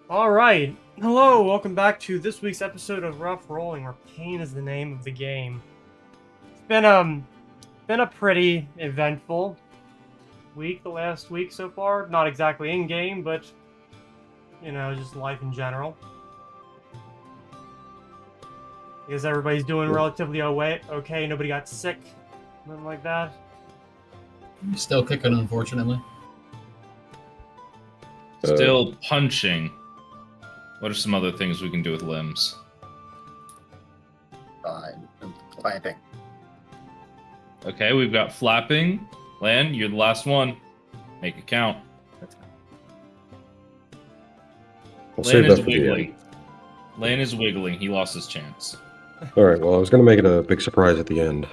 Alright, hello, welcome back to this week's episode of Rough Rolling, where pain is the name of the game. It's been a pretty eventful week, the last week so far. Not exactly in-game, but, just life in general. I guess everybody's doing relatively okay, nobody got sick, nothing like that. Still kicking, unfortunately. Still punching. What are some other things we can do with limbs? Clamping. Okay, we've got flapping. Lan, you're the last one. Make it count. Lan is wiggling. Lan is wiggling. He lost his chance. Alright, well, I was going to make it a big surprise at the end,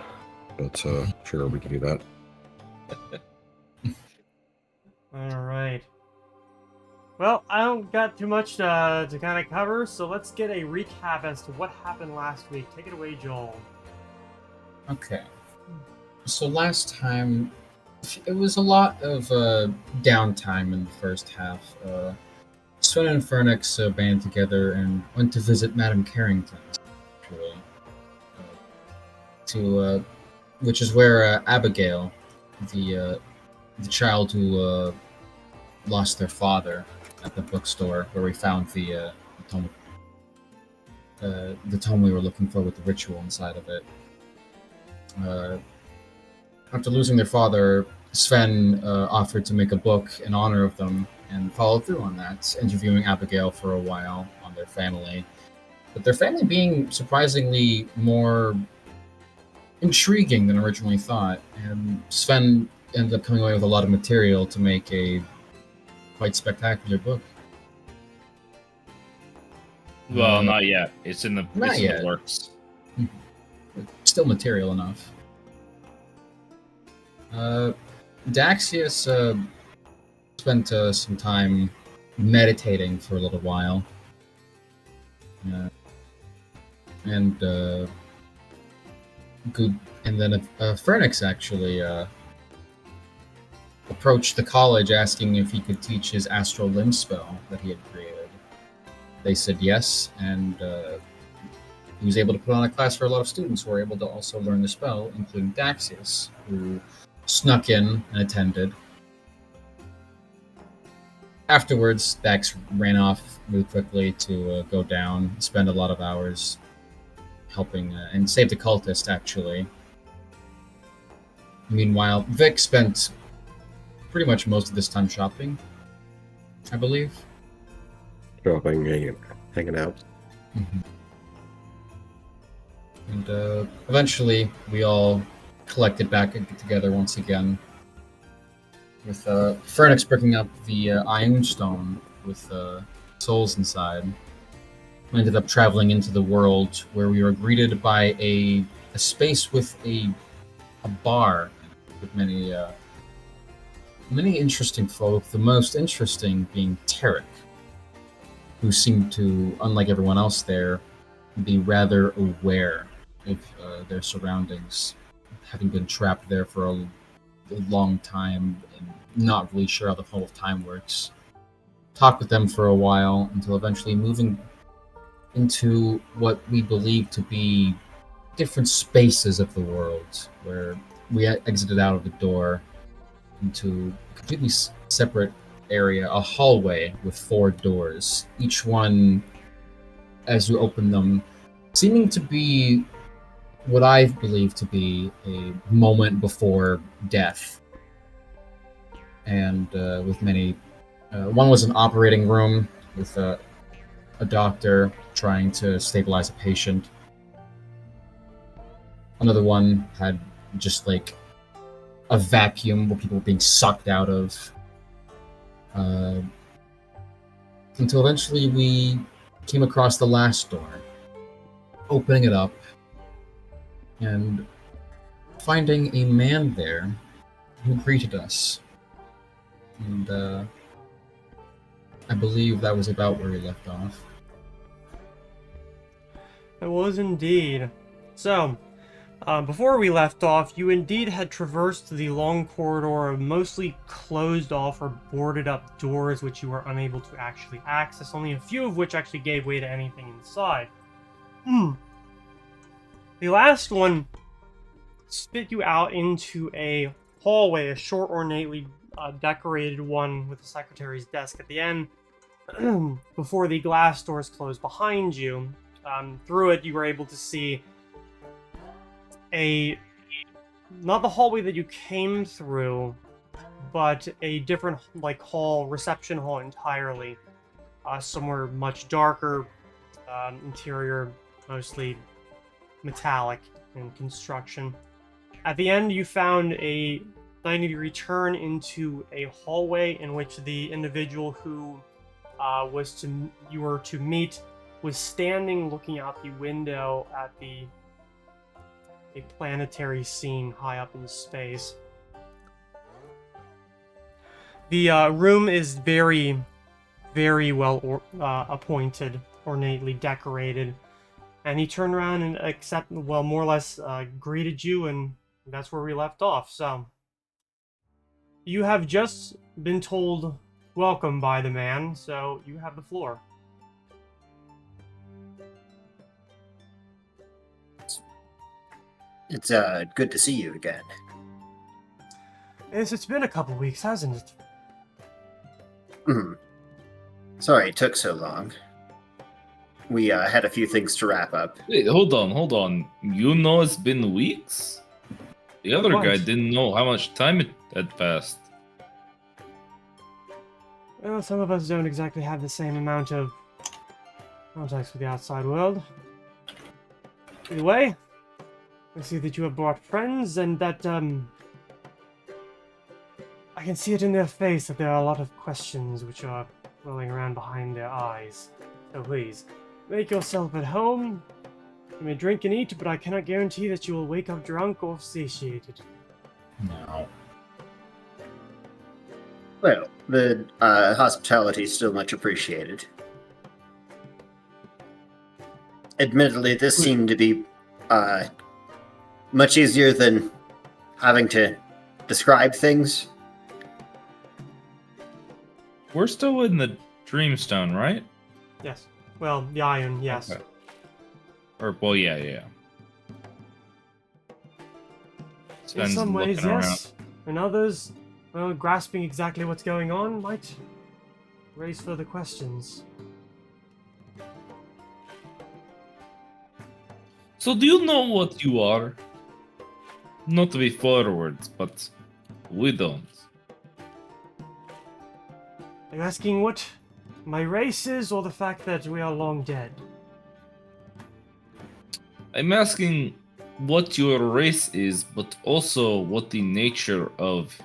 but sure, we can do that. Alright. Well, I don't got too much to kind of cover, so let's get a recap as to what happened last week. Take it away, Joel. Okay. So last time, it was a lot of downtime in the first half. Sven and Fernix banded together and went to visit Mdme Carrington, actually. Which is where Abigail, the child who lost their father at the bookstore, where we found the tome we were looking for with the ritual inside of it. After losing their father, Sven offered to make a book in honor of them and followed through on that, interviewing Abigail for a while on their family. But their family being surprisingly more intriguing than originally thought, and Sven ended up coming away with a lot of material to make a quite spectacular book. Well, not yet. It's in the works. Still material enough. Daxius spent some time meditating for a little while. And then Fernix actually approached the college asking if he could teach his astral limb spell that he had created. They said yes, and he was able to put on a class for a lot of students who were able to also learn the spell, including Daxius, who snuck in and attended. Afterwards, Dax ran off really quickly to go down, spend a lot of hours helping, and saved a cultist, actually. Meanwhile, Vic spent pretty much most of this time shopping, I believe. Shopping, hanging out. Mm-hmm. And eventually, we all collected back together once again, with Fernix picking up the Ioun stone with souls inside. We ended up traveling into the world, where we were greeted by a space with a bar with many interesting folk. The most interesting being Teryx, who seemed to, unlike everyone else there, be rather aware of their surroundings, having been trapped there for a long time and not really sure how the flow of time works. Talked with them for a while until eventually moving into what we believe to be different spaces of the world, where we exited out of the door into a completely separate area, a hallway with 4 doors, each one, as you open them, seeming to be what I believe to be a moment before death. And with many, one was an operating room with a doctor trying to stabilize a patient. Another one had just like a vacuum where people were being sucked out of. Until eventually we came across the last door, opening it up and finding a man there who greeted us. And I believe that was about where we left off. It was indeed. So, Before we left off, you indeed had traversed the long corridor of mostly closed off or boarded up doors which you were unable to actually access, only a few of which actually gave way to anything inside. The last one spit you out into a hallway, a short, ornately decorated one with the secretary's desk at the end, before the glass doors closed behind you. Through it, you were able to see not the hallway that you came through, but a different, hall, reception hall entirely. Somewhere much darker, interior mostly metallic in construction. At the end, you found a 90-degree turn into a hallway in which the individual who you were to meet was standing looking out the window at a planetary scene high up in space. The room is very, very well appointed, ornately decorated, and he turned around and more or less greeted you, and that's where we left off. So, you have just been told welcome by the man, so you have the floor. It's good to see you again. Yes, it's been a couple weeks, hasn't it? Sorry it took so long. We had a few things to wrap up. Wait, hold on. You know it's been weeks? The other What? guy didn't know how much time it had passed. Well, some of us don't exactly have the same amount of contacts with the outside world. Either way, I see that you have brought friends, and that, I can see it in their face that there are a lot of questions which are rolling around behind their eyes. So please, make yourself at home. You may drink and eat, but I cannot guarantee that you will wake up drunk or satiated. No. Well, the hospitality is still much appreciated. Admittedly, this seemed to be much easier than having to describe things. We're still in the Dreamstone, right? Yes. Well, the Ioun, yes. Okay. Well, yeah. In Sven's some ways, looking around. yes. In others, well, grasping exactly what's going on might raise further questions. So do you know what you are? Not to be forward, but we don't. Are you asking what my race is, or the fact that we are long dead? I'm asking what your race is, but also what the nature of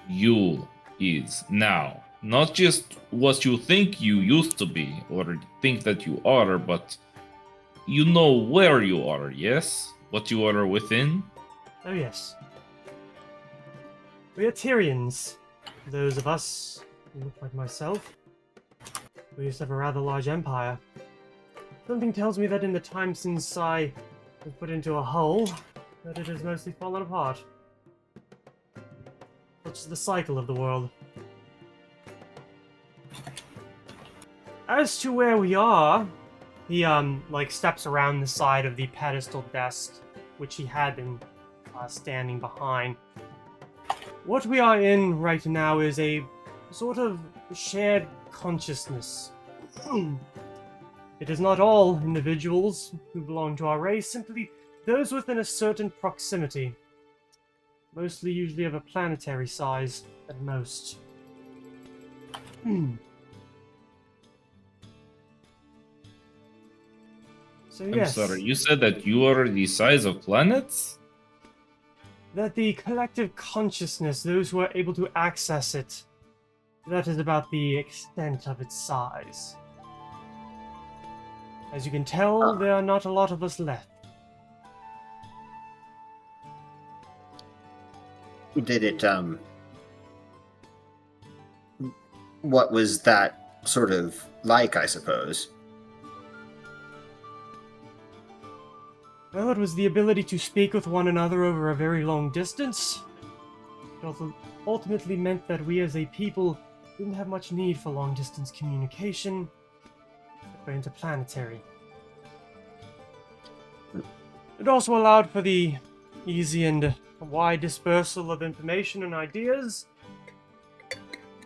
you is now. Not just what you think you used to be, or think that you are, but you know where you are, yes? What you are within? Oh yes. We are Tyrians. Those of us who look like myself. We used to have a rather large empire. Something tells me that in the time since I was put into a hole, that it has mostly fallen apart. Such is the cycle of the world. As to where we are, he, steps around the side of the pedestal desk, which he had been standing behind. What we are in right now is a sort of shared consciousness. It is not all individuals who belong to our race, simply those within a certain proximity. Mostly usually of a planetary size, at most. So I'm yes, sorry, you said that you are the size of planets? that the collective consciousness, those who are able to access it, that is about the extent of its size. As you can tell, there are not a lot of us left. Did it, what was that sort of like, I suppose? Well, it was the ability to speak with one another over a very long distance. It also ultimately meant that we as a people didn't have much need for long-distance communication, except for interplanetary. It also allowed for the easy and wide dispersal of information and ideas,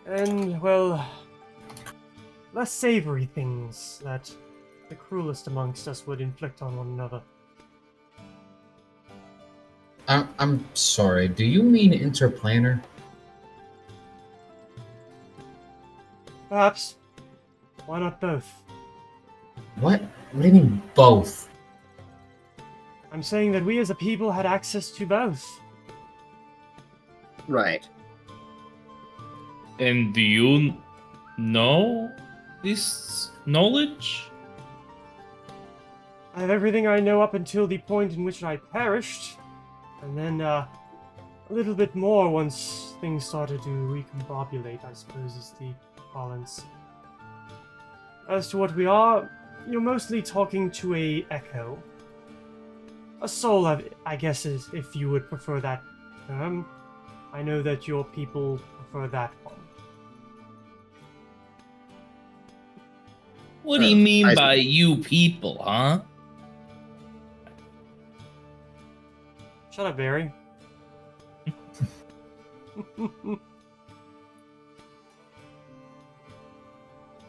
and, well, less savory things that the cruelest amongst us would inflict on one another. I'm sorry, do you mean interplanar? Perhaps. Why not both? What? What do you mean both? I'm saying that we as a people had access to both. Right. And do you know this knowledge? I have everything I know up until the point in which I perished, and then a little bit more once things started to recombobulate, I suppose is the balance. As to what we are, you're mostly talking to a echo. A soul, I guess, is if you would prefer that term. I know that your people prefer that one. What do you mean I- by you people, huh? Shut up, Barry.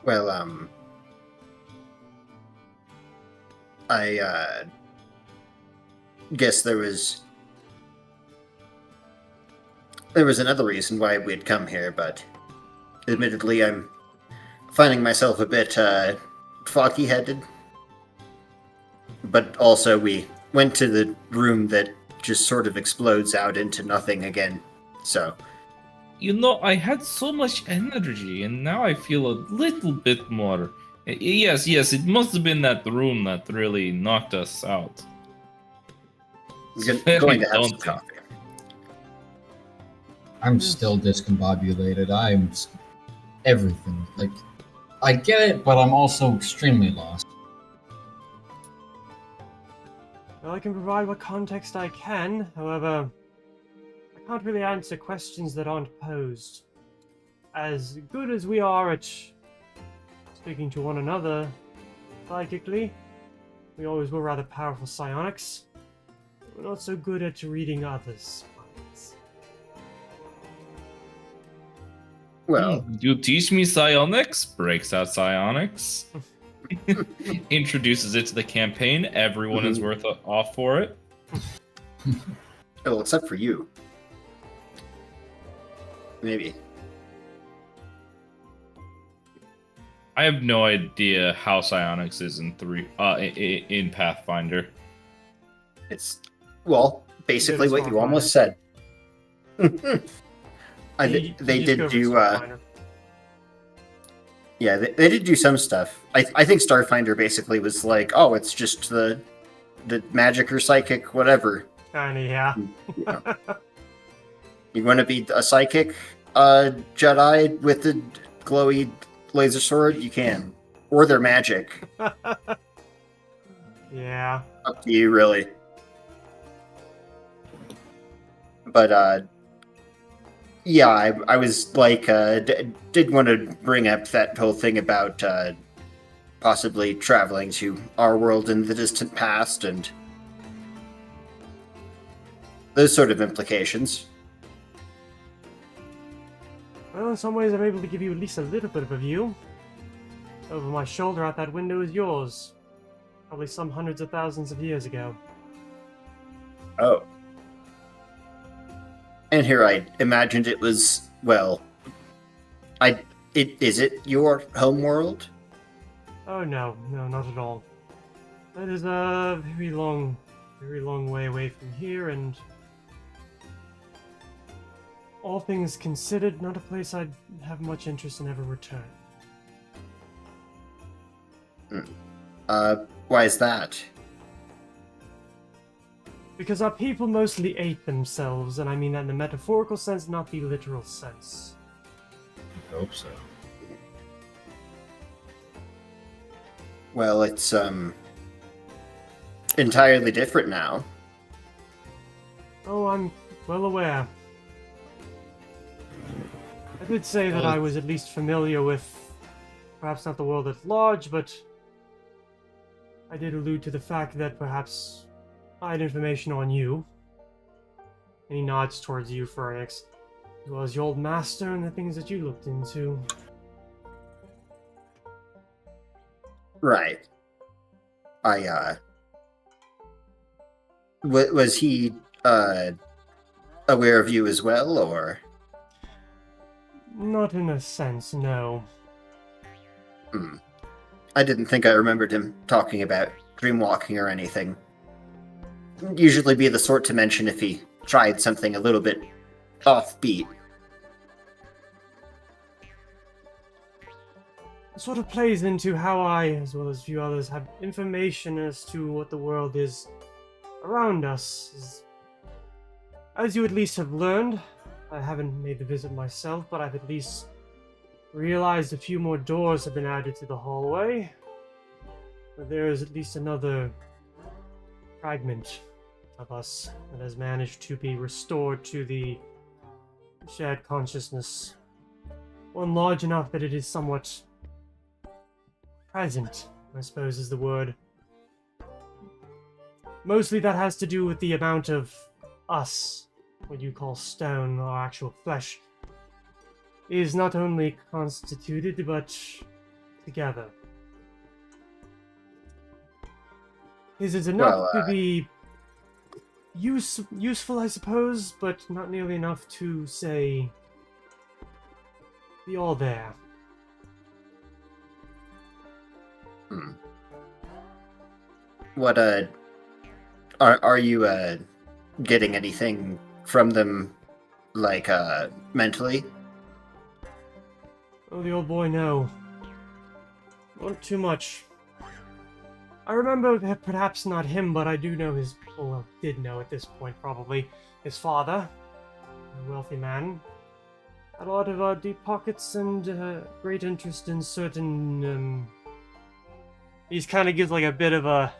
Well, I guess there was another reason why we'd come here, but admittedly, I'm finding myself a bit foggy-headed. But also, we went to the room that just sort of explodes out into nothing again. So, You know, I had so much energy, and now I feel a little bit more. Yes, it must have been that room that really knocked us out. I'm Very going to have some daunting. coffee. I'm Yes. still discombobulated. Everything. Like, I get it, but I'm also extremely lost. Well, I can provide what context I can, however, I can't really answer questions that aren't posed. As good as we are at speaking to one another psychically, we always were rather powerful psionics. We're not so good at reading others' minds. Well, You teach me psionics, breaks out psionics, introduces it to the campaign. Everyone is worth off for it. well, except for you. Maybe. I have no idea how psionics is in Pathfinder. It's, well, basically Good what as you almost said. They just did go for do, Starfinder. yeah, they did do some stuff. I think Starfinder basically was like, oh, it's just the magic or psychic, whatever. Kinda, yeah. You know. You want to be a psychic Jedi with the glowy laser sword? You can. Or they're magic. Yeah. Up to you, really. But, yeah, I was like, did want to bring up that whole thing about possibly traveling to our world in the distant past and those sort of implications. Well, in some ways I'm able to give you at least a little bit of a view. Over my shoulder out that window is yours. Probably some hundreds of thousands of years ago. Oh. And here I imagined it was, well, is it your home world? Oh no, not at all. That is a very long way away from here, and all things considered, not a place I'd have much interest in ever returning. Why is that? Because our people mostly ate themselves, and I mean that in the metaphorical sense, not the literal sense. I hope so. Well, it's, entirely different now. Oh, I'm well aware. I did say that I was at least familiar with, perhaps not the world at large, but I did allude to the fact that perhaps I had information on you. And he nods towards you, Phoenix, as well as your old master and the things that you looked into. Right. Was he, aware of you as well, or? Not in a sense, no. I didn't think I remembered him talking about dreamwalking or anything. Usually be the sort to mention if he tried something a little bit offbeat. It sort of plays into how I, as well as a few others, have information as to what the world is around us. As you at least have learned, I haven't made the visit myself, but I've at least realized a few more doors have been added to the hallway. But there is at least another fragment of us that has managed to be restored to the shared consciousness. One large enough that it is somewhat present, I suppose is the word. Mostly that has to do with the amount of us, what you call stone or actual flesh, is not only constituted but together. Is it enough to be useful, I suppose, but not nearly enough to say be all there. What are you getting anything from them, like mentally? Oh, the old boy, no. Not too much. I remember perhaps not him, but I do know his, well, did know at this point probably, his father, a wealthy man. Had a lot of deep pockets and great interest in certain, he's kind of gives like a bit of a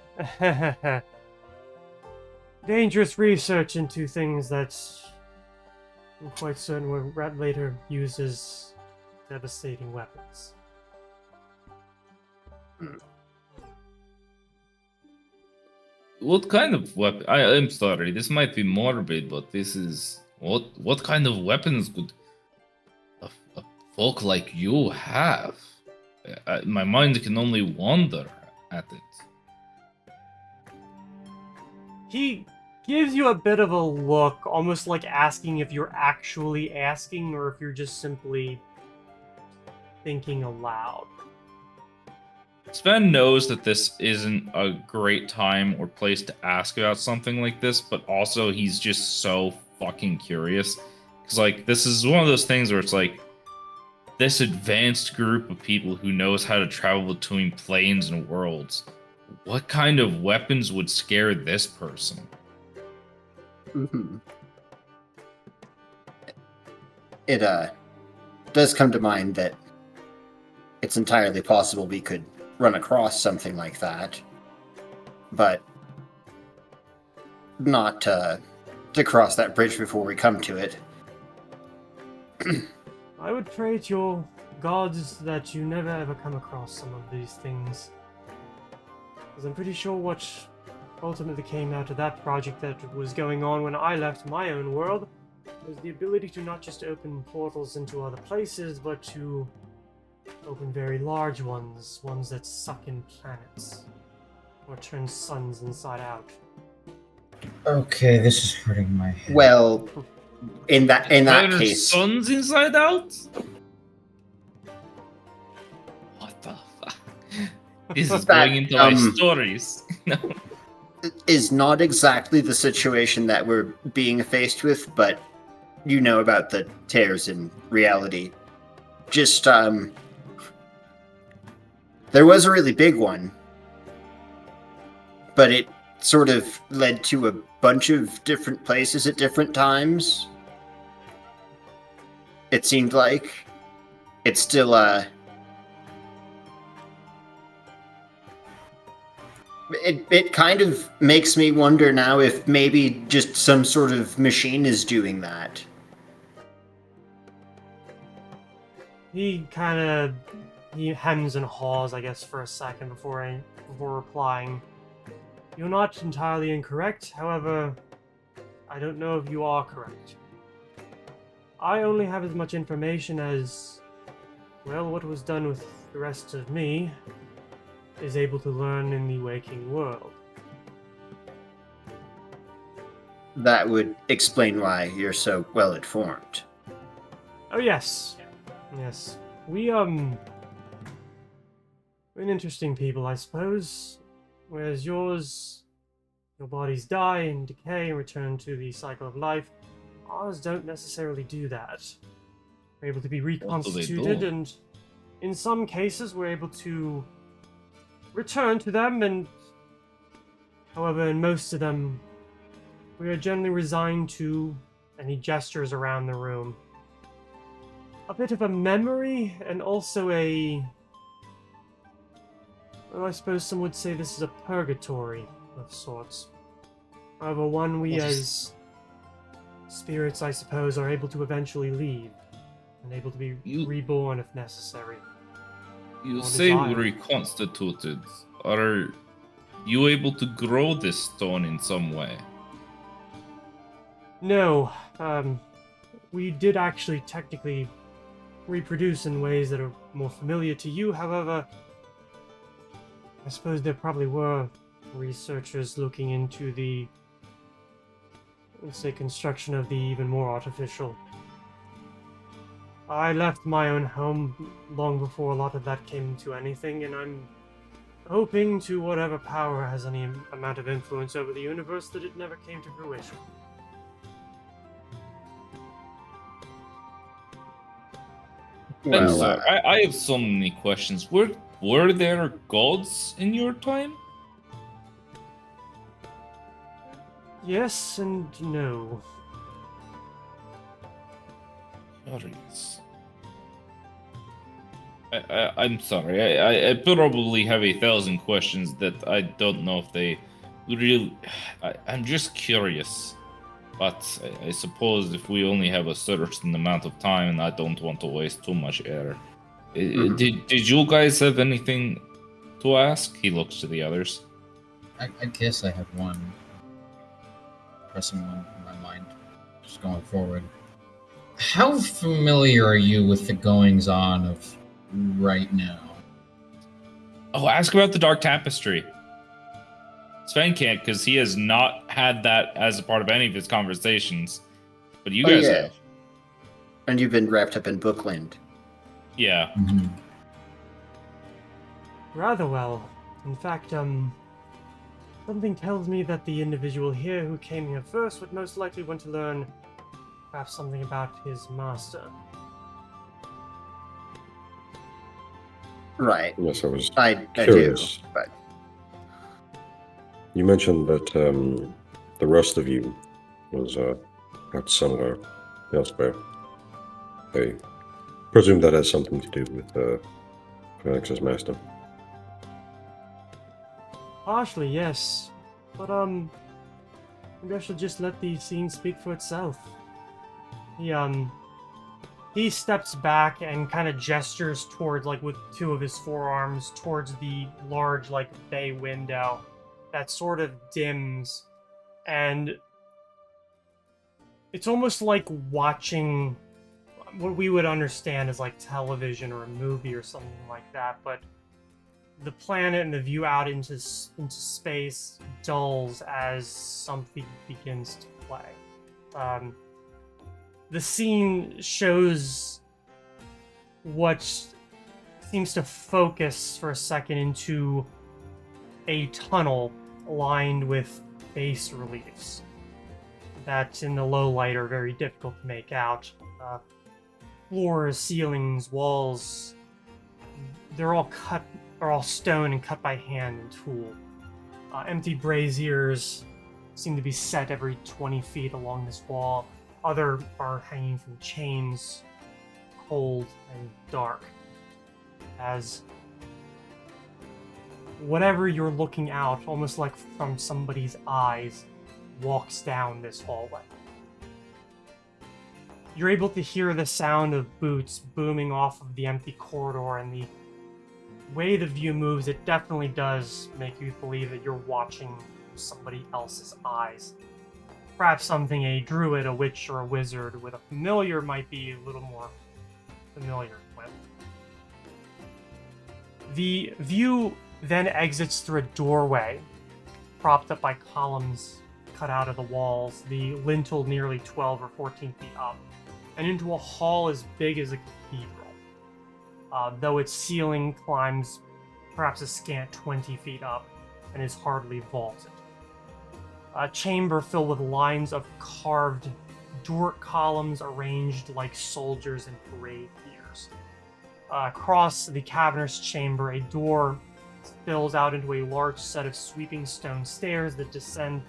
dangerous research into things that I'm quite certain were later used as devastating weapons. What kind of weapon? I'm sorry, this might be morbid, but this is what kind of weapons could a folk like you have? My mind can only wonder at it. He gives you a bit of a look, almost like asking if you're actually asking or if you're just simply thinking aloud. Sven knows that this isn't a great time or place to ask about something like this, but also he's just so fucking curious. Because, like, this is one of those things where it's like, this advanced group of people who knows how to travel between planes and worlds, what kind of weapons would scare this person? Mm-hmm. It does come to mind that it's entirely possible we could run across something like that, but not to cross that bridge before we come to it. I would pray to your gods that you never ever come across some of these things. Because I'm pretty sure what ultimately came out of that project that was going on when I left my own world was the ability to not just open portals into other places, but to open very large ones, ones that suck in planets, or turn suns inside out. Okay, this is hurting my head. Well, in that Turn case, suns inside out? What the fuck? This is That, going into my stories. No. is not exactly the situation that we're being faced with, but you know about the tears in reality. Just, there was a really big one, but it sort of led to a bunch of different places at different times. It seemed like. It's still, It kind of makes me wonder now if maybe just some sort of machine is doing that. He hems and haws, I guess, for a second before replying. You're not entirely incorrect, however, I don't know if you are correct. I only have as much information as, well, what was done with the rest of me is able to learn in the waking world. That would explain why you're so well informed. Oh, yes. Yes. We're an interesting people, I suppose. Whereas your bodies die and decay and return to the cycle of life. Ours don't necessarily do that. We're able to be reconstituted, do? and in some cases we're able to return to them, and however, in most of them, we are generally resigned to, and he gestures around the room, a bit of a memory, and also well, I suppose some would say this is a purgatory of sorts. However, one we as spirits, I suppose, are able to eventually leave, and able to be reborn if necessary. You Or say desire. reconstituted. Are you able to grow this stone in some way? No, we did actually technically reproduce in ways that are more familiar to you. However, I suppose there probably were researchers looking into the, let's say, construction of the even more artificial. I left my own home long before a lot of that came to anything, and I'm hoping to whatever power has any amount of influence over the universe that it never came to fruition. I'm Well, sorry, I have so many questions. Were there gods in your time? Yes and no. Curious. I'm sorry. I probably have 1,000 questions that I don't know if they really. I'm just curious. But I suppose if we only have a certain amount of time, and I don't want to waste too much air. Mhm. Did you guys have anything to ask? He looks to the others. I guess I have one pressing one in my mind, just going forward. How familiar are you with the goings on of right now? Oh, ask about the Dark Tapestry. Sven can't because he has not had that as a part of any of his conversations. But you Oh, guys yeah. have. And you've been wrapped up in Bookland. Yeah. Mm-hmm. Rather well. In fact, something tells me that the individual here who came here first would most likely want to learn perhaps something about his master. Right. Yes, I was I do. curious. But You mentioned that the rest of you was out somewhere elsewhere. I presume that has something to do with Phoenix's master. Partially, yes. But, maybe I should just let the scene speak for itself. He steps back and kind of gestures towards, like, with two of his forearms, towards the large, like, bay window that sort of dims. And it's almost like watching what we would understand as, like, television or a movie or something like that, but the planet and the view out into space dulls as something begins to play. The scene shows what seems to focus for a second into a tunnel lined with bas reliefs that in the low light are very difficult to make out. Floors, ceilings, walls, they're all stone and cut by hand and tool. Empty braziers seem to be set every 20 feet along this wall. Other are hanging from chains, cold and dark. As whatever you're looking out, almost like from somebody's eyes, walks down this hallway. You're able to hear the sound of boots booming off of the empty corridor, and the way the view moves, it definitely does make you believe that you're watching somebody else's eyes. Perhaps something a druid, a witch, or a wizard with a familiar might be a little more familiar with. The view then exits through a doorway, propped up by columns cut out of the walls, the lintel nearly 12 or 14 feet up, and into a hall as big as a cathedral, though its ceiling climbs perhaps a scant 20 feet up and is hardly vaulted. A chamber filled with lines of carved Doric columns arranged like soldiers in parade gears. Across the cavernous chamber, a door spills out into a large set of sweeping stone stairs that descend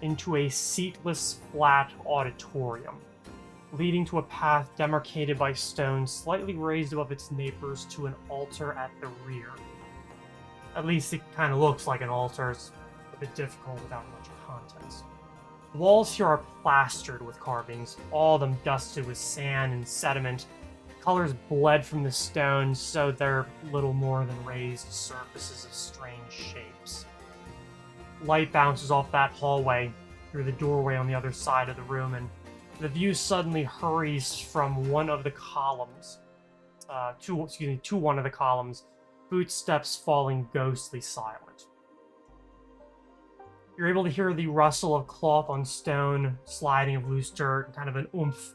into a seatless, flat auditorium, leading to a path demarcated by stones slightly raised above its neighbors to an altar at the rear. At least it kind of looks like an altar. It's a bit difficult without much context. The walls here are plastered with carvings, all of them dusted with sand and sediment. Colors bled from the stones, so they're little more than raised surfaces of strange shapes. Light bounces off that hallway through the doorway on the other side of the room, and the view suddenly hurries from one of the columns to one of the columns, footsteps falling ghostly silent. You're able to hear the rustle of cloth on stone, sliding of loose dirt, and kind of an oomph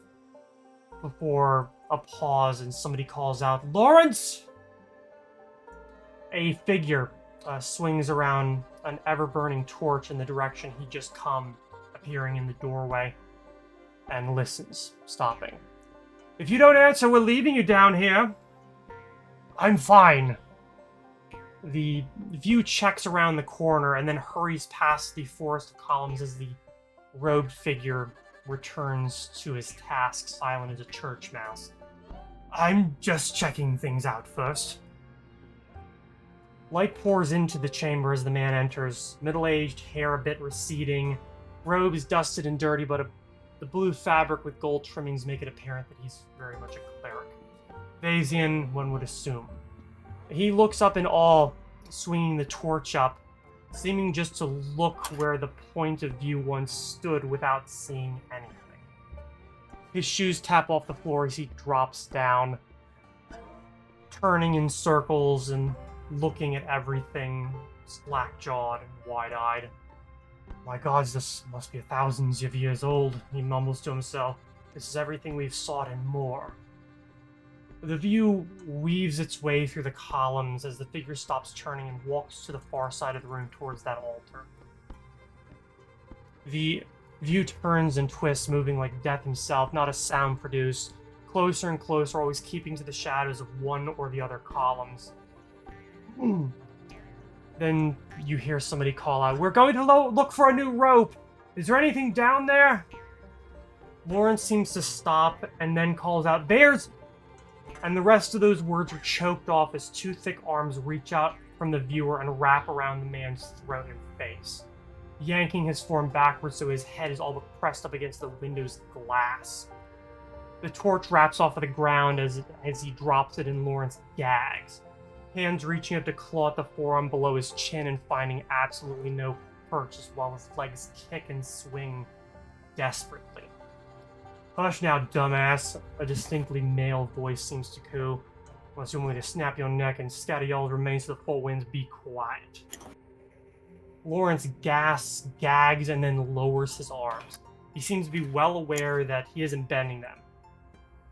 before a pause, and somebody calls out, "Lawrence!" A figure swings around an ever-burning torch in the direction he'd just come, appearing in the doorway, and listens, stopping. "If you don't answer, we're leaving you down here." "I'm fine." The view checks around the corner and then hurries past the forest of columns as the robed figure returns to his task, silent as a church mouse. "I'm just checking things out first." Light pours into the chamber as the man enters, middle-aged, hair a bit receding, robes dusted and dirty, but the blue fabric with gold trimmings make it apparent that he's very much a cleric. Vasian, one would assume. He looks up in awe, swinging the torch up, seeming just to look where the point of view once stood without seeing anything. His shoes tap off the floor as he drops down, turning in circles and looking at everything, slack-jawed and wide-eyed. "My gods, this must be thousands of years old," he mumbles to himself. "This is everything we've sought and more." The view weaves its way through the columns as the figure stops turning and walks to the far side of the room towards that altar. The view turns and twists, moving like death himself, not a sound produced, closer and closer, always keeping to the shadows of one or the other columns. Then you hear somebody call out, "We're going to look for a new rope! Is there anything down there?" Lawrence seems to stop and then calls out, "There's..." And the rest of those words are choked off as two thick arms reach out from the viewer and wrap around the man's throat and face, yanking his form backwards so his head is all but pressed up against the window's glass. The torch wraps off of the ground as he drops it, and Lawrence gags, hands reaching up to claw at the forearm below his chin and finding absolutely no purchase while his legs kick and swing desperately. "Hush now, dumbass," a distinctly male voice seems to coo. "Unless you want me to snap your neck and scatter y'all's remains to the four winds, be quiet." Lawrence gasps, gags, and then lowers his arms. He seems to be well aware that he isn't bending them,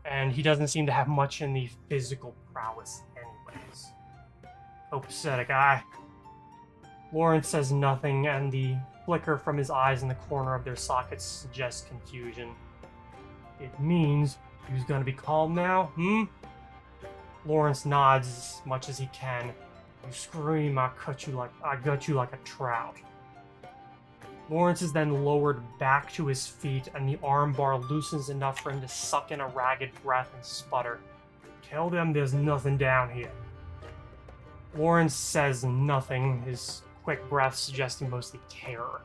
and he doesn't seem to have much in the physical prowess anyways. Copacetic, aye. Lawrence says nothing, and the flicker from his eyes in the corner of their sockets suggests confusion. "It means you's gonna be calm now, Lawrence nods as much as he can. "You scream, I gut you like a trout." Lawrence is then lowered back to his feet, and the armbar loosens enough for him to suck in a ragged breath and sputter. "Tell them there's nothing down here." Lawrence says nothing, his quick breath suggesting mostly terror.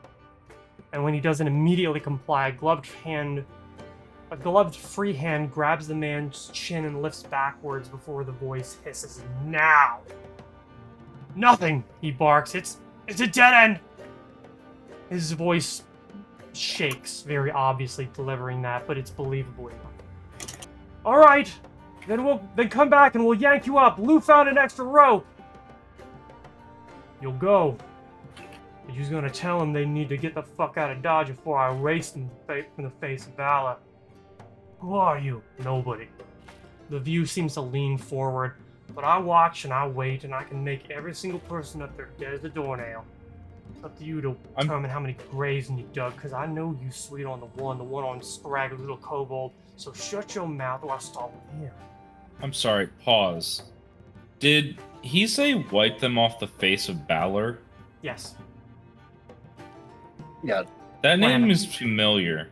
And when he doesn't immediately comply, a gloved free hand grabs the man's chin and lifts backwards before the voice hisses, "Now!" "Nothing!" he barks. It's a dead end!" His voice shakes, very obviously delivering that, but it's believable enough. "Alright! Then come back and we'll yank you up. Lou found an extra rope!" "You'll go. But you're gonna tell them they need to get the fuck out of Dodge before I erase them from the face of Valor." "Who are you?" "Nobody." The View seems to lean forward, but I watch and I wait, and I can make every single person up there dead as a doornail. It's up to you to determine how many graves you dug, because I know you sweet on the one on scraggly little kobold, so shut your mouth or I'll start with him. I'm sorry, pause. Did he say wipe them off the face of Balor? Yes. Yeah. That name Planet. is familiar.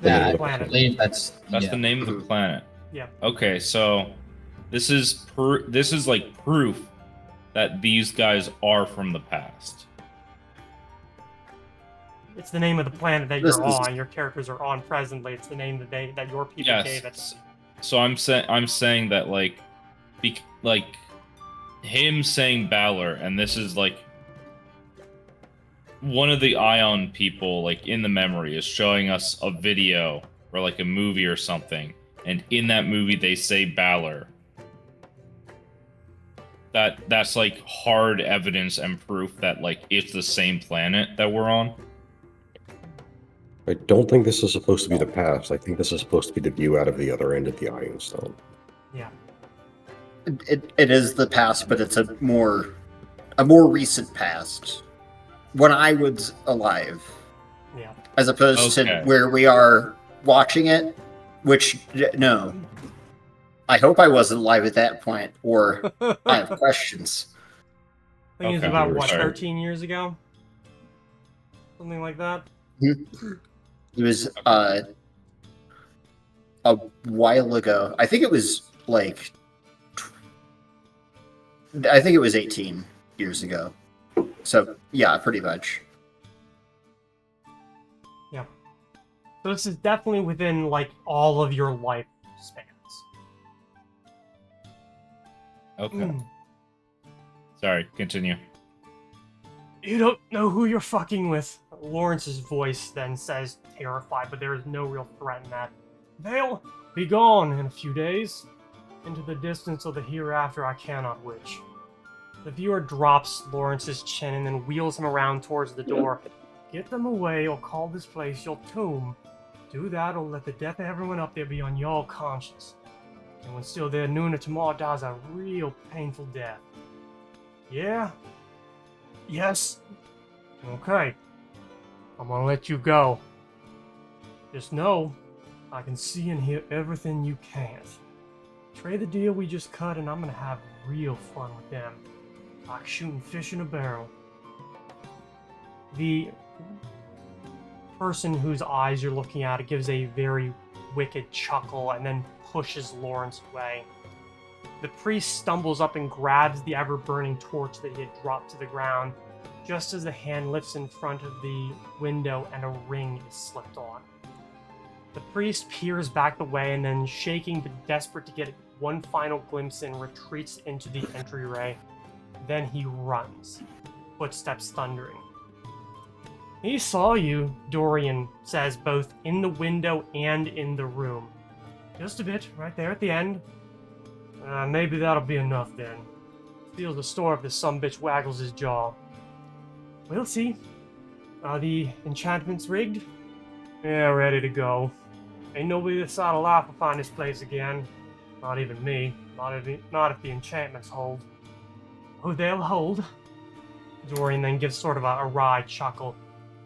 Yeah, I Planet. believe that's The name of the planet. Yeah. Okay, so this is like proof that these guys are from the past. It's the name of the planet that This you're is- on. Your characters are on presently. It's the name that your people gave it. Yes. So I'm saying that like him saying Balor, and this is like one of the Ioun people like in the memory is showing us a video or like a movie or something, and in that movie they say Balor. That's like hard evidence and proof that like it's the same planet that we're on. I don't think this is supposed to be the past. I think this is supposed to be the view out of the other end of the Ioun Stone. Yeah. It is the past, but it's a more recent past. When I was alive, Yeah. as opposed Okay. to where we are watching it, which, no. I hope I wasn't alive at that point, or I have questions. I think it's Okay. about, what, Sorry. 13 years ago? Something like that? It was a while ago. I think it was like, I think it was 18 years ago. So yeah, pretty much. Yeah. So this is definitely within, like, all of your life spans. Okay. Mm. Sorry, continue. You don't know who you're fucking with. Lawrence's voice then says, terrified, but there is no real threat in that. They'll be gone in a few days. Into the distance of the hereafter I cannot wish. The viewer drops Lawrence's chin and then wheels him around towards the door. Get them away or call this place your tomb. Do that or let the death of everyone up there be on your conscience. And when still there, noon or tomorrow dies a real painful death. Yeah? Yes? Okay. I'm gonna let you go. Just know, I can see and hear everything you can't. Trade the deal we just cut and I'm gonna have real fun with them. Like shooting fish in a barrel. The person whose eyes you're looking at gives a very wicked chuckle and then pushes Lawrence away. The priest stumbles up and grabs the ever-burning torch that he had dropped to the ground, just as the hand lifts in front of the window and a ring is slipped on. The priest peers back the way and then, shaking but desperate to get one final glimpse in, retreats into the entryway. Then he runs, footsteps thundering. He saw you, Dorian says, both in the window and in the room. Just a bit, right there at the end. Maybe that'll be enough then. Steals the store if this sumbitch waggles his jaw. We'll see. Are the enchantments rigged? Yeah, ready to go. Ain't nobody this side of life will find this place again. Not even me. Not if the enchantments hold. Oh, they'll hold. Dorian then gives sort of a wry chuckle.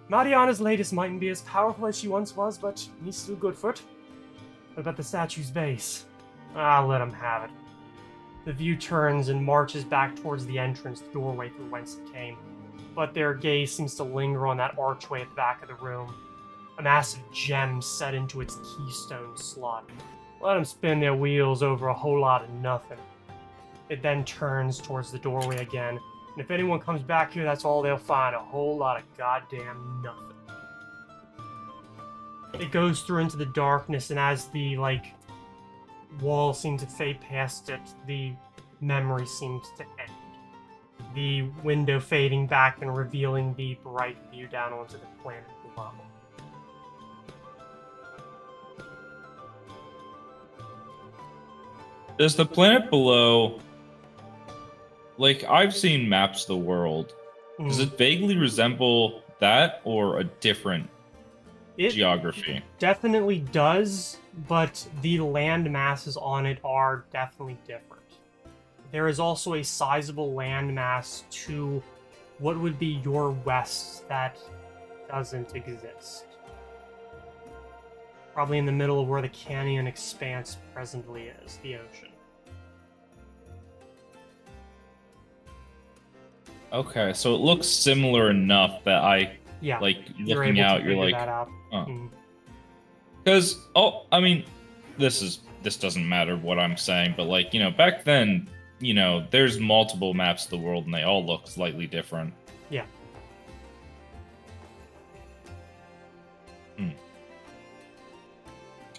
Mariana's latest mightn't be as powerful as she once was, but he's still good for it. What about the statue's base? I'll let him have it. The view turns and marches back towards the entrance, the doorway through whence it came. But their gaze seems to linger on that archway at the back of the room. A massive gem set into its keystone slot. Let them spin their wheels over a whole lot of nothing. It then turns towards the doorway again. And if anyone comes back here, that's all they'll find. A whole lot of goddamn nothing. It goes through into the darkness, and as the, like, wall seems to fade past it, the memory seems to end. The window fading back and revealing the bright view down onto the planet below. Does the planet below, like, I've seen maps of the world. Does it vaguely resemble that or a different geography? Definitely does, but the land masses on it are definitely different. There is also a sizable landmass to what would be your west that doesn't exist. Probably in the middle of where the canyon expanse presently is, the ocean. Okay, so it looks similar enough that Yeah, like, you're looking able to out, you're figure like, that out. Because, I mean, this doesn't matter what I'm saying, but, like, you know, back then, you know, there's multiple maps of the world and they all look slightly different. Yeah.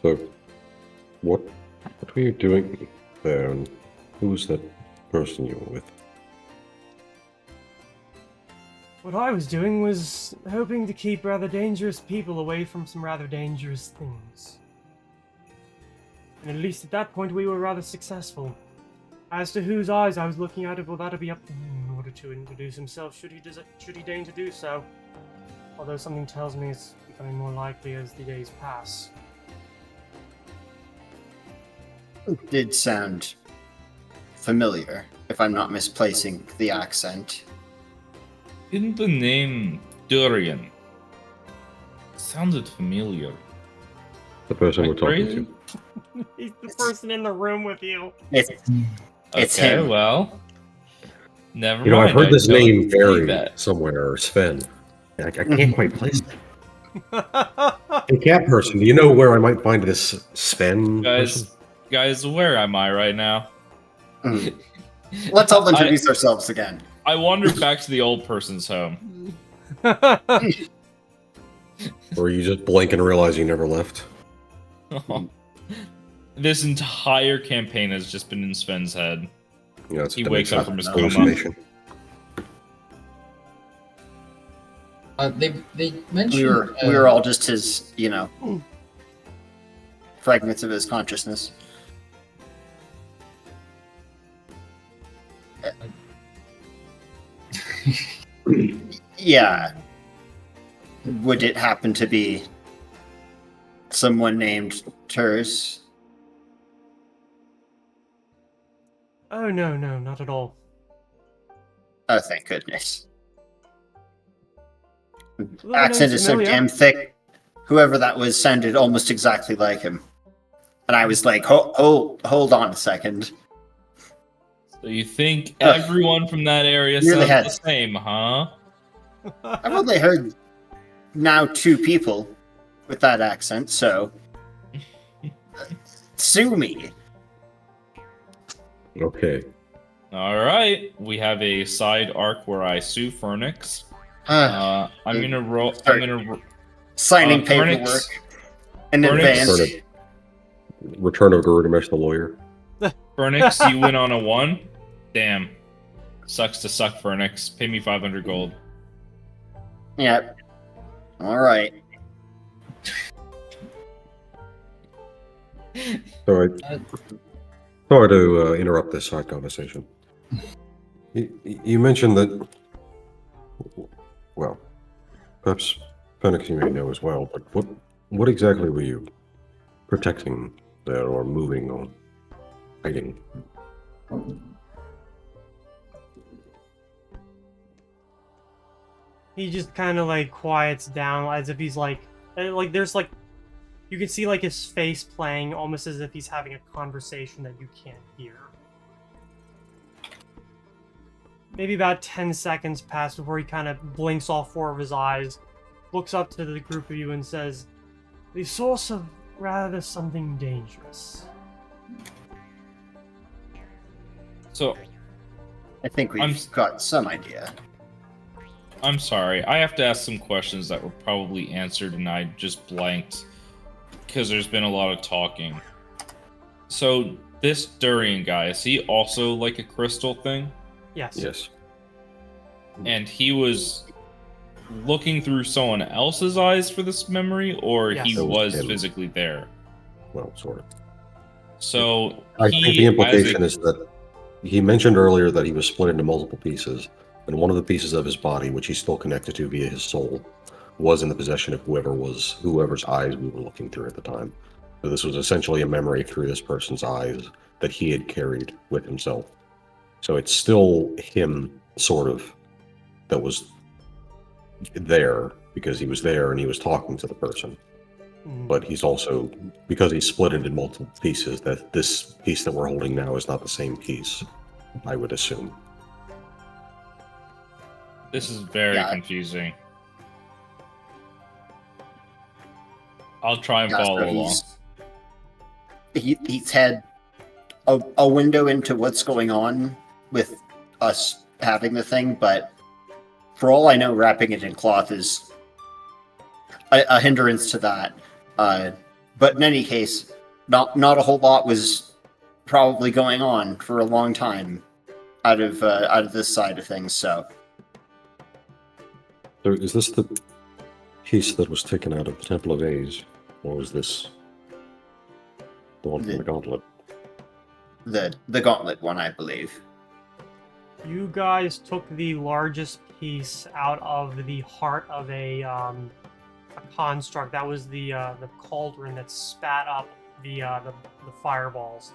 So, what were you doing there, and who was that person you were with? What I was doing was hoping to keep rather dangerous people away from some rather dangerous things. And at least at that point we were rather successful. As to whose eyes I was looking at, well, that'll be up to him in order to introduce himself, should he deign to do so. Although something tells me it's becoming more likely as the days pass. It did sound familiar, if I'm not misplacing the accent. Didn't the name Dorian sounded familiar? The person Am I we're talking crazy? to. He's the person in the room with you. It's Okay, him. well, never You know, mind. I've heard I this don't name believe vary that. somewhere, Sven. I can't quite place it. Hey, cat person, do you know where I might find this Sven person? Guys, where am I right now? Let's all introduce ourselves again. I wandered back to the old person's home. Or you just blink and realize you never left? This entire campaign has just been in Sven's head. Yeah, it's He wakes up from his coma. hallucination. They mentioned We were all just his, fragments of his consciousness. Yeah. Would it happen to be someone named Teryx? Oh, no, not at all. Oh, thank goodness. Well, Accent name's is so familiar. damn thick. Whoever that was sounded almost exactly like him. And I was like, hold on a second. So you think everyone from that area Nearly sounds had- the same, huh? I've only heard now 2 people with that accent, so sue me. Okay. All right, we have a side arc where I sue Fernix. Uh, I'm gonna roll. Sorry. Signing Fernix- paperwork in Fernix- advance. Return of Gilgamesh the lawyer. Fernix, you win on a 1. Damn. Sucks to suck, Fernix. Pay me 500 gold. Yep. All right. So sorry to interrupt this side conversation. You mentioned that, well, perhaps Fenix you may know as well, but what exactly were you protecting there, or moving, or hiding? He just kind of like quiets down as if he's like there's like, you can see like his face playing almost as if he's having a conversation that you can't hear. Maybe about 10 seconds pass before he kind of blinks all 4 of his eyes, looks up to the group of you and says, "The source of rather something dangerous." So I think we've got some idea. I'm sorry. I have to ask some questions that were probably answered and I just blanked because there's been a lot of talking. So this Dorian guy, is he also like a crystal thing? Yes. Yes. And he was looking through someone else's eyes for this memory, or Yes. he That was was him. physically there? Well, sort of. So I think the implication is that he mentioned earlier that he was split into multiple pieces, and one of the pieces of his body, which he's still connected to via his soul, was in the possession of whoever's eyes we were looking through at the time. So this was essentially a memory through this person's eyes that he had carried with himself. So it's still him, sort of, that was there because he was there and he was talking to the person. But he's also, because he's split into multiple pieces, that this piece that we're holding now is not the same piece, I would assume. this is very Yeah. confusing. I'll try and Yeah, so follow along. He's had a window into what's going on with us having the thing, but for all I know, wrapping it in cloth is a hindrance to that. But in any case, not a whole lot was probably going on for a long time out of this side of things. So Is this the piece that was taken out of the Temple of Aes, or was this the one from the Gauntlet? the gauntlet one, I believe. You guys took the largest piece out of the heart of a construct. That was the cauldron that spat up the fireballs.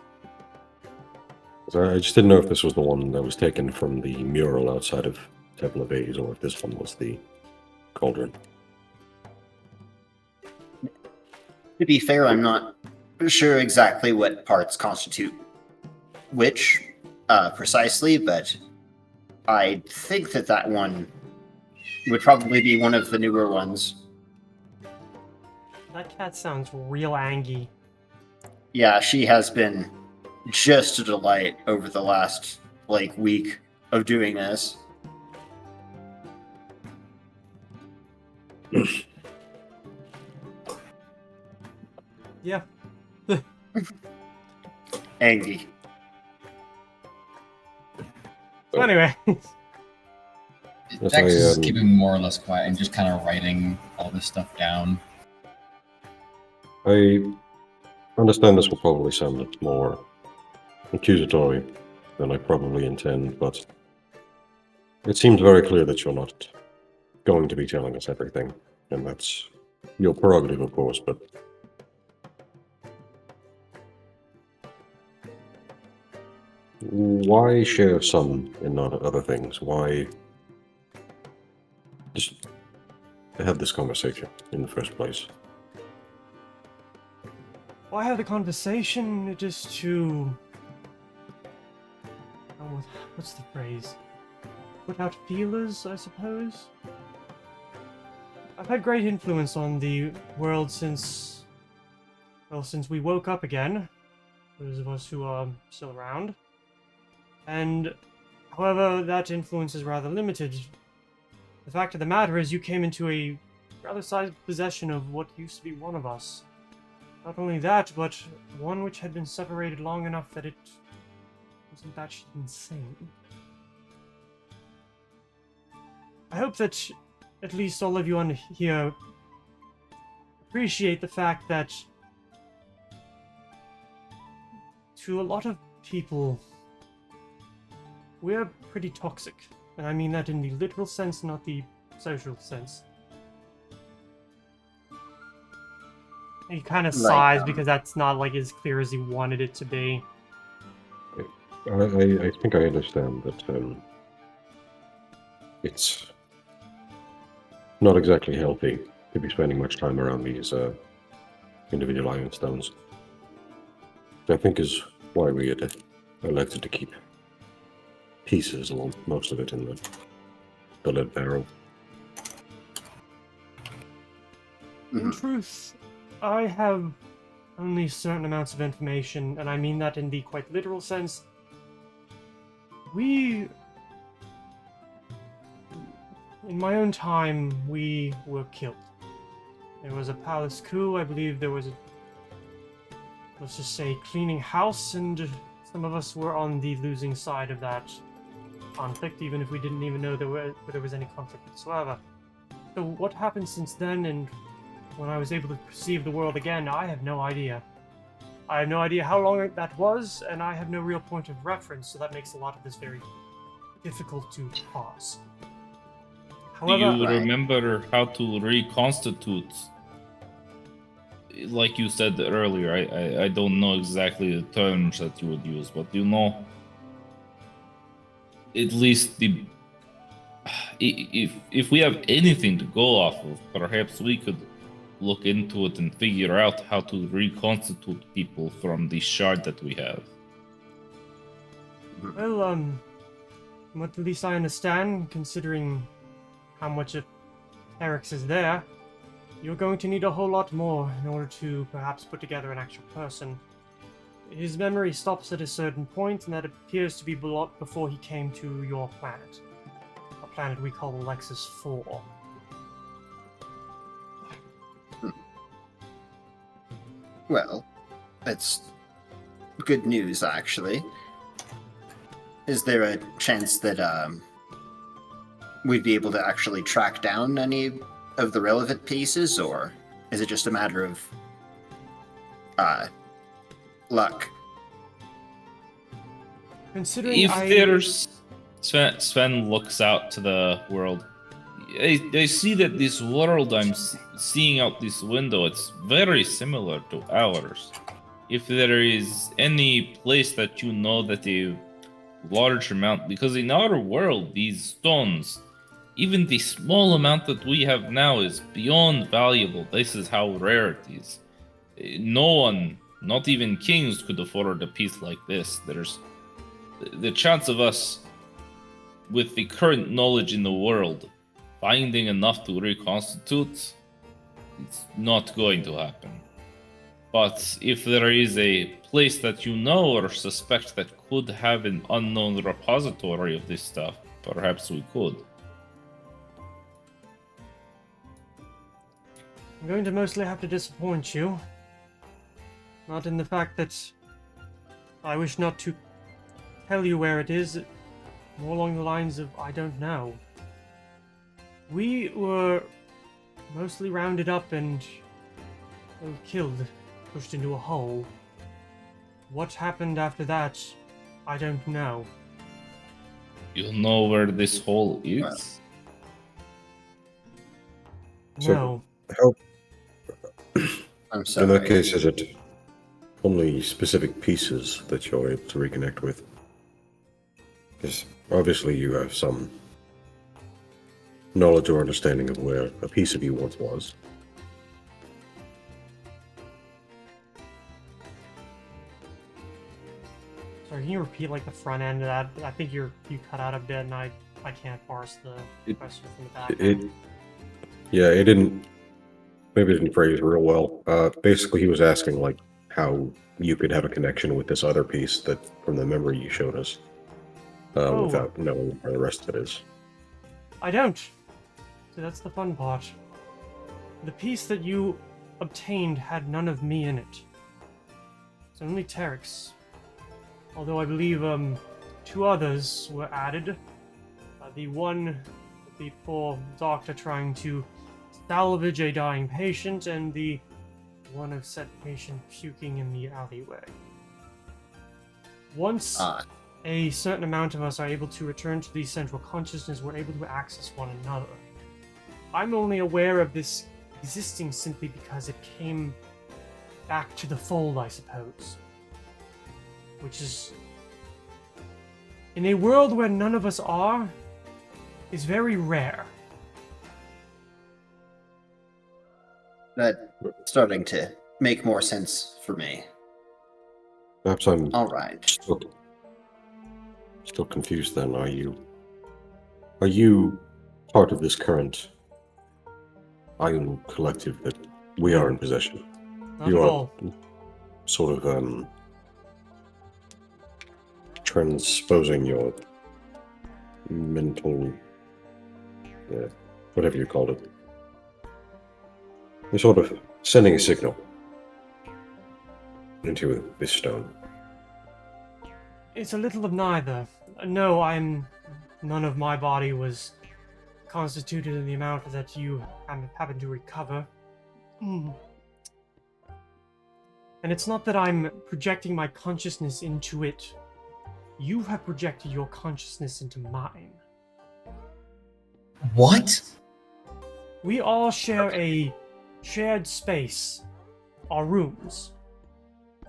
So I just didn't know if this was the one that was taken from the mural outside of Temple of Aes, or if this one was the cauldron. To be fair, I'm not sure exactly what parts constitute which precisely, but I think that one would probably be one of the newer ones. That cat sounds real angry. Yeah, she has been just a delight over the last week of doing this. Yeah. Angry. So anyway, Yes, Dex is I, keeping more or less quiet and just kind of writing all this stuff down. I understand this will probably sound more accusatory than I probably intend, but it seems very clear that you're not going to be telling us everything, and that's your prerogative, of course, but why share some and not other things? Why just have this conversation in the first place? why have the conversation just to... Oh, what's the phrase? Put out feelers, I suppose? I've had great influence on the world since... Well, since we woke up again. Those of us who are still around. And, however, that influence is rather limited. The fact of the matter is you came into a rather sized possession of what used to be one of us. Not only that, but one which had been separated long enough that it wasn't batshit insane. I hope that at least all of you on here appreciate the fact that to a lot of people, we're pretty toxic. And I mean that in the literal sense, not the social sense. He kind of sighs because that's not as clear as he wanted it to be. I think I understand that it's not exactly healthy to be spending much time around these individual iron stones. I think is why we had elected to keep pieces, along most of it in the lead barrel. In truth, I have only certain amounts of information, and I mean that in the quite literal sense. We... In my own time, we were killed. There was a palace coup, I believe there was a... Let's just say cleaning house, and some of us were on the losing side of that conflict, even if we didn't even know there was any conflict whatsoever. So what happened since then, and when I was able to perceive the world again, I have no idea. I have no idea how long that was, and I have no real point of reference, so that makes a lot of this very difficult to parse. Do However, you remember how to reconstitute? Like you said earlier, I don't know exactly the terms that you would use, but you know, at least the if we have anything to go off of, perhaps we could look into it and figure out how to reconstitute people from the shard that we have. well, what at least I understand, considering how much of Teryx is there, you're going to need a whole lot more in order to perhaps put together an actual person. His memory stops at a certain point, and that appears to be before he came to your planet. A planet we call Alexis 4. Well, that's good news, actually. Is there a chance that we'd be able to actually track down any of the relevant pieces, or is it just a matter of luck? Considering If there's Sven looks out to the world. I see that this world I'm seeing out this window, it's very similar to ours. If there is any place that you know that a large amount, because in our world, these stones, even the small amount that we have now is beyond valuable. This is how rare it is. No one, not even kings, could afford a piece like this. There's the chance of us, with the current knowledge in the world, finding enough to reconstitute, it's not going to happen. But if there is a place that you know or suspect that could have an unknown repository of this stuff, perhaps we could. I'm going to mostly have to disappoint you. Not in the fact that I wish not to tell you where it is, more along the lines of I don't know. We were mostly rounded up and killed, pushed into a hole. What happened after that, I don't know. You know where this hole is? So- No. How, I'm in sorry. that case, is it only specific pieces that you're able to reconnect with? Because obviously you have some knowledge or understanding of where a piece of you once was. Sorry, can you repeat like the front end of that? I think you cut out a bit, and I can't parse the question from the back. It didn't. Maybe it didn't phrase real well. Basically, he was asking like how you could have a connection with this other piece that from the memory you showed us, without knowing where the rest of it is. I don't. So that's the fun part. The piece that you obtained had none of me in it. It's only Teryx. Although I believe two others were added. The one, the poor doctor trying to salvage a dying patient, and the one of said patient puking in the alleyway. Once a certain amount of us are able to return to the central consciousness, we're able to access one another. I'm only aware of this existing simply because it came back to the fold, I suppose. Which is, in a world where none of us are, is very rare. That's starting to make more sense for me. Perhaps I'm All right. still confused. Then, are you part of this current Ioun collective that we are in possession? Not You at are all. sort of transposing your mental, whatever you called it. You're sort of sending a signal into this stone. It's a little of neither. No, none of my body was constituted in the amount that you happen to recover. And it's not that I'm projecting my consciousness into it. You have projected your consciousness into mine. What? We all share a shared space, our rooms.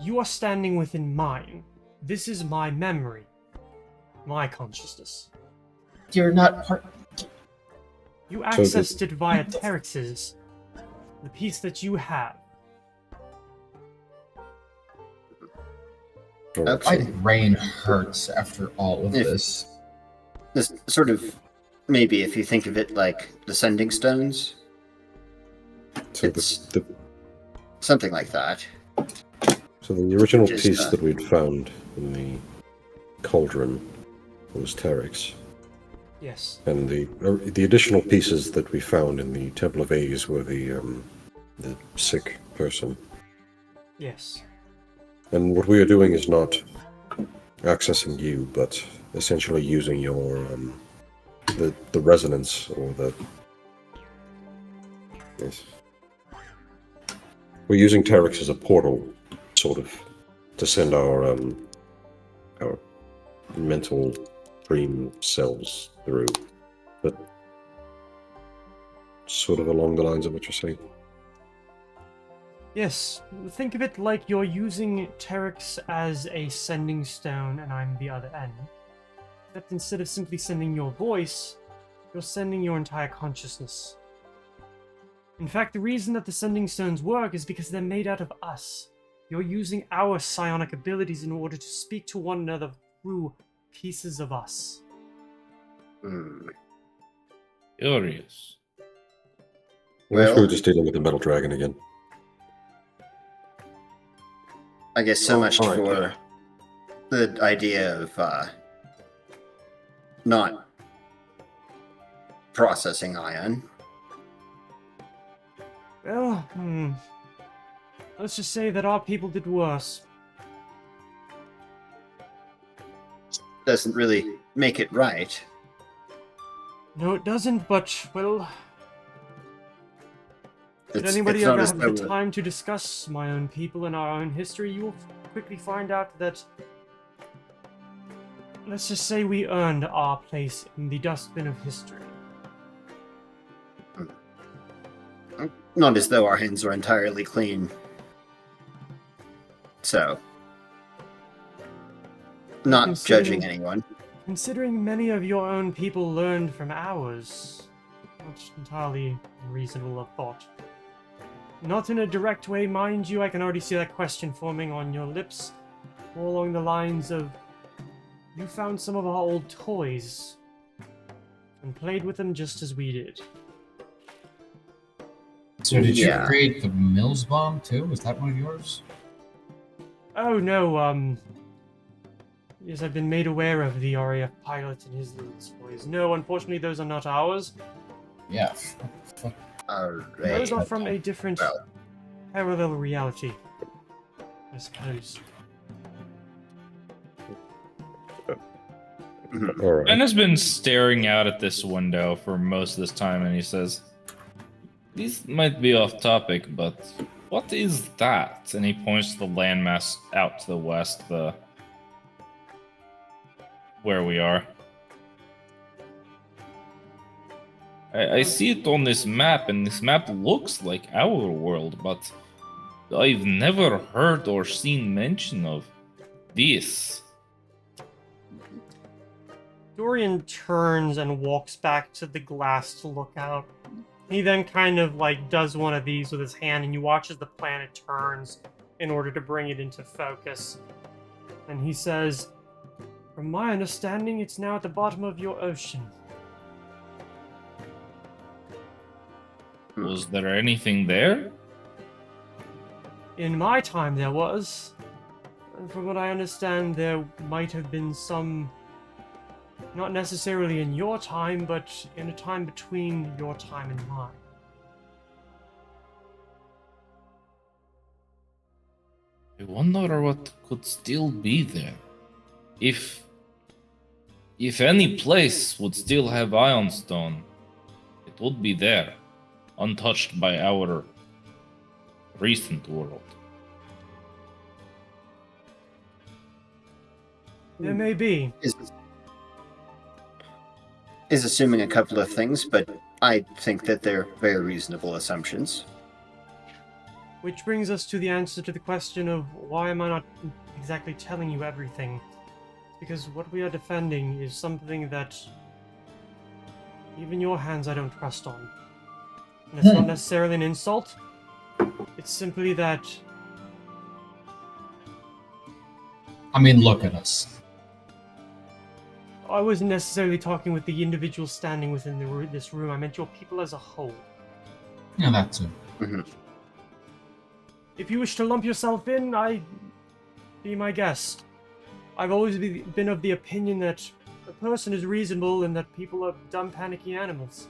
You are standing within mine. This is my memory, my consciousness. You're not part. You accessed it via Teryx's, the piece that you have. Okay. My brain hurts after all of this. This sort of, maybe if you think of it like the sending stones, So it's something like that. So the original Just, piece that we'd found in the cauldron was Teryx, Yes. and the additional pieces that we found in the Temple of Aes were the sick person. Yes. And what we are doing is not accessing you, but essentially using your the resonance or the yes. We're using Teryx as a portal, sort of, to send our mental dream cells through. But sort of along the lines of what you're saying. Yes. Think of it like you're using Teryx as a sending stone and I'm the other end. Except instead of simply sending your voice, you're sending your entire consciousness. In fact, the reason that the sending stones work is because they're made out of us. You're using our psionic abilities in order to speak to one another through pieces of us. Curious. I wish we Well- were just dealing with the metal dragon again. I guess so much all right, for the idea of not processing Ioun. Well, let's just say that our people did worse. Doesn't really make it right. No, it doesn't, but, well, did It's anybody not ever as have the though- time to discuss my own people and our own history? You will quickly find out that, let's just say we earned our place in the dustbin of history. Not as though our hands are entirely clean. So, not Considering- judging anyone. Considering many of your own people learned from ours, not entirely reasonable of thought. Not in a direct way, mind you, I can already see that question forming on your lips. More along the lines of, you found some of our old toys and played with them just as we did. So did you Yeah. create the Mills bomb too? Was that one of yours? Oh no, yes, I've been made aware of the RAF pilot and his little toys. No, unfortunately those are not ours. Yeah. Those Alright. are from a different Well. parallel reality, I suppose. All right. Ben has been staring out at this window for most of this time, and he says, "This might be off topic, but what is that?" And he points to the landmass out to the west, where we are. I see it on this map, and this map looks like our world, but I've never heard or seen mention of this. Dorian turns and walks back to the glass to look out. He then kind of like does one of these with his hand, and you watch as the planet turns in order to bring it into focus. And he says, "From my understanding, it's now at the bottom of your ocean." Was there anything there? In my time, there was. And from what I understand, there might have been some Not necessarily in your time, but in a time between your time and mine. I wonder what could still be there. If any place would still have Ioun Stone, it would be there, untouched by our recent world. There may be. Is assuming a couple of things, but I think that they're very reasonable assumptions. Which brings us to the answer to the question of why am I not exactly telling you everything? Because what we are defending is something that even your hands I don't trust on. And it's not necessarily an insult. It's simply that... I mean, look at us. I wasn't necessarily talking with the individuals standing within this room. I meant your people as a whole. Yeah, that too. Mm-hmm. If you wish to lump yourself in, be my guest. I've always been of the opinion that a person is reasonable and that people are dumb, panicky animals.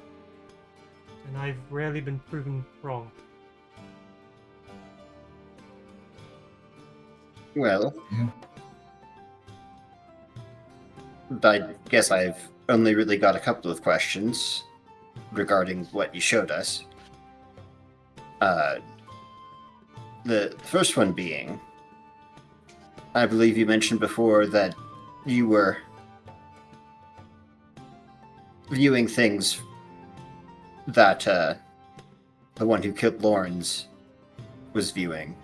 And I've rarely been proven wrong. Well, Yeah. I guess I've only really got a couple of questions regarding what you showed us. The first one being, I believe you mentioned before that you were viewing things that the one who killed Lawrence was viewing.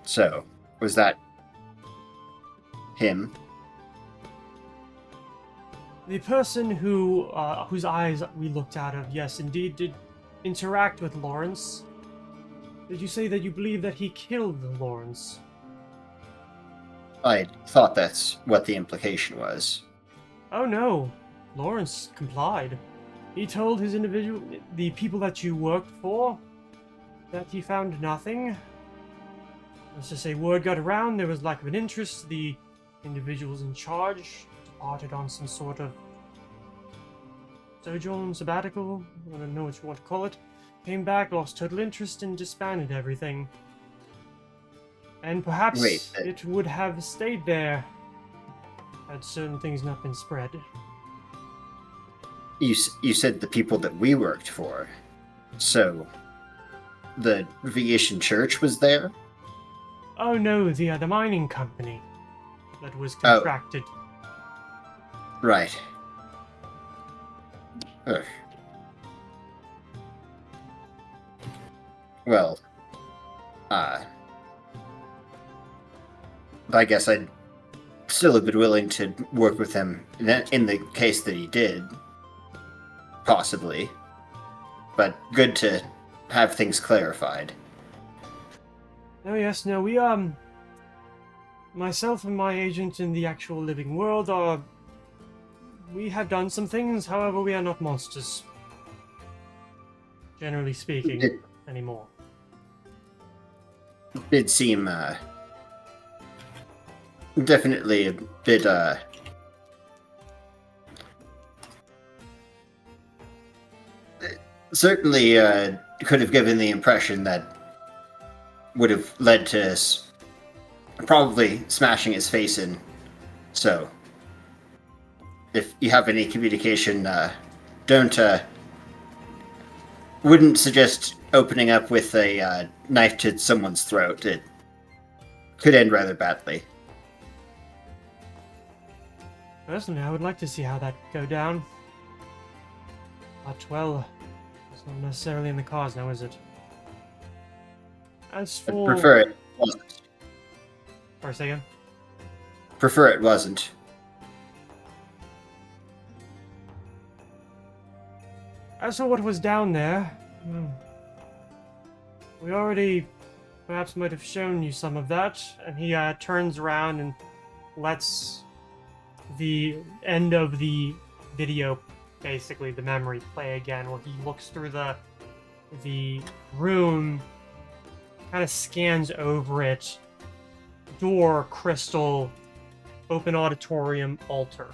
So, was that him? The person whose eyes we looked out of, yes, indeed did interact with Lawrence. Did you say that you believe that he killed Lawrence? I thought that's what the implication was. Oh no, Lawrence complied. He told the people that you worked for, that he found nothing. Let's just say word got around, there was lack of an interest, the individuals in charge departed on some sort of sojourn, sabbatical, I don't know what you want to call it. Came back, lost total interest, and disbanded everything. And perhaps it would have stayed there had certain things not been spread. You said the people that we worked for. So, the Vic'Talion church was there? Oh no, the mining company that was contracted. Right. Ugh. Well, I guess I'd still have been willing to work with him in the case that he did. Possibly. But good to have things clarified. Oh yes, no, we, myself and my agent in the actual living world we have done some things, however we are not monsters. Generally speaking, anymore. Did seem, definitely a bit, certainly, could have given the impression that would have led to probably smashing his face in. So, if you have any communication, wouldn't suggest opening up with a knife to someone's throat. It could end rather badly. Personally, I would like to see how that go down. But, well, it's not necessarily in the cards now, is it? As I'd for... prefer it wasn't. For a second. Prefer it wasn't. As for what was down there, we already perhaps might have shown you some of that, and he turns around and lets the end of the video, basically the memory, play again, where he looks through the room, kind of scans over it, door, crystal, open auditorium, altar.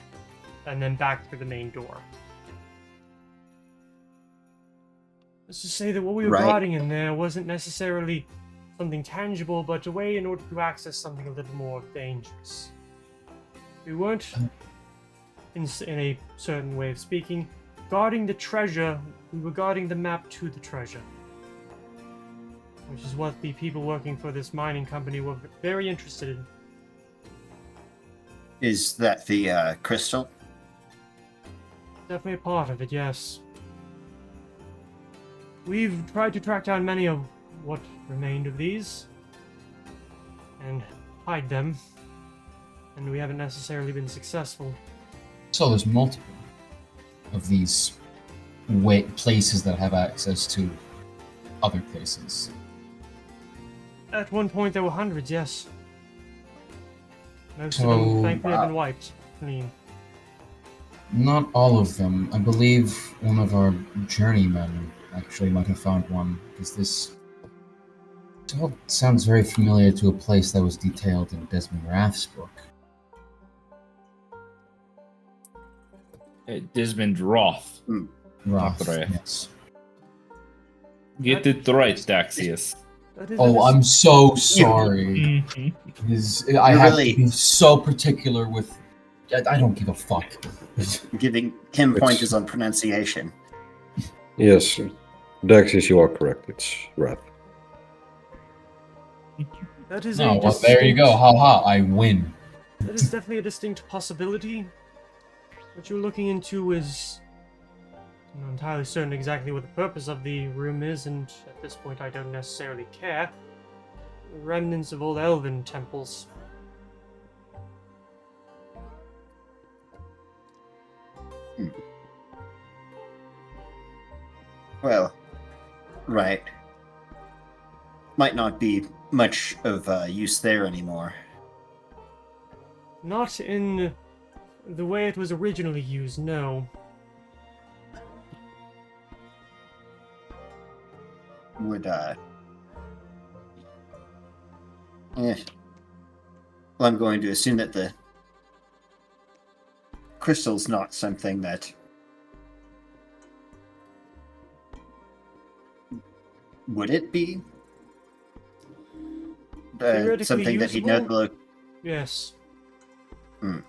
and then back through the main door. Let's just say that what we were Right. guarding in there wasn't necessarily something tangible, but a way in order to access something a little more dangerous. We weren't, in a certain way of speaking, guarding the treasure, we were guarding the map to the treasure. Which is what the people working for this mining company were very interested in. Is that the crystal? Definitely a part of it, yes. We've tried to track down many of what remained of these and hide them, and we haven't necessarily been successful. So there's multiple of these places that have access to other places. At one point there were hundreds, yes. Most of So, them, thankfully, have been wiped clean. Not all of them. I believe one of our journeymen actually might have found one, because this all sounds very familiar to a place that was detailed in Desmond Rath's book. Desmond Roth. Roth, Rath. yes. Get it right, Daxius. Oh, I'm so sorry. I have really- to be so particular with... I don't give a fuck. Giving him It's- pointers on pronunciation. Yes, Daxius, you are correct. It's Wrath. That is No, a well, there you go. distinct- Ha ha, I win. That is definitely a distinct possibility. What you're looking into is... I'm not entirely certain exactly what the purpose of the room is, and at this point I don't necessarily care. Remnants of old elven temples. Well, right. Might not be much of use there anymore. Not in the way it was originally used, no. Would well, I'm going to assume that the crystal's not something that would it be Theoretically something that he'd know usable? the Yes. Hmm.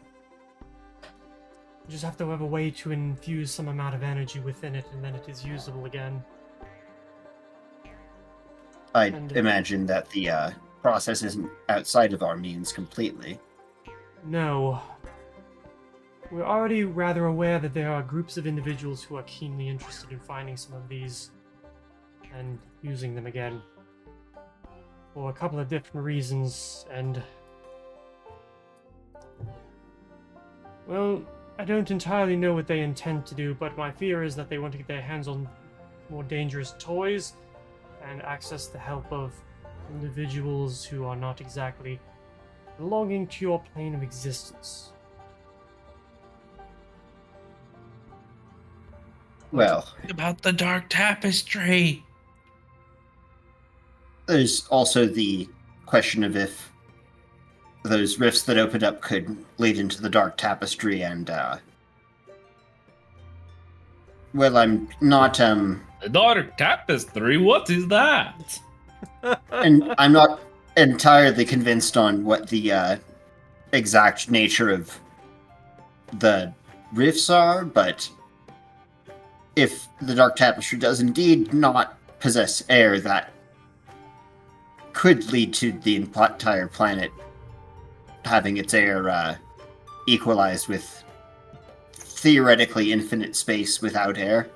You just have to have a way to infuse some amount of energy within it, and then it is usable again. I'd And- imagine that the process isn't outside of our means completely. No. We're already rather aware that there are groups of individuals who are keenly interested in finding some of these and using them again. For a couple of different reasons, and... well, I don't entirely know what they intend to do, but my fear is that they want to get their hands on more dangerous toys and access the help of individuals who are not exactly belonging to your plane of existence. Well, About the Dark Tapestry. there's also the question of if those rifts that opened up could lead into the Dark Tapestry and, well, I'm not, The Dark Tapestry? What is that? and I'm not entirely convinced on what the, exact nature of the rifts are, but if the Dark Tapestry does indeed not possess air, that could lead to the entire planet having its air equalized with theoretically infinite space without air.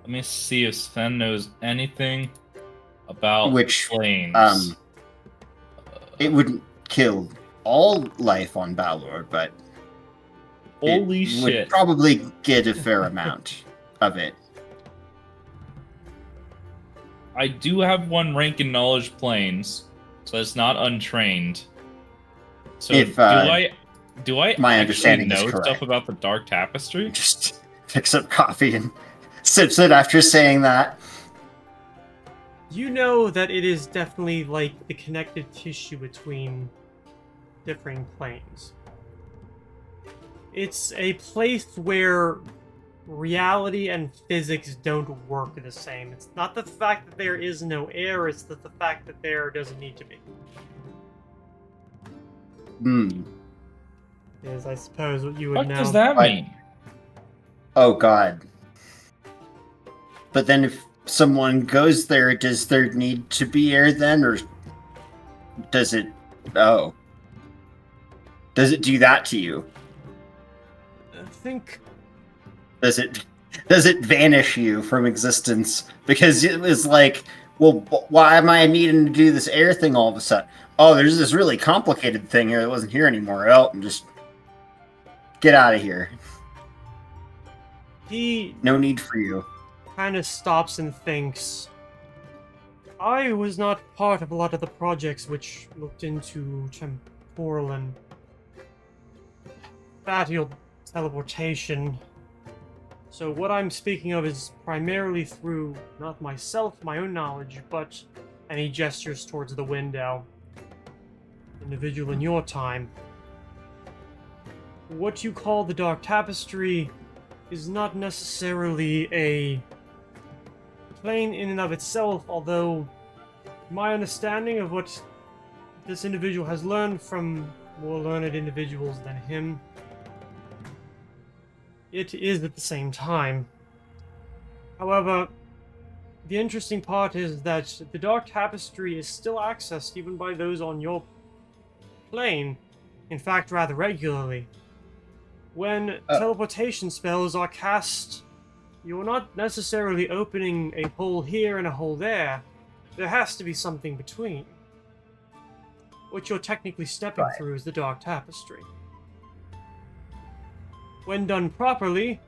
Let me see if Sven knows anything about Which, planes. It wouldn't kill all life on Balor, but Holy it shit. would probably get a fair amount of it. I do have one rank in knowledge planes, so it's not untrained. So If, do I my actually understanding is know correct. stuff about the Dark Tapestry? Just picks up coffee and sips it after saying that. You know that it is definitely like the connective tissue between differing planes. It's a place where reality and physics don't work the same. It's not the fact that there is no air, it's the fact that there doesn't need to be. Is, I suppose, what you would What know. does that What? mean? Oh god. But then if someone goes there, does there need to be air then, or does it... Oh. Does it do that to you? I think Does it vanish you from existence? Because it was like, well, why am I needing to do this air thing all of a sudden? Oh, there's this really complicated thing here that wasn't here anymore. Oh, and just get out of here. he No need for you. kind of stops and thinks. I was not part of a lot of the projects which looked into temporal and spatial teleportation. So what I'm speaking of is primarily through not myself, my own knowledge, but any gestures towards the window. Individual in your time. What you call the Dark Tapestry is not necessarily a plane in and of itself, although my understanding of what this individual has learned from more learned individuals than him, it is at the same time. However, the interesting part is that the Dark Tapestry is still accessed even by those on your plane, in fact rather regularly. When teleportation spells are cast, you're not necessarily opening a hole here and a hole there. There has to be something between. What you're technically stepping through is the Dark Tapestry. When done properly,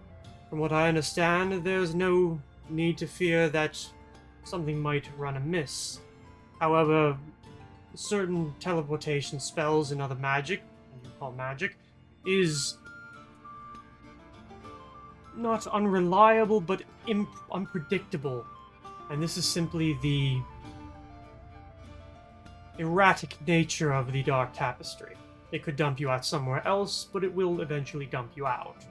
from what I understand, there's no need to fear that something might run amiss. However, certain teleportation spells and other magic, you call magic, is not unreliable, but unpredictable. And this is simply the erratic nature of the Dark Tapestry. It could dump you out somewhere else, but it will eventually dump you out.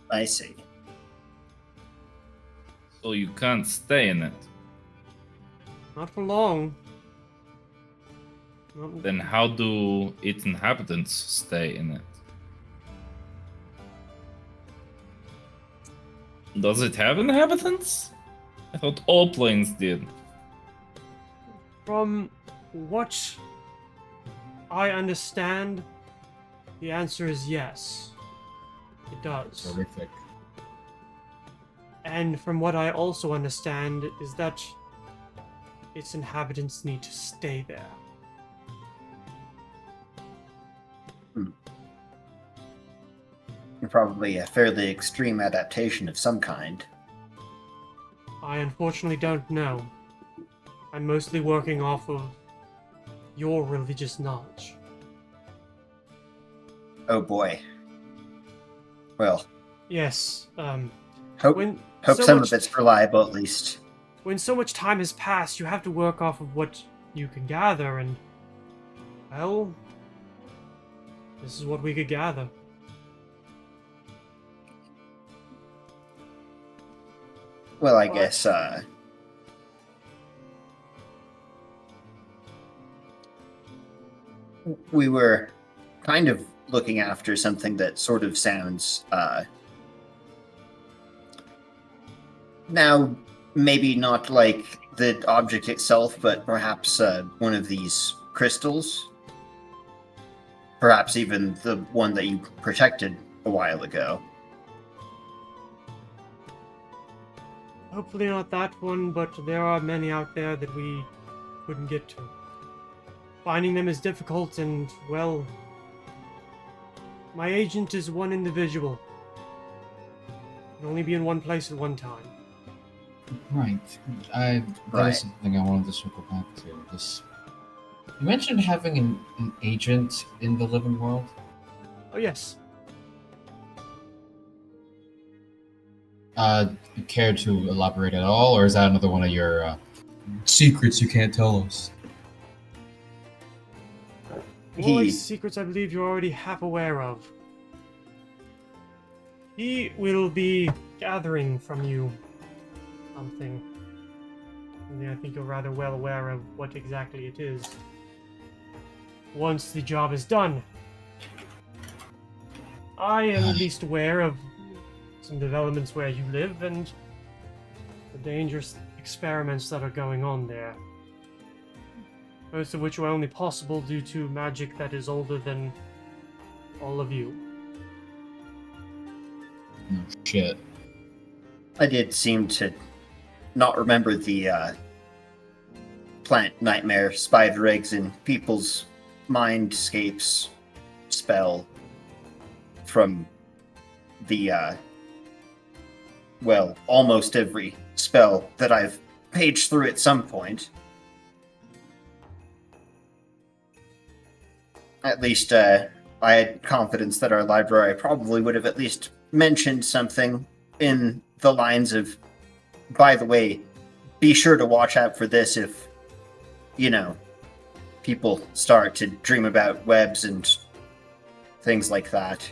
I see. So you can't stay in it. Not for long. Then how do its inhabitants stay in it? Does it have inhabitants? I thought all planes did. From what I understand, the answer is yes. It does. Horrific. And from what I also understand is that its inhabitants need to stay there. Probably a fairly extreme adaptation of some kind. I unfortunately don't know. I'm mostly working off of your religious knowledge. Oh boy. Well, Yes, hope when hope so some much- of it's reliable at least. when so much time has passed, you have to work off of what you can gather, and, well, this is what we could gather. Well, I What? guess, we were kind of looking after something that sort of sounds, now, maybe not like the object itself, but perhaps one of these crystals. Perhaps even the one that you protected a while ago. Hopefully not that one, but there are many out there that we couldn't get to. Finding them is difficult, and, well, my agent is one individual. Can only be in one place at one time. Right. That Right. is something I wanted to circle back to. This. You mentioned having an agent in the living world. Oh yes, You care to elaborate at all, or is that another one of your secrets you can't tell us? More like He secrets I believe you're already half aware of. He will be gathering from you something. Something I think you're rather well aware of what exactly it is. Once the job is done. I am at least aware of some developments where you live and the dangerous experiments that are going on there. Most of which were only possible due to magic that is older than all of you. No shit. I did seem to not remember the plant nightmare, spider eggs, and people's mindscapes spell from the well, almost every spell that I've paged through at some point. At least I had confidence that our library probably would have at least mentioned something in the lines of, by the way, be sure to watch out for this if, people start to dream about webs and things like that.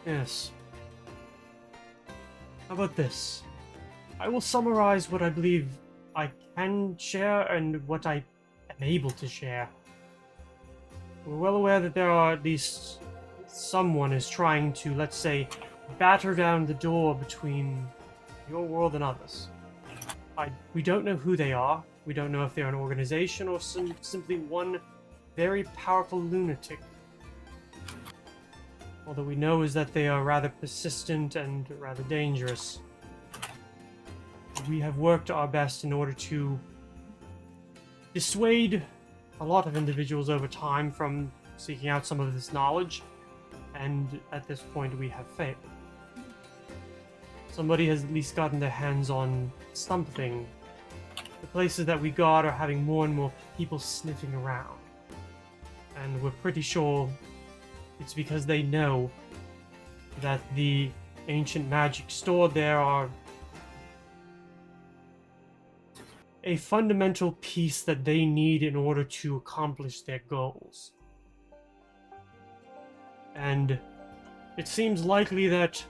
Yes. How about this? I will summarize what I believe I can share and what I am able to share. We're well aware that there are at least someone is trying to, let's say, batter down the door between your world and others. We don't know who they are. We don't know if they're an organization or simply one very powerful lunatic. All that we know is that they are rather persistent and rather dangerous. We have worked our best in order to dissuade a lot of individuals over time from seeking out some of this knowledge, and at this point we have failed. Somebody has at least gotten their hands on something. The places that we got are having more and more people sniffing around. And we're pretty sure it's because they know that the ancient magic stored there are a fundamental piece that they need in order to accomplish their goals. And it seems likely that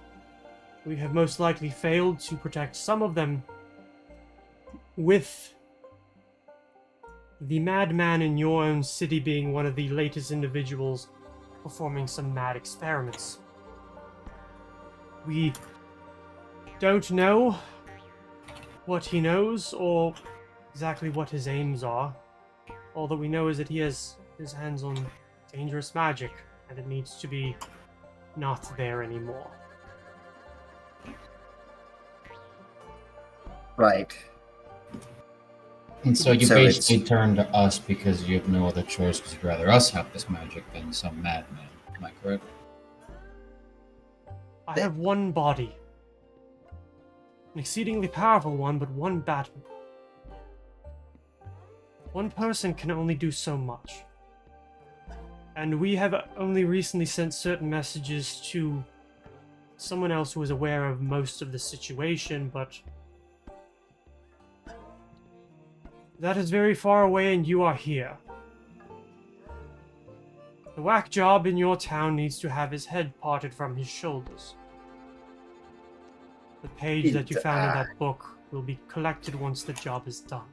we have most likely failed to protect some of them, with the madman in your own city being one of the latest individuals performing some mad experiments. We don't know what he knows or exactly what his aims are. All that we know is that he has his hands on dangerous magic, and it needs to be not there anymore. Right. And so you So basically it's- turn to us because you have no other choice because you'd rather us have this magic than some madman. Am I correct? I have one body. An exceedingly powerful one, but one Batman. One person can only do so much. And we have only recently sent certain messages to someone else who is aware of most of the situation, but that is very far away and you are here. The whack job in your town needs to have his head parted from his shoulders. The page that you found in that book will be collected once the job is done.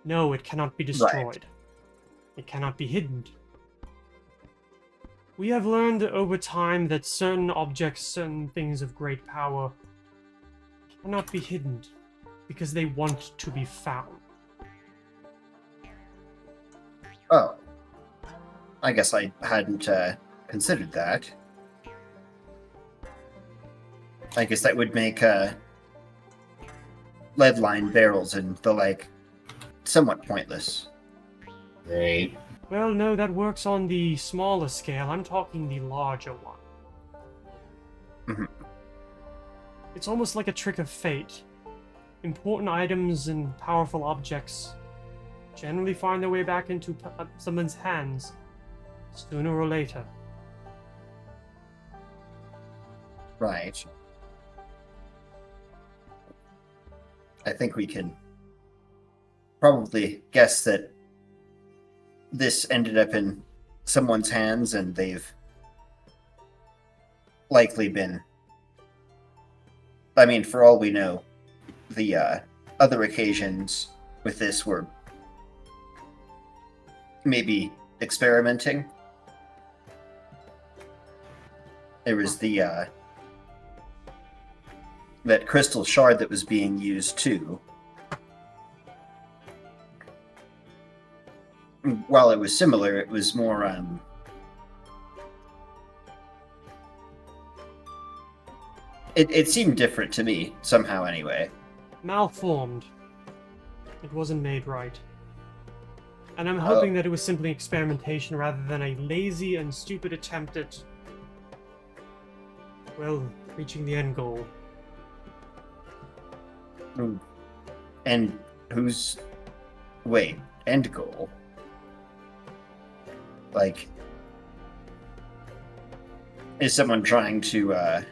No, it cannot be destroyed. It cannot be hidden. We have learned over time that certain objects, certain things of great power, cannot be hidden because they want to be found. Oh. I guess I hadn't considered that. I guess that would make lead-lined barrels and the like somewhat pointless. Great. Well, no, that works on the smaller scale. I'm talking the larger one. Mhm. It's almost like a trick of fate. Important items and powerful objects generally find their way back into someone's hands sooner or later. Right. I think we can probably guess that this ended up in someone's hands, and they've likely been. I mean, for all we know, the other occasions with this were maybe experimenting. There was the that crystal shard that was being used too. While it was similar, it was more it seemed different to me somehow anyway. Malformed. It wasn't made right. And I'm hoping that it was simply experimentation rather than a lazy and stupid attempt at, well, reaching the end goal. And who's... Wait, end goal? Like, is someone trying to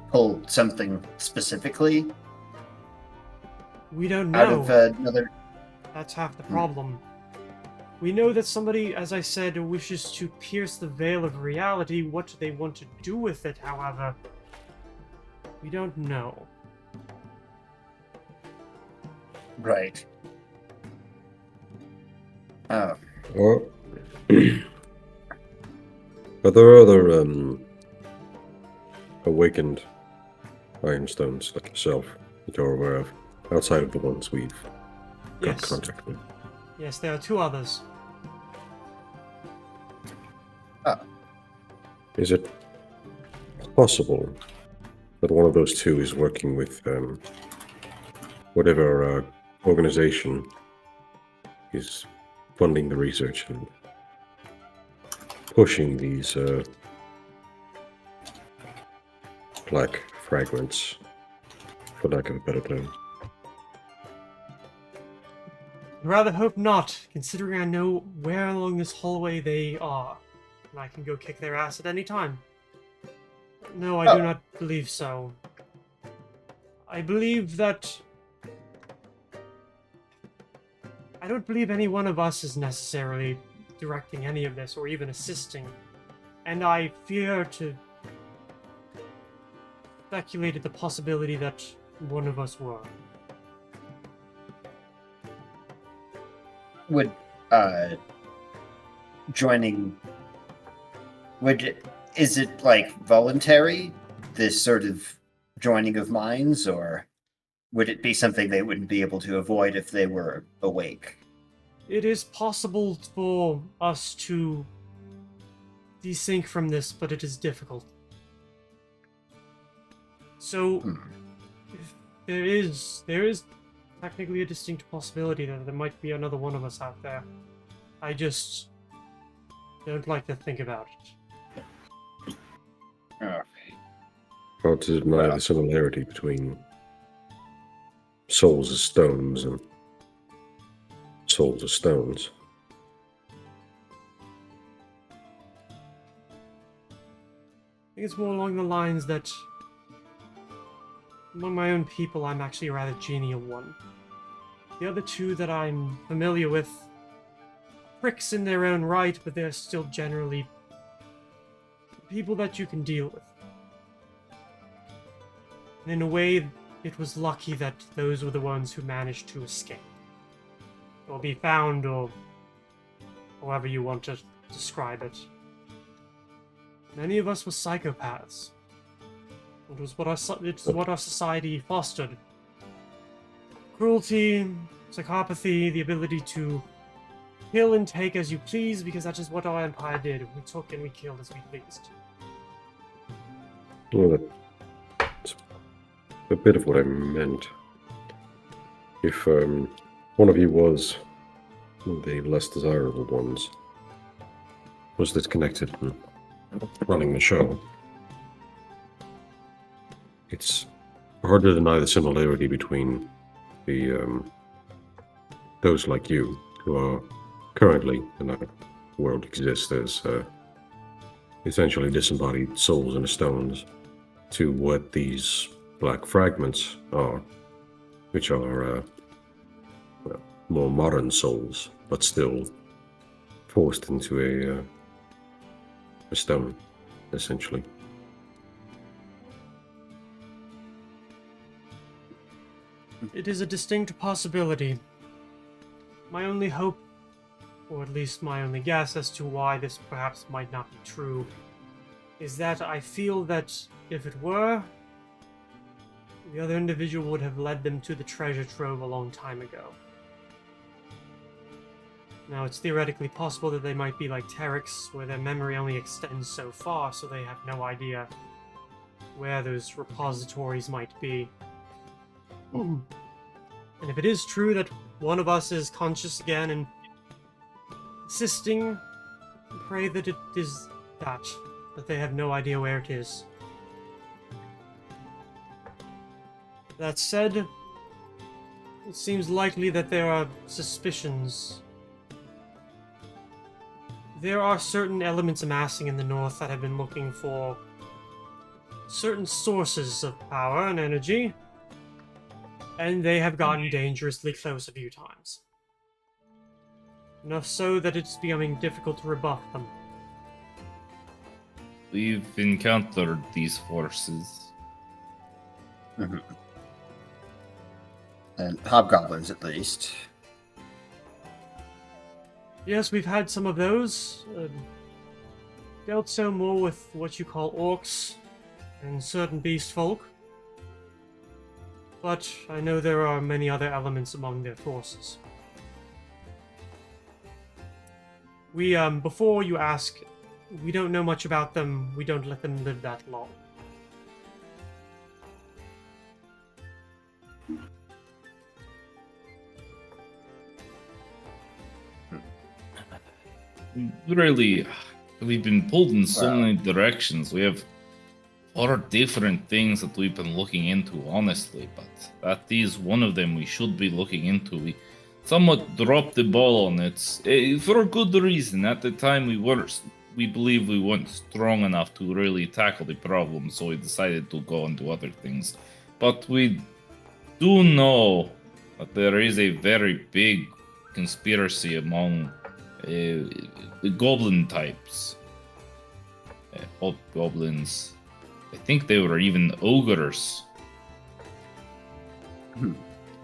pull something specifically We don't know. out of another? That's half the problem. We know that somebody, as I said, wishes to pierce the veil of reality. What they want to do with it, however, we don't know. Right. Oh. Or are there other awakened ironstones like yourself that you're aware of, outside of the ones we've got Yes. contact with? Yes, there are two others. Is it possible that one of those two is working with whatever organization is funding the research and pushing these black fragments, for lack of a better term? I'd rather hope not, considering I know where along this hallway they are. And I can go kick their ass at any time. No, I do not believe so. I believe that... I don't believe any one of us is necessarily directing any of this, or even assisting. And I fear to speculate at the possibility that one of us were. Would joining... Is it like voluntary, this sort of joining of minds, or would it be something they wouldn't be able to avoid if they were awake? It is possible for us to desync from this, but it is difficult. So, if there is technically a distinct possibility that there might be another one of us out there. I just don't like to think about it. How to deny the similarity between souls as stones and souls as stones? I think it's more along the lines that among my own people, I'm actually a rather genial one. The other two that I'm familiar with, pricks in their own right, but they're still generally people that you can deal with. And in a way, it was lucky that those were the ones who managed to escape. Or be found, or however you want to describe it. Many of us were psychopaths. It was what our society fostered. Cruelty, psychopathy, the ability to kill and take as you please, because that is what our empire did. We took and we killed as we pleased. Well, that's a bit of what I meant. If one of you was the less desirable ones, was disconnected and running the show, it's hard to deny the similarity between the those like you who are currently in that world exist as essentially disembodied souls in the stones to what these black fragments are. which are well, more modern souls, but still forced into a stone, essentially. It is a distinct possibility. My only hope, or at least my only guess as to why this perhaps might not be true, is that I feel that if it were, the other individual would have led them to the treasure trove a long time ago. Now, it's theoretically possible that they might be like Teryx, where their memory only extends so far, so they have no idea where those repositories might be. And if it is true that one of us is conscious again and insisting, I pray that it is that they have no idea where it is. That said, it seems likely that there are suspicions. There are certain elements amassing in the north that have been looking for certain sources of power and energy, and they have gotten dangerously close a few times. Enough so that it's becoming difficult to rebuff them. We've encountered these forces. Mhm. And hobgoblins, at least. Yes, we've had some of those. Dealt so more with what you call orcs and certain beast folk. But I know there are many other elements among their forces. We, before you ask, we don't know much about them. We don't let them live that long. Really, we've been pulled in so many directions. We have 4 different things that we've been looking into, honestly, but that is one of them we should be looking into. We somewhat dropped the ball on it for a good reason. At the time, we believe we weren't strong enough to really tackle the problem, so we decided to go and do other things. But we do know that there is a very big conspiracy among the goblin types. Hobgoblins. I think they were even ogres.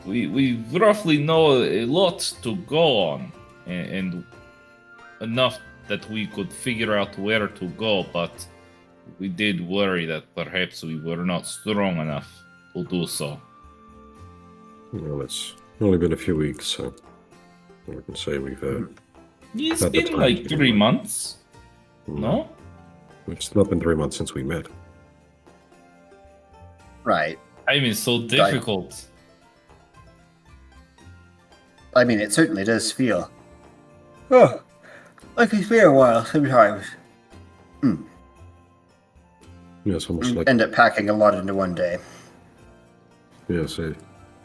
We roughly know a lot to go on, and enough that we could figure out where to go, but we did worry that perhaps we were not strong enough to do so. Well, it's only been a few weeks, so I can say we've... It's At the been time, like 3 anyway. months, no? It's not been 3 months since we met. Right. I mean, so difficult. I mean, it certainly does feel. Oh, like it's been a while sometimes. Yeah, it's almost like... End up packing a lot into one day. Yes, it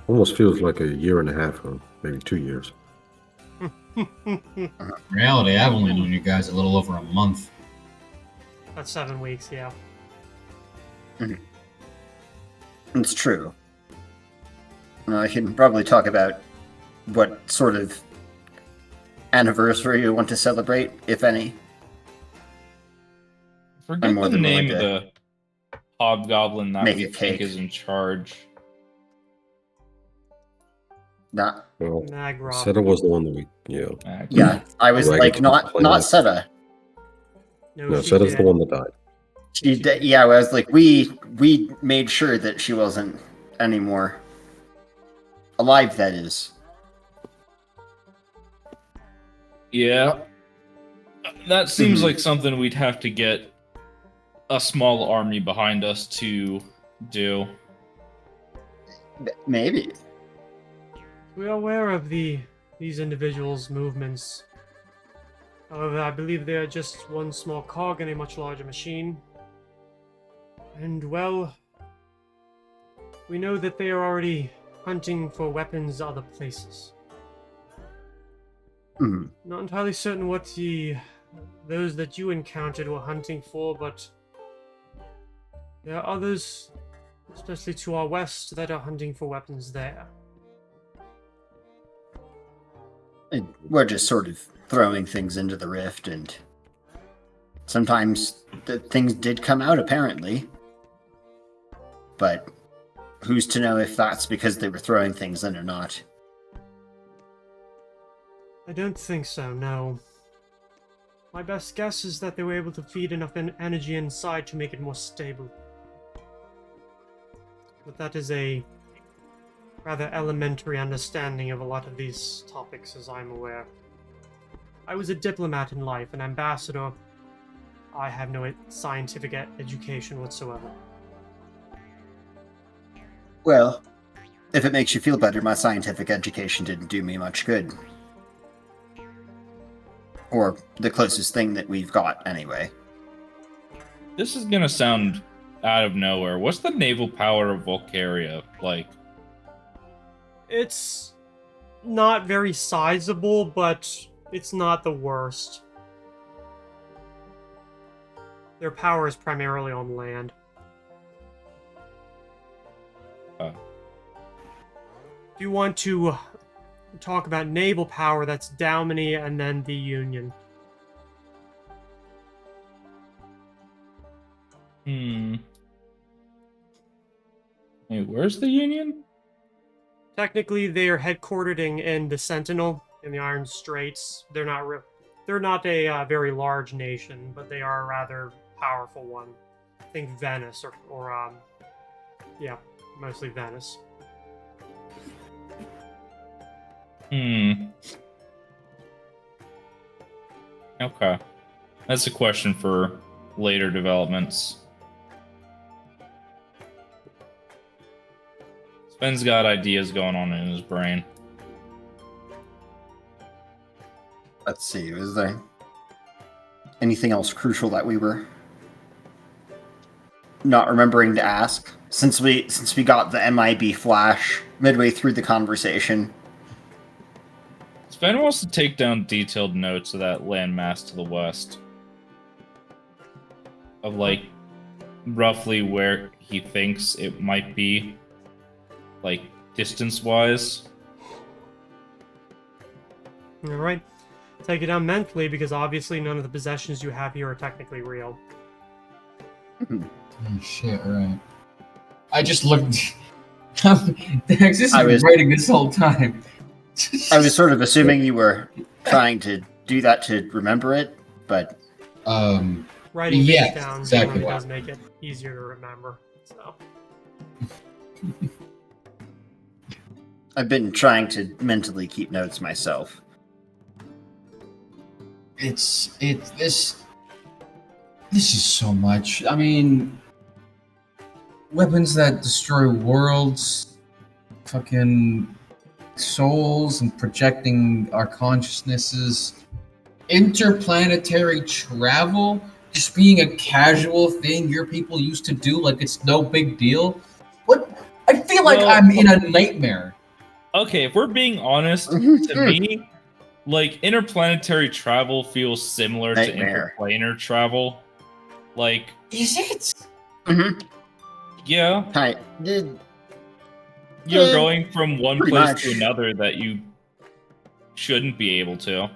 almost feels like a year and a half, or maybe 2 years. In reality, I've only known you guys a little over a month. That's 7 weeks, yeah. It's true. I can probably talk about what sort of anniversary you want to celebrate, if any. Forget more the than name willing of the hobgoblin that make we a think cake. is in charge. Not, Well, Nagrop. Seta was the one that we... Yeah. yeah, I was Right, like, it's not plain. Seta. No, she Seta's the did. one that died. Yeah, I was like, we made sure that she wasn't anymore alive. That is. Yeah. That seems Mhm. like something we'd have to get a small army behind us to do. Maybe. We are aware of these individuals' movements. However, I believe they are just one small cog in a much larger machine. And, well, we know that they are already hunting for weapons other places. Mhm. Not entirely certain what those that you encountered were hunting for, but there are others, especially to our west, that are hunting for weapons there. And we're just sort of throwing things into the rift, and sometimes the things did come out, apparently. But who's to know if that's because they were throwing things in or not? I don't think so, no. My best guess is that they were able to feed enough energy inside to make it more stable. But that is a rather elementary understanding of a lot of these topics, as I'm aware. I was a diplomat in life, an ambassador. I have no scientific education whatsoever. Well, if it makes you feel better, my scientific education didn't do me much good. Or the closest thing that we've got, anyway. This is gonna sound out of nowhere. What's the naval power of Volcaria like? It's not very sizable, but it's not the worst. Their power is primarily on land. If you want to talk about naval power, that's Dalmany and then the Union. Wait, where's the Union? Technically, they are headquartered in the Sentinel in the Iron Straits. They're not a very large nation, but they are a rather powerful one. I think Venice or yeah, mostly Venice. Okay. That's a question for later developments. Sven's got ideas going on in his brain. Let's see, is there anything else crucial that we were not remembering to ask? Since we got the MIB flash midway through the conversation. Sven wants to take down detailed notes of that landmass to the west. Of, like, roughly where he thinks it might be. Like, distance-wise. Alright. Take it down mentally, because obviously none of the possessions you have here are technically real. Oh, shit, right. I just looked... Dex, this is writing this whole time. I was sort of assuming you were trying to do that to remember it, but... Writing yeah, things down exactly. does make it easier to remember, so... I've been trying to mentally keep notes myself. This is so much. I mean, weapons that destroy worlds, fucking souls, and projecting our consciousnesses, interplanetary travel, just being a casual thing your people used to do like it's no big deal. What? I feel like I'm in a nightmare. Okay, if we're being honest, to me, like, interplanetary travel feels similar Nightmare. to interplanar travel. Like... Is it? Mm-hmm. Yeah. Hi. You're going from one pretty place much. to another that you shouldn't be able to.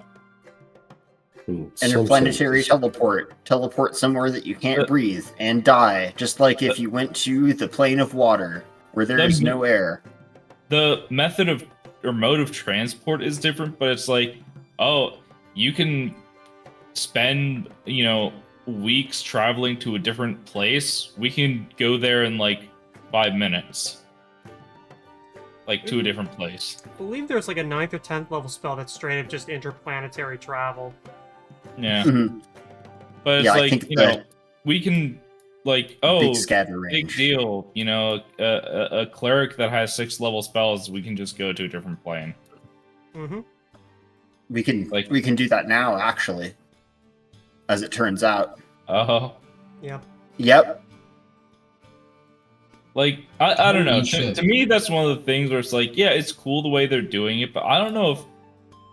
Interplanetary teleport somewhere that you can't breathe and die, just like if you went to the plane of water where there is no air. The method of or mode of transport is different, but it's like, oh, you can spend, weeks traveling to a different place. We can go there in like 5 minutes. Like, to a different place. I believe there's like a 9th or 10th level spell that's straight up just interplanetary travel. Yeah. Mm-hmm. But it's Yeah, I like, think we can, like, oh, big scatter big range. deal. A cleric that has 6 level spells, we can just go to a different plane. Mm-hmm. We can do that now, actually. As it turns out. Oh. Yep. Like, I don't know. Holy shit. To me, that's one of the things where it's like, yeah, it's cool the way they're doing it, but I don't know if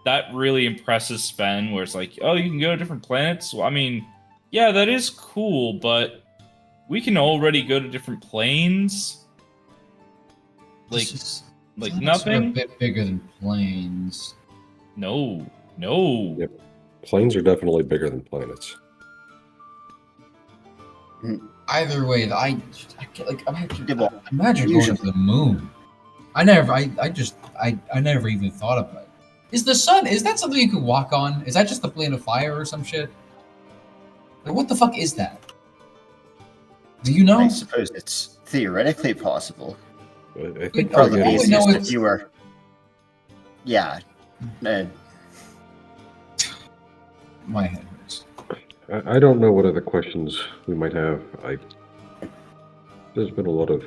that really impresses Sven, where it's like, oh, you can go to different planets? Well, I mean, yeah, that is cool, but we can already go to different planes? Like, Planets nothing? are a bit bigger than planes. No. No. Yep. Planes are definitely bigger than planets. Either way, I can't, like Yeah, well, imagine going usually- to the moon. I never even thought about it. Is the sun? Is that something you could walk on? Is that just a plane of fire or some shit? Like, what the fuck is that? Do you know? I suppose it's theoretically possible. I think all we're Probably we getting- know easiest is- if you were. Yeah. My head hurts. I don't know what other questions we might have. There's been a lot of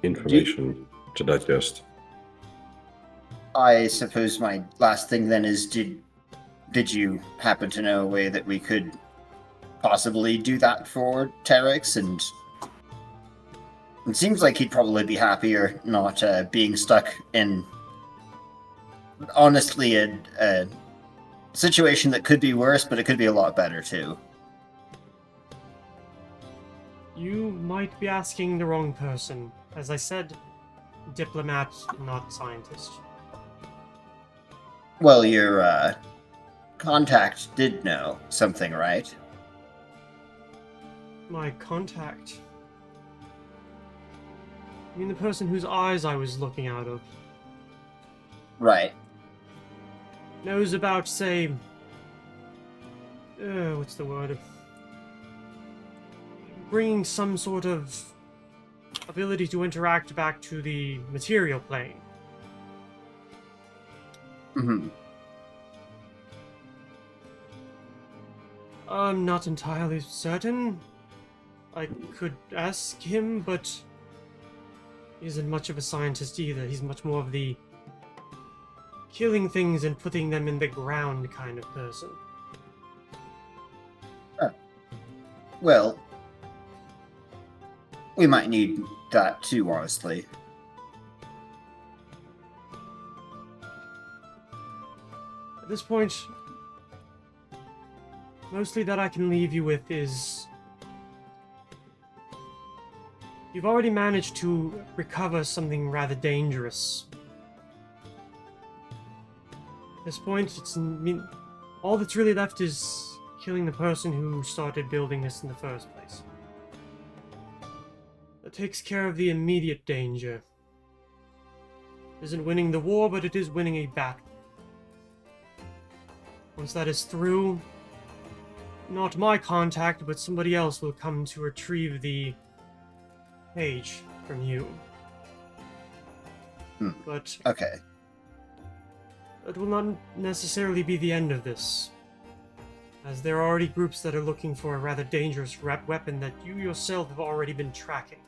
information to digest. I suppose my last thing then is did you happen to know a way that we could possibly do that for Teryx? And it seems like he'd probably be happier not being stuck in honestly a situation that could be worse, but it could be a lot better too. You might be asking the wrong person. As I said, diplomat, not scientist. Well, your contact did know something, right? My contact. You mean the person whose eyes I was looking out of? Right. Knows about, say... what's the word? Bringing some sort of ability to interact back to the material plane. Hmm. I'm not entirely certain. I could ask him, but he isn't much of a scientist either. He's much more of the killing things and putting them in the ground kind of person. Well, we might need that too, honestly. At this point, mostly that I can leave you with is... You've already managed to recover something rather dangerous. At this point, all that's really left is killing the person who started building this in the first place. That takes care of the immediate danger. Isn't winning the war, but it is winning a battle. Once that is through, not my contact, but somebody else will come to retrieve the page from you. But Okay. it will not necessarily be the end of this, as there are already groups that are looking for a rather dangerous weapon that you yourself have already been tracking.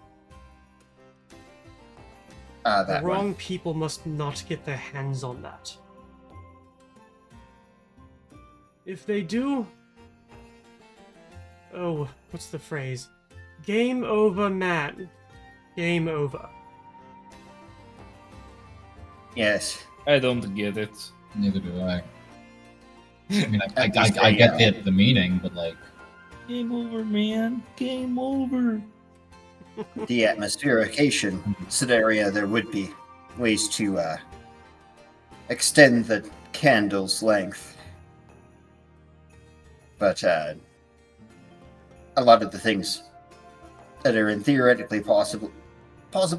The That wrong one. people must not get their hands on that. If they do... Oh, what's the phrase? Game over, man. Game over. Yes. I don't get it. Neither do I. I mean, I At least get the meaning, but like, Game over, man. Game over. The atmospherication scenario, there would be ways to extend the candle's length. But a lot of the things that are in theoretically possible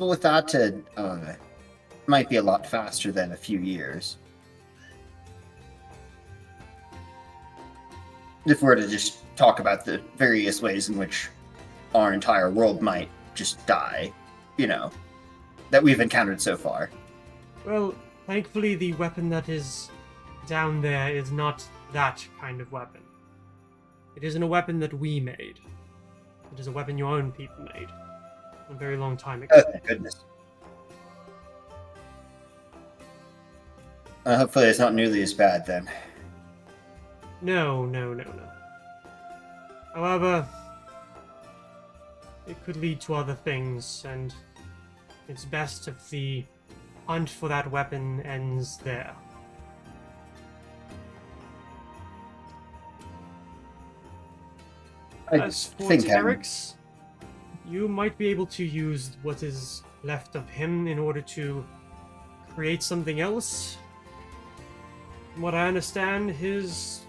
with that might be a lot faster than a few years. If we're to just talk about the various ways in which our entire world might just die, that we've encountered so far. Well, thankfully the weapon that is down there is not that kind of weapon. It isn't a weapon that we made. It is a weapon your own people made. A very long time ago. Oh, thank goodness. Hopefully it's not nearly as bad then. No. However, it could lead to other things, and it's best if the hunt for that weapon ends there. As for Teryx, you might be able to use what is left of him in order to create something else. From what I understand, his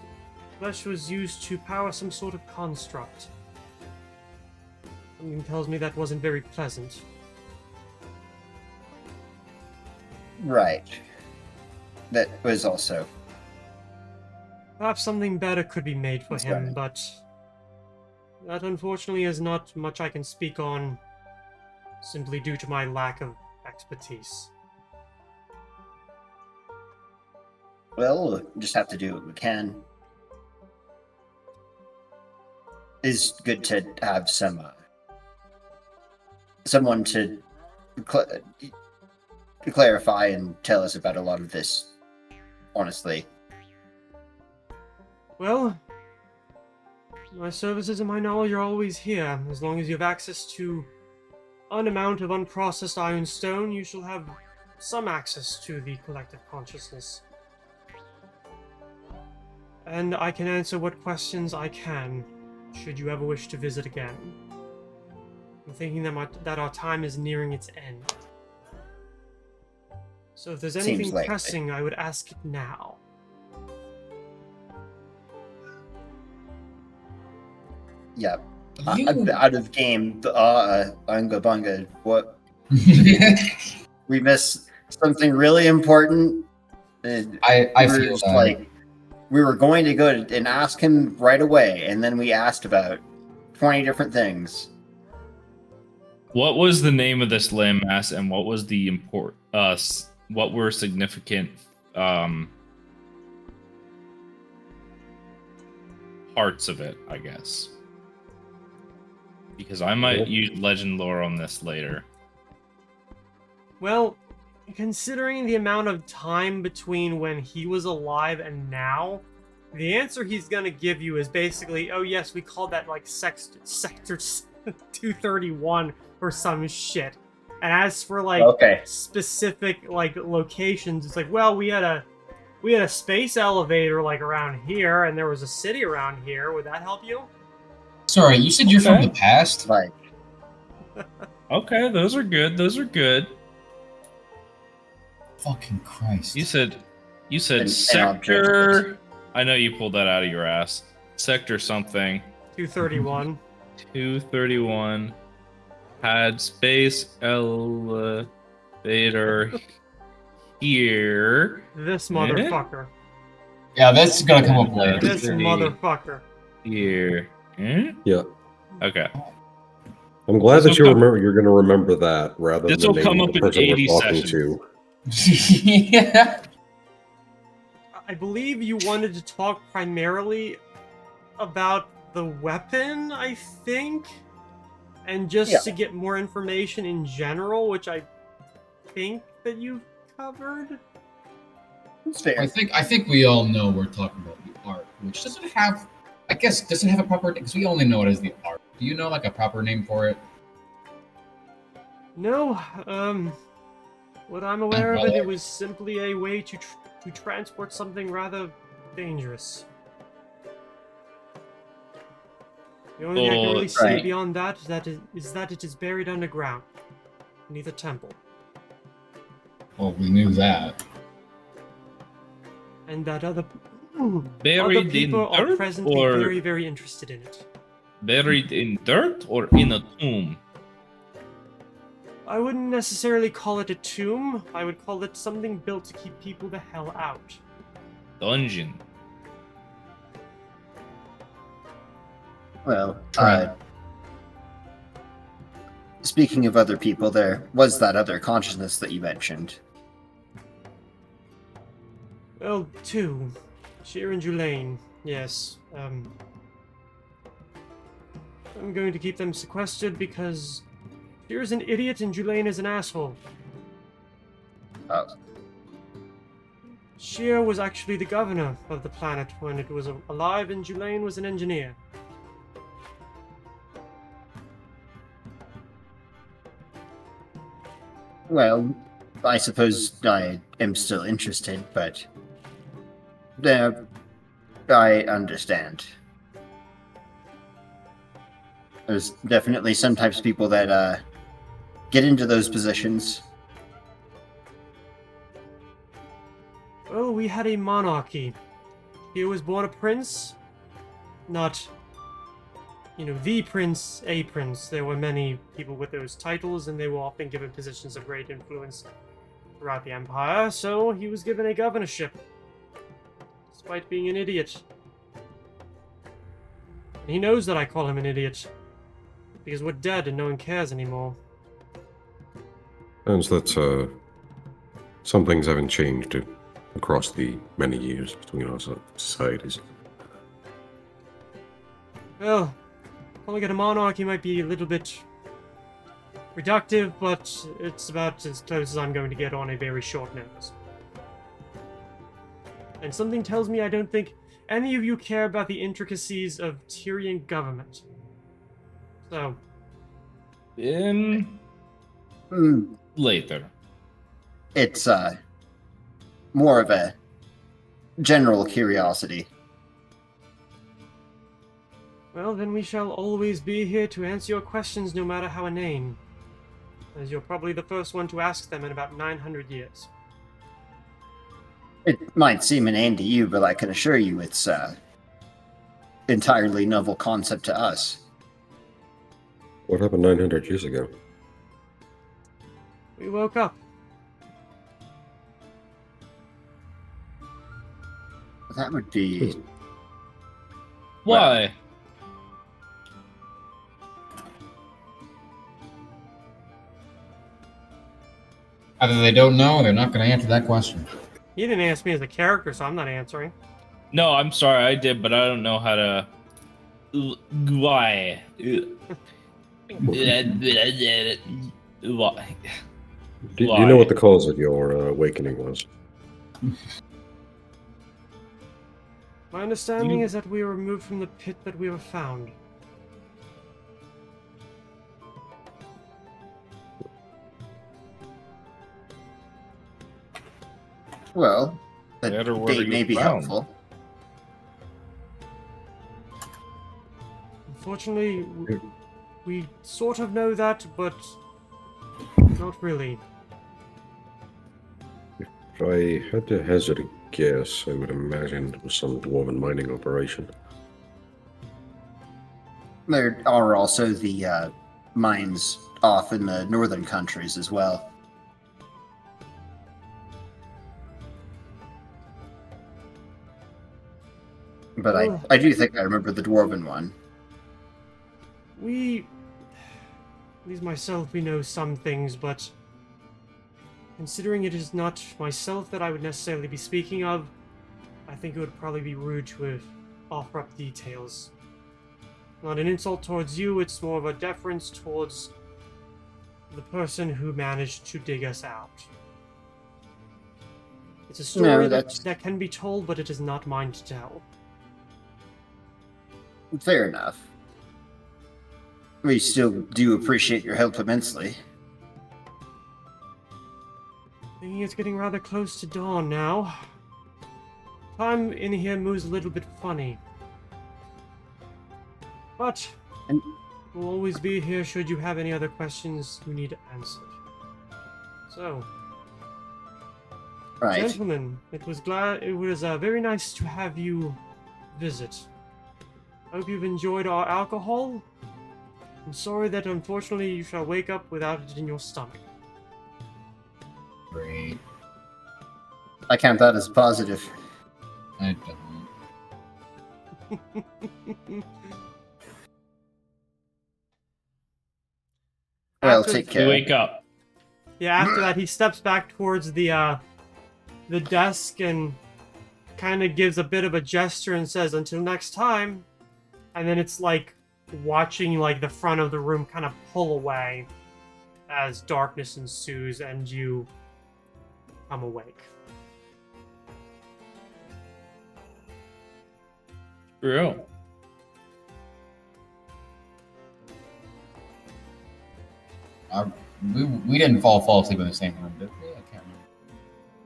flesh was used to power some sort of construct. Something tells me that wasn't very pleasant. Right. That was also. Perhaps something better could be made for That's him, right. but that unfortunately is not much I can speak on, simply due to my lack of expertise. Well, we'll just have to do what we can. It's good to have someone to clarify and tell us about a lot of this, honestly. Well, my services and my knowledge are always here. As long as you have access to an amount of unprocessed Ioun stone, you shall have some access to the collective consciousness. And I can answer what questions I can, should you ever wish to visit again. I'm thinking that our time is nearing its end. So if there's Seems anything likely. pressing, I would ask it now. Yeah. You- Out of game, Unga Bunga, what? We missed something really important. I We were feel just that. like, we were going to go and ask him right away, and then we asked about 20 different things. What was the name of this landmass, and what was the what were significant parts of it? I guess because I might Cool. use legend lore on this later. Well, considering the amount of time between when he was alive and now, the answer he's gonna give you is basically, oh yes, we called that like Sector 231 or some shit. And as for like Okay. specific like locations, it's like, well, we had a space elevator like around here, and there was a city around here. Would that help you? Sorry, you said you're from Okay. the past? Like, Okay, those are good. Those are good. Fucking Christ. You said An sector. I know you pulled that out of your ass. Sector something. 231. 231 had space elevator here. This motherfucker. Yeah, that's gonna come up later. This 30. motherfucker. Here. Eh? Yeah. Okay. I'm glad This that will you come- remember. You're going to remember that rather This than will come naming up the in person 80 we're talking sessions. to. Yeah. I believe you wanted to talk primarily about the weapon, I think, and just Yeah. to get more information in general, which I think that you've covered. it's fair. I think we all know we're talking about the art, which doesn't have, I guess, doesn't have a proper name because we only know it as the art. Do you know like a proper name for it? No, what I'm aware of Well, it was simply a way to transport something rather dangerous. The only thing I can really say Right. beyond that is that it is buried underground, beneath a temple, Well, we knew that. and that other Buried in people are dirt presently or very, very interested in it. buried in dirt or in a tomb? I wouldn't necessarily call it a tomb. I would call it something built to keep people the hell out. Dungeon. Well, Right. speaking of other people, there was that other consciousness that you mentioned. Well, two. Sheer and Julaine. Yes. I'm going to keep them sequestered because Sheer's an idiot and Julaine is an asshole. Oh, Sheer was actually the governor of the planet when it was alive, and Julaine was an engineer. well, I suppose I am still interested, but I understand. There's definitely some types of people that get into those positions. Well, we had a monarchy. Here was born a prince. Not, the prince, a prince. There were many people with those titles, and they were often given positions of great influence throughout the empire, so he was given a governorship. Despite being an idiot. And he knows that I call him an idiot. Because we're dead and no one cares anymore. And that some things haven't changed across the many years between our societies. Well, calling it a monarchy might be a little bit reductive, but it's about as close as I'm going to get on a very short notice. And something tells me I don't think any of you care about the intricacies of Tyrian government. So. Later. It's more of a general curiosity. Well, then we shall always be here to answer your questions no matter how inane. As you're probably the first one to ask them in about 900 years. It might seem inane to you, but I can assure you it's entirely novel concept to us. What happened 900 years ago? We woke up. That would be... Why? Either they don't know or they're not going to answer that question. He didn't ask me as a character, so I'm not answering. No, I'm sorry, I did, but I don't know how to. Why? Why? Do you know what the cause of your awakening was? My understanding is that we were removed from the pit that we were found. Well, the Better word date may you be found. helpful. Unfortunately, we sort of know that, but not really. If I had to hazard a guess, I would imagine it was some dwarven mining operation. There are also the mines off in the northern countries as well. But I do think I remember the dwarven one. At least myself, we know some things, but considering it is not myself that I would necessarily be speaking of, I think it would probably be rude to offer up details. Not an insult towards you, it's more of a deference towards the person who managed to dig us out. It's a story that can be told, but it is not mine to tell. Fair enough. We still do appreciate your help immensely. Thinking it's getting rather close to dawn now. Time in here moves a little bit funny. But we'll always be here should you have any other questions you need answered. So, Right. gentlemen, it was very nice to have you visit. Hope you've enjoyed our alcohol. I'm sorry that unfortunately you shall wake up without it in your stomach. Great. I count that as positive. I don't. Well, After- take You care. wake up. Yeah, after that, he steps back towards the desk and kind of gives a bit of a gesture and says, "Until next time." And then it's like watching like the front of the room kind of pull away as darkness ensues and you come awake. True. We didn't fall asleep in the same room, did we? I can't remember.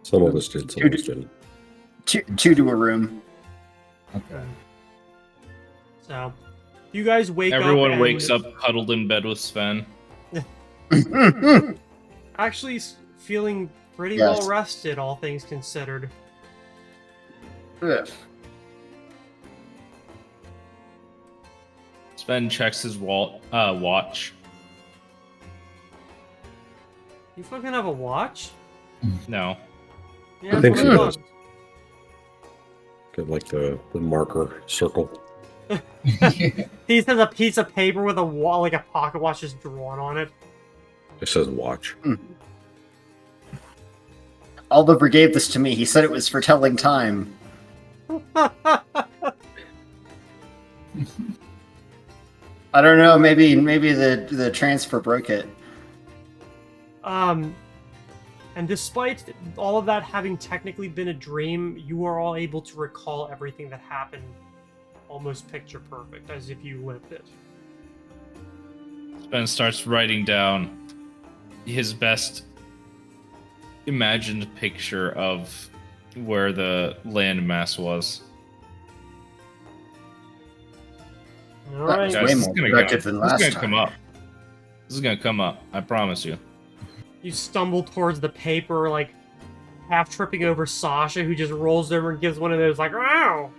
Some of us did, some of us didn't. Two to a room. Okay. So, you guys wake up. Everyone and wakes up cuddled in bed with Sven. actually feeling pretty Yes. well rested, all things considered. Ugh. Sven checks his watch. You fucking have a watch? No. Yeah, I think that's what so. I thought. Got like the marker circle. He has a piece of paper with a like a pocket watch just drawn on it. It says watch. Oliver gave this to me. He said it was for telling time. I don't know. Maybe the transfer broke it. And despite all of that having technically been a dream, you are all able to recall everything that happened almost picture perfect, as if you lived it. Sven starts writing down his best imagined picture of where the landmass was. All That right. was Guys, way this is more gonna productive go- than this is last gonna time. come up. This is gonna come up. I promise you. You stumble towards the paper, like half tripping over Sasha, who just rolls over and gives one of those like, "Ow!"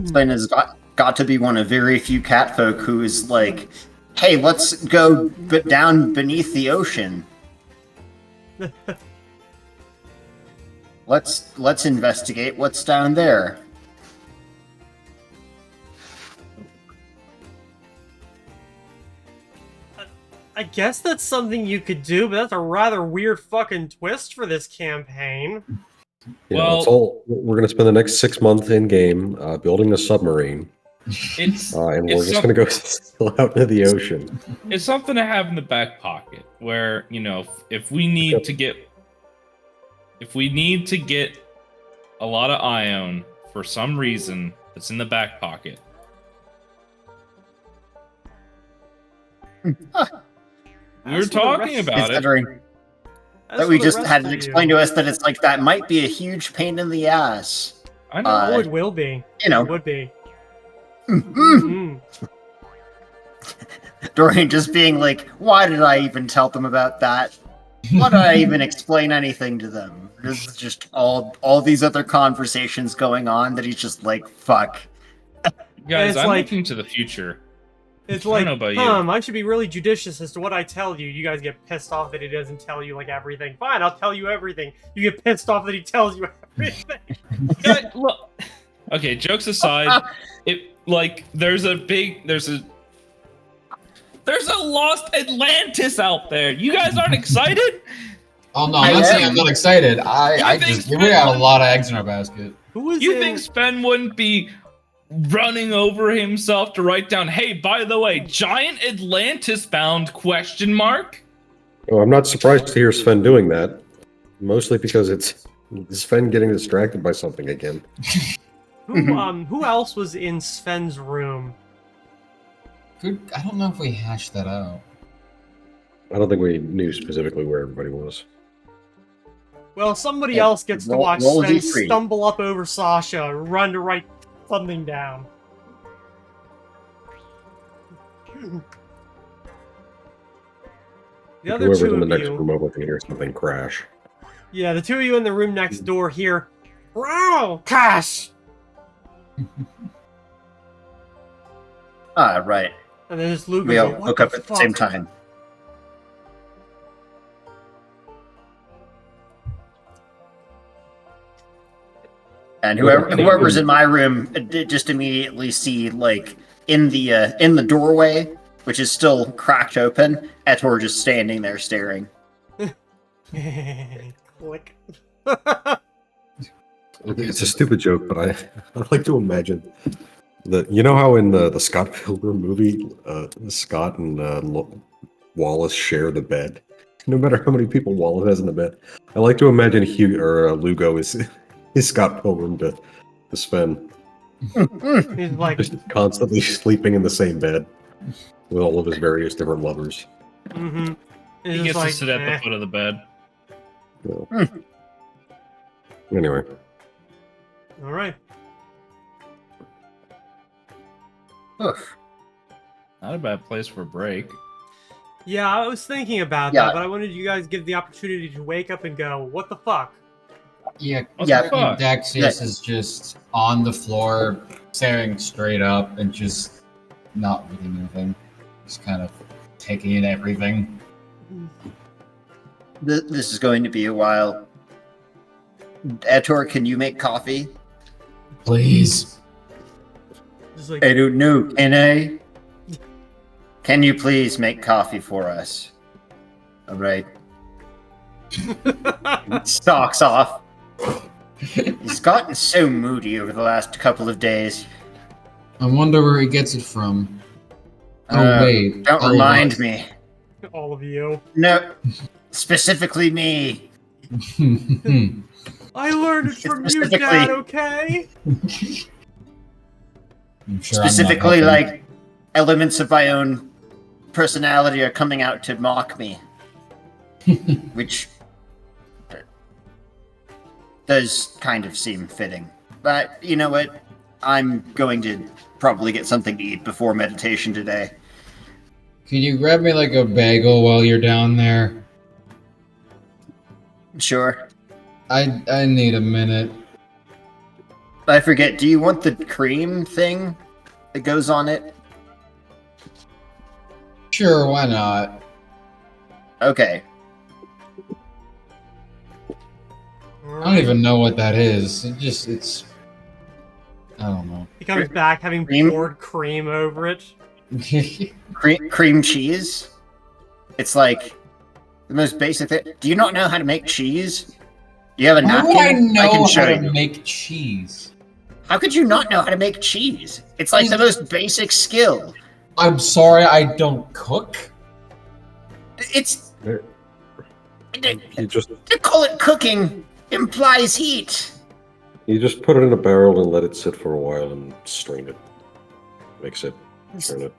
Sven has got to be one of very few catfolk who is like, "Hey, let's go down beneath the ocean. Let's investigate what's down there." I guess that's something you could do, but that's a rather weird fucking twist for this campaign. Yeah, Well- that's all. We're going to spend the next 6 months in game building a submarine, It's and we're it's just going to go sail out into the ocean. it's something to have in the back pocket where, you know, if we need to get a lot of Ioun for some reason, it's in the back pocket. We were As for the talking rest- about it. Considering as that for we the just rest had of it you- explained to us that it's like that might be a huge pain in the ass. I know. Oh, it will be. You know, It would be. mm, Mm. Dorian just being like, "Why did I even tell them about that? Why did I even explain anything to them?" There's just all these other conversations going on that he's just like, "Fuck." Guys, it's I'm like- looking to the future. It's I don't like, know about you. I should be really judicious as to what I tell you. You guys get pissed off that he doesn't tell you like everything. Fine, I'll tell you everything. You get pissed off that he tells you everything. Look. Okay, jokes aside, there's a lost Atlantis out there. You guys aren't excited? Oh no, I'm not saying I'm not excited. I You think just we got a lot of eggs in our basket. Who is You in... think Sven wouldn't be running over himself to write down, "Hey, by the way, giant Atlantis found?" ? Oh, I'm not surprised to hear Sven doing that. Mostly because it's Sven getting distracted by something again. who else was in Sven's room? Good. I don't know if we hashed that out. I don't think we knew specifically where everybody was. Well, somebody Yeah, else gets to roll- watch roll Sven D3. stumble up over Sasha, run to write something down. The other Whoever's two in the of next you, room over can hear something crash. yeah, the two of you in the room next door hear, "Wow, Cash!" Ah, right. And then this Luger We all goes, "What woke up the at the same fuck?" time. And whoever's in my room did just immediately see, like, in the doorway, which is still cracked open, Etor just standing there staring. Click. It's a stupid joke, but I like to imagine that. You know how in the Scott Pilgrim movie, Scott and Wallace share the bed. No matter how many people Wallace has in the bed, I like to imagine Lugo is Scott Pilgrim to Sven, He's like, just constantly sleeping in the same bed with all of his various different lovers. mm-hmm. He gets to sit at the foot of the bed. So. Anyway, All right. Oof. Not a bad place for a break. Yeah, I was thinking about Yeah. that, but I wanted you guys to give the opportunity to wake up and go, "What the fuck?" Yeah, What Yeah. the fuck? Daxius is just on the floor, staring straight up and just not really moving. Just kind of taking in everything. This is going to be a while. Etor, can you make coffee? Please. Just like, I don't know. Can I? Can you please make coffee for us? All right. Stalks off. He's gotten so moody over the last couple of days. I wonder where he gets it from. Oh, wait. Don't all of remind us. me. all of you. No, specifically me. I learned it from you, Specifically- Dad, okay? I'm sure I'm not Specifically, helping. like, elements of my own personality are coming out to mock me. Which does kind of seem fitting. But you know what? I'm going to probably get something to eat before meditation today. Can you grab me like a bagel while you're down there? Sure. I need a minute. I forget, do you want the cream thing that goes on it? Sure, why not? Okay. I don't even know what that is. It's. I don't know. He comes back having Cream? poured cream over it. Cream cheese? It's like the most basic thing. Do you not know how to make cheese? Do you have a How napkin? do I know can how show to you. make cheese? How could you not know how to make cheese? It's like the most basic skill. I'm sorry, I don't cook. It's You just to call it cooking implies heat. put it in a barrel and let it sit for a while and strain it. Mix it, turn it.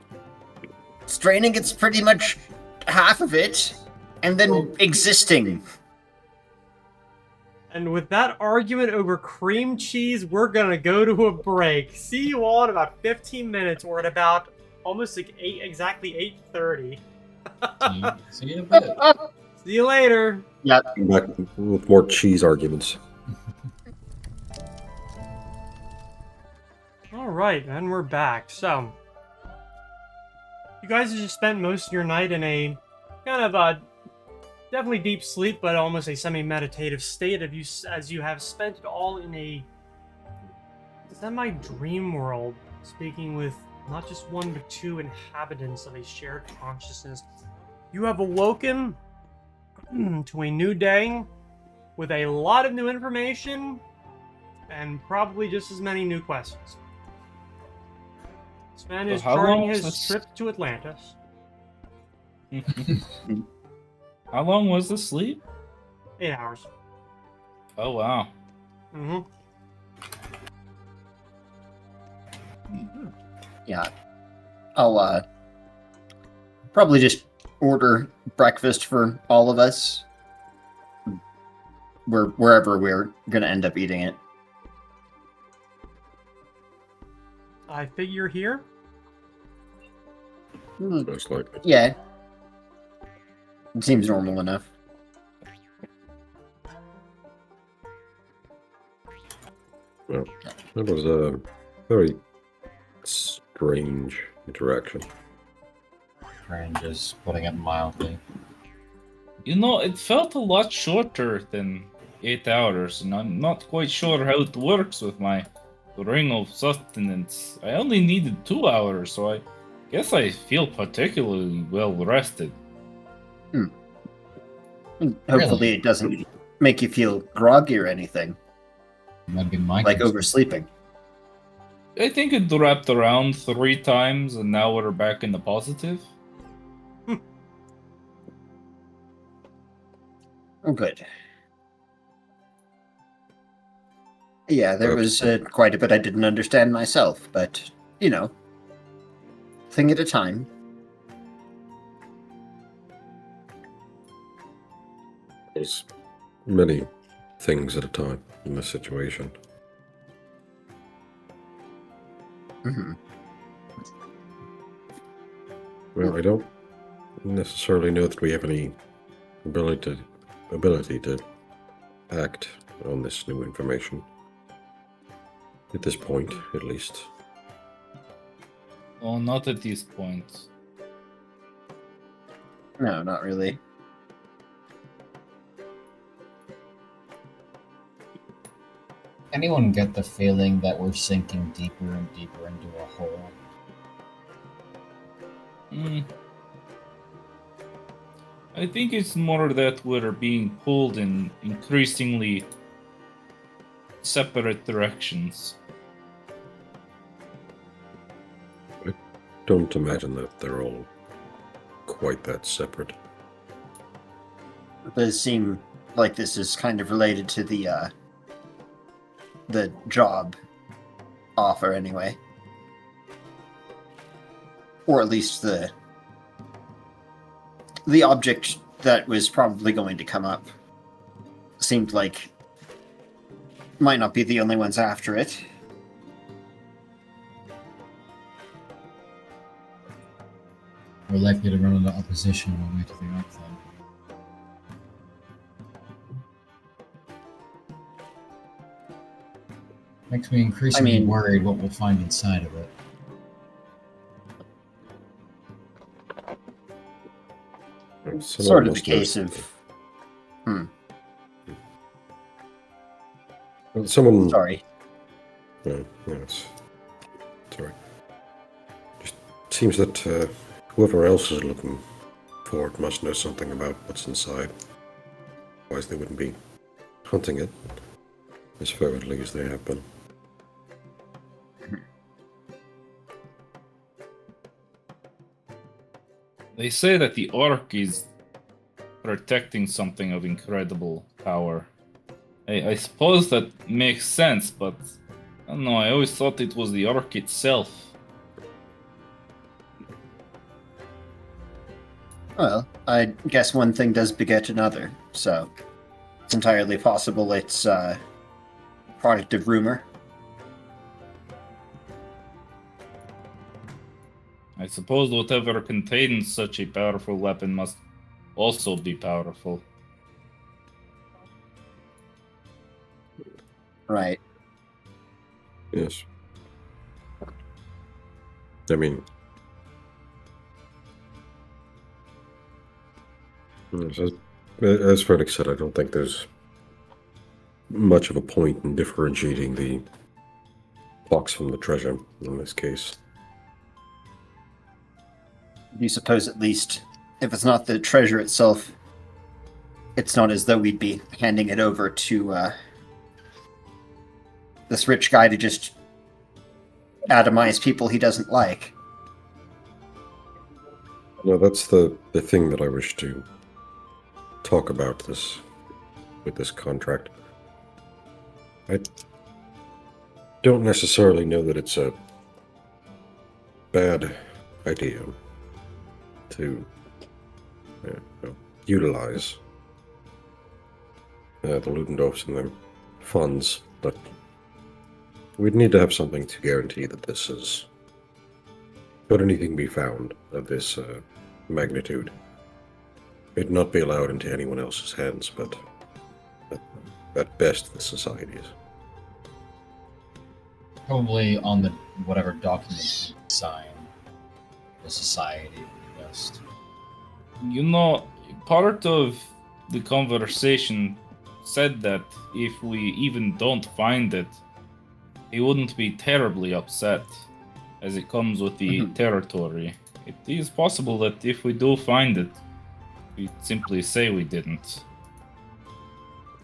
Straining it's pretty much half of it, and then existing. And with that argument over cream cheese, we're gonna go to a break. See you all in about 15 minutes, or at about almost like exactly 8:30. See you in a bit. See you later. Come back with more cheese arguments. All right, and we're back. So, you guys have just spent most of your night in a kind of definitely deep sleep, but almost a semi-meditative state of you, as you have spent it all in a semi-dream world, speaking with not just one but two inhabitants of a shared consciousness. You have awoken to a new day with a lot of new information and probably just as many new questions. This man is how charting long was his this? trip to Atlantis. How long was the sleep? 8 hours. Oh wow. Mm-hmm. Yeah. I'll probably just order breakfast for all of us. Wherever we're gonna end up eating it. I figure here. Most likely. Yeah. It seems normal enough. Well, that was a very strange interaction. Strange is putting it mildly. You know, it felt a lot shorter than 8 hours, and I'm not quite sure how it works with my ring of sustenance. I only needed 2 hours, so I guess I feel particularly well rested. Hopefully it doesn't make you feel groggy or anything, That'd be my like concern. oversleeping. I think it wrapped around 3 times, and now we're back in the positive. Oh, good. Yeah, there was quite a bit I didn't understand myself, but, you know, thing at a time. There's many things at a time in this situation. Hmm. Well, I don't necessarily know that we have any ability to act on this new information. At this point, at least. Oh, not at this point. No, not really. Anyone get the feeling that we're sinking deeper and deeper into a hole? I think it's more that we're being pulled in increasingly separate directions. Don't imagine that they're all quite that separate. It does seem like this is kind of related to the job offer anyway. Or at least the object that was probably going to come up seemed like might not be the only ones after it. We're likely to run into opposition on the way to the Ark then. Makes me increasingly worried what we'll find inside of it. Sort of the case of... Someone... Sorry. No, it's... Sorry. Just seems that whoever else is looking for it must know something about what's inside. Otherwise they wouldn't be hunting it as fervently as they have been. They say that the Ark is protecting something of incredible power. I suppose that makes sense, but I don't know, I always thought it was the Ark itself. Well, I guess one thing does beget another, so it's entirely possible it's a product of rumor. I suppose whatever contains such a powerful weapon must also be powerful. Right. Yes. I mean... As Frederick said, I don't think there's much of a point in differentiating the box from the treasure in this case. Do you suppose at least, if it's not the treasure itself, it's not as though we'd be handing it over to this rich guy to just atomize people he doesn't like? No, that's the thing that I wish to talk about with this contract. I don't necessarily know that it's a bad idea to utilize the Ludendorffs and their funds, but we'd need to have something to guarantee that this is... Should anything be found of this magnitude, it'd not be allowed into anyone else's hands, but at best the society's. Probably on the whatever document you sign, the society would be best. You know, part of the conversation said that if we even don't find it, he wouldn't be terribly upset, as it comes with the territory. It is possible that if we do find it, we simply say we didn't.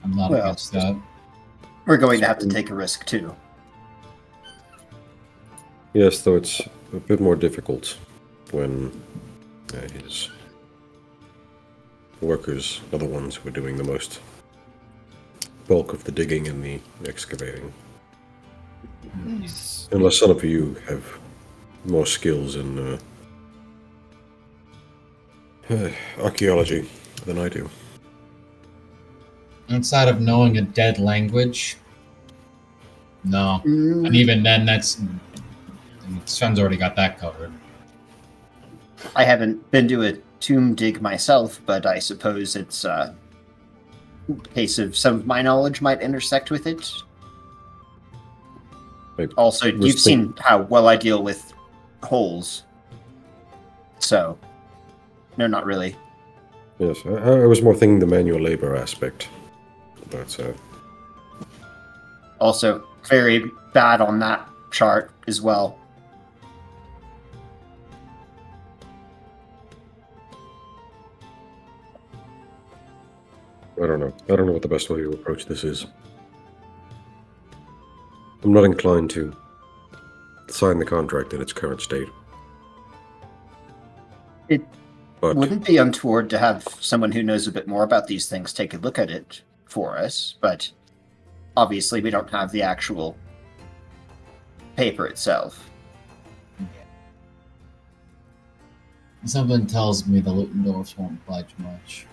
I'm not against that. We're going to have to take a risk too. Yes, though it's a bit more difficult when his workers are the ones who are doing the most bulk of the digging and the excavating. Yes. Unless some of you have more skills in archaeology than I do. Outside of knowing a dead language, no. And even then, Sven's already got that covered. I haven't been to a tomb dig myself, but I suppose it's in case of some of my knowledge might intersect with it. Also, you've seen how well I deal with holes. So, no, not really. Yes, I was more thinking the manual labor aspect. But, Also, very bad on that chart as well. I don't know. I don't know what the best way to approach this is. I'm not inclined to sign the contract in its current state. It But wouldn't be untoward to have someone who knows a bit more about these things take a look at it for us, but obviously we don't have the actual paper itself. Something tells me the Ludendorffs won't budge much.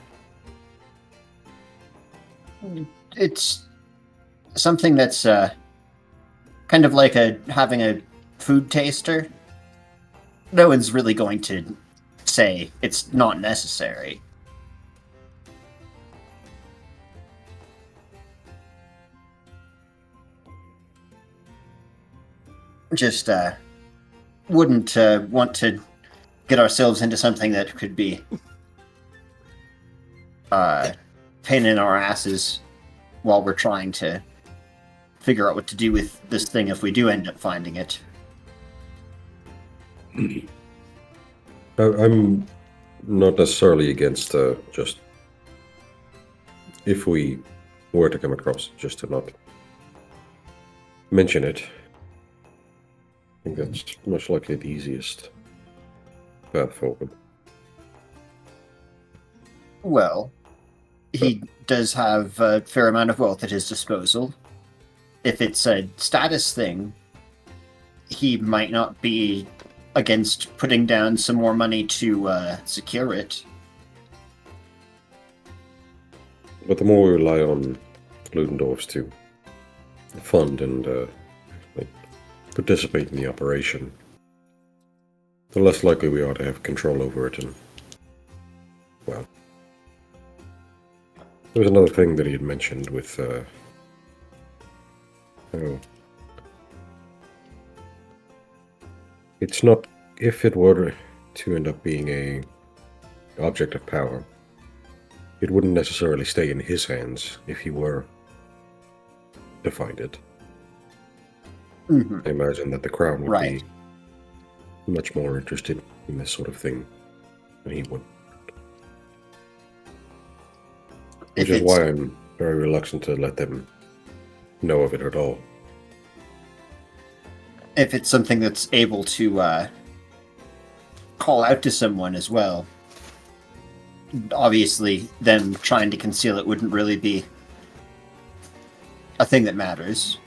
It's something that's kind of like having a food taster. No one's really going to say it's not necessary. Just wouldn't want to get ourselves into something that could be pain in our asses while we're trying to figure out what to do with this thing if we do end up finding it. I'm not necessarily against just if we were to come across it, just to not mention it. I think that's most likely the easiest path forward. Well, he does have a fair amount of wealth at his disposal. If it's a status thing, he might not be against putting down some more money to secure it. But the more we rely on Ludendorffs to fund and participate in the operation, the less likely we are to have control over it. And, well, there was another thing that he had mentioned with, it's not, if it were to end up being a object of power, it wouldn't necessarily stay in his hands if he were to find it. Mm-hmm. I imagine that the crown would Right. be much more interested in this sort of thing than he would. Which is why I'm very reluctant to let them know of it at all. If it's something that's able to call out to someone as well, obviously them trying to conceal it wouldn't really be a thing that matters.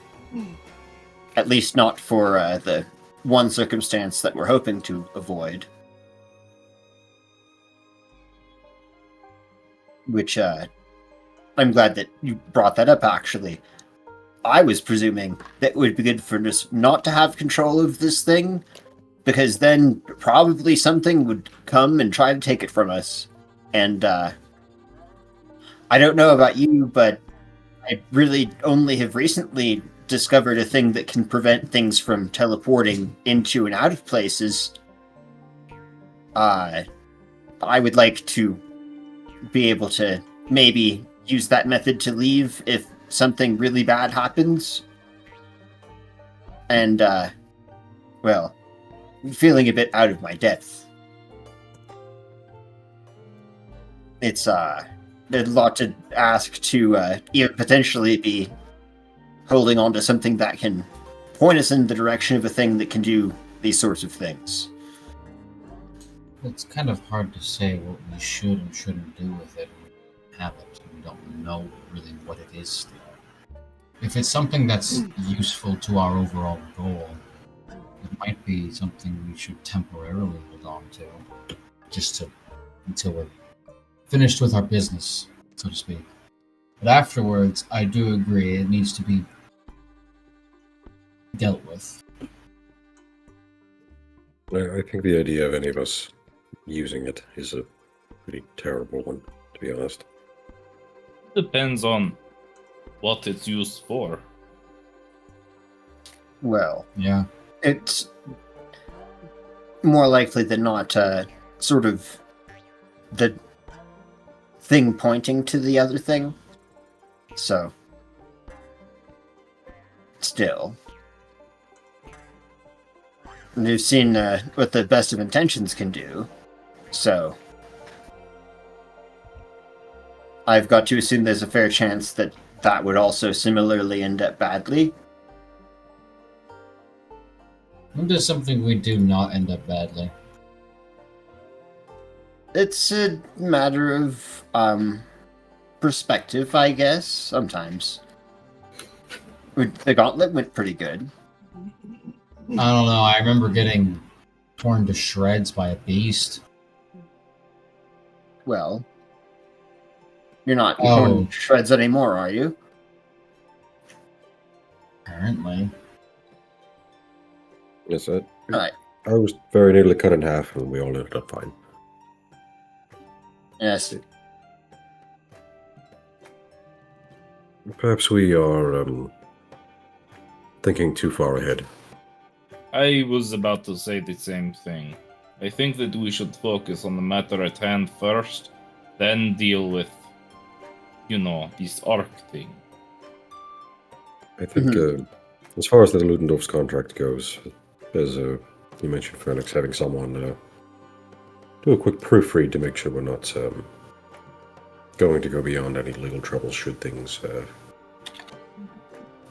At least not for the one circumstance that we're hoping to avoid. Which, I'm glad that you brought that up, actually. I was presuming that it would be good for us not to have control of this thing, because then probably something would come and try to take it from us. And, I don't know about you, but I really only have recently discovered a thing that can prevent things from teleporting into and out of places. I would like to be able to maybe use that method to leave if something really bad happens. And, well, I'm feeling a bit out of my depth. It's, a lot to ask to even potentially be holding on to something that can point us in the direction of a thing that can do these sorts of things. It's kind of hard to say what we should and shouldn't do with it. We have it. We don't know really what it is still. If it's something that's useful to our overall goal, it might be something we should temporarily hold on to, just to until we're finished with our business, so to speak. But afterwards, I do agree it needs to be dealt with. I think the idea of any of us using it is a pretty terrible one, to be honest. Depends on what it's used for. Well, Yeah. it's more likely than not sort of the thing pointing to the other thing. So, still. And you've seen what the best of intentions can do, so I've got to assume there's a fair chance that that would also similarly end up badly. When does something we do not end up badly? It's a matter of perspective, I guess, sometimes. The gauntlet went pretty good. I don't know. I remember getting torn to shreds by a beast. Well, you're not Oh. torn to shreds anymore, are you? Apparently. Yes, Right. I was very nearly cut in half, and we all ended up fine. Yes. Perhaps we are thinking too far ahead. I was about to say the same thing. I think that we should focus on the matter at hand first, then deal with, this arc thing. I think, as far as the Ludendorff's contract goes, as you mentioned, Felix, having someone do a quick proofread to make sure we're not going to go beyond any legal trouble should things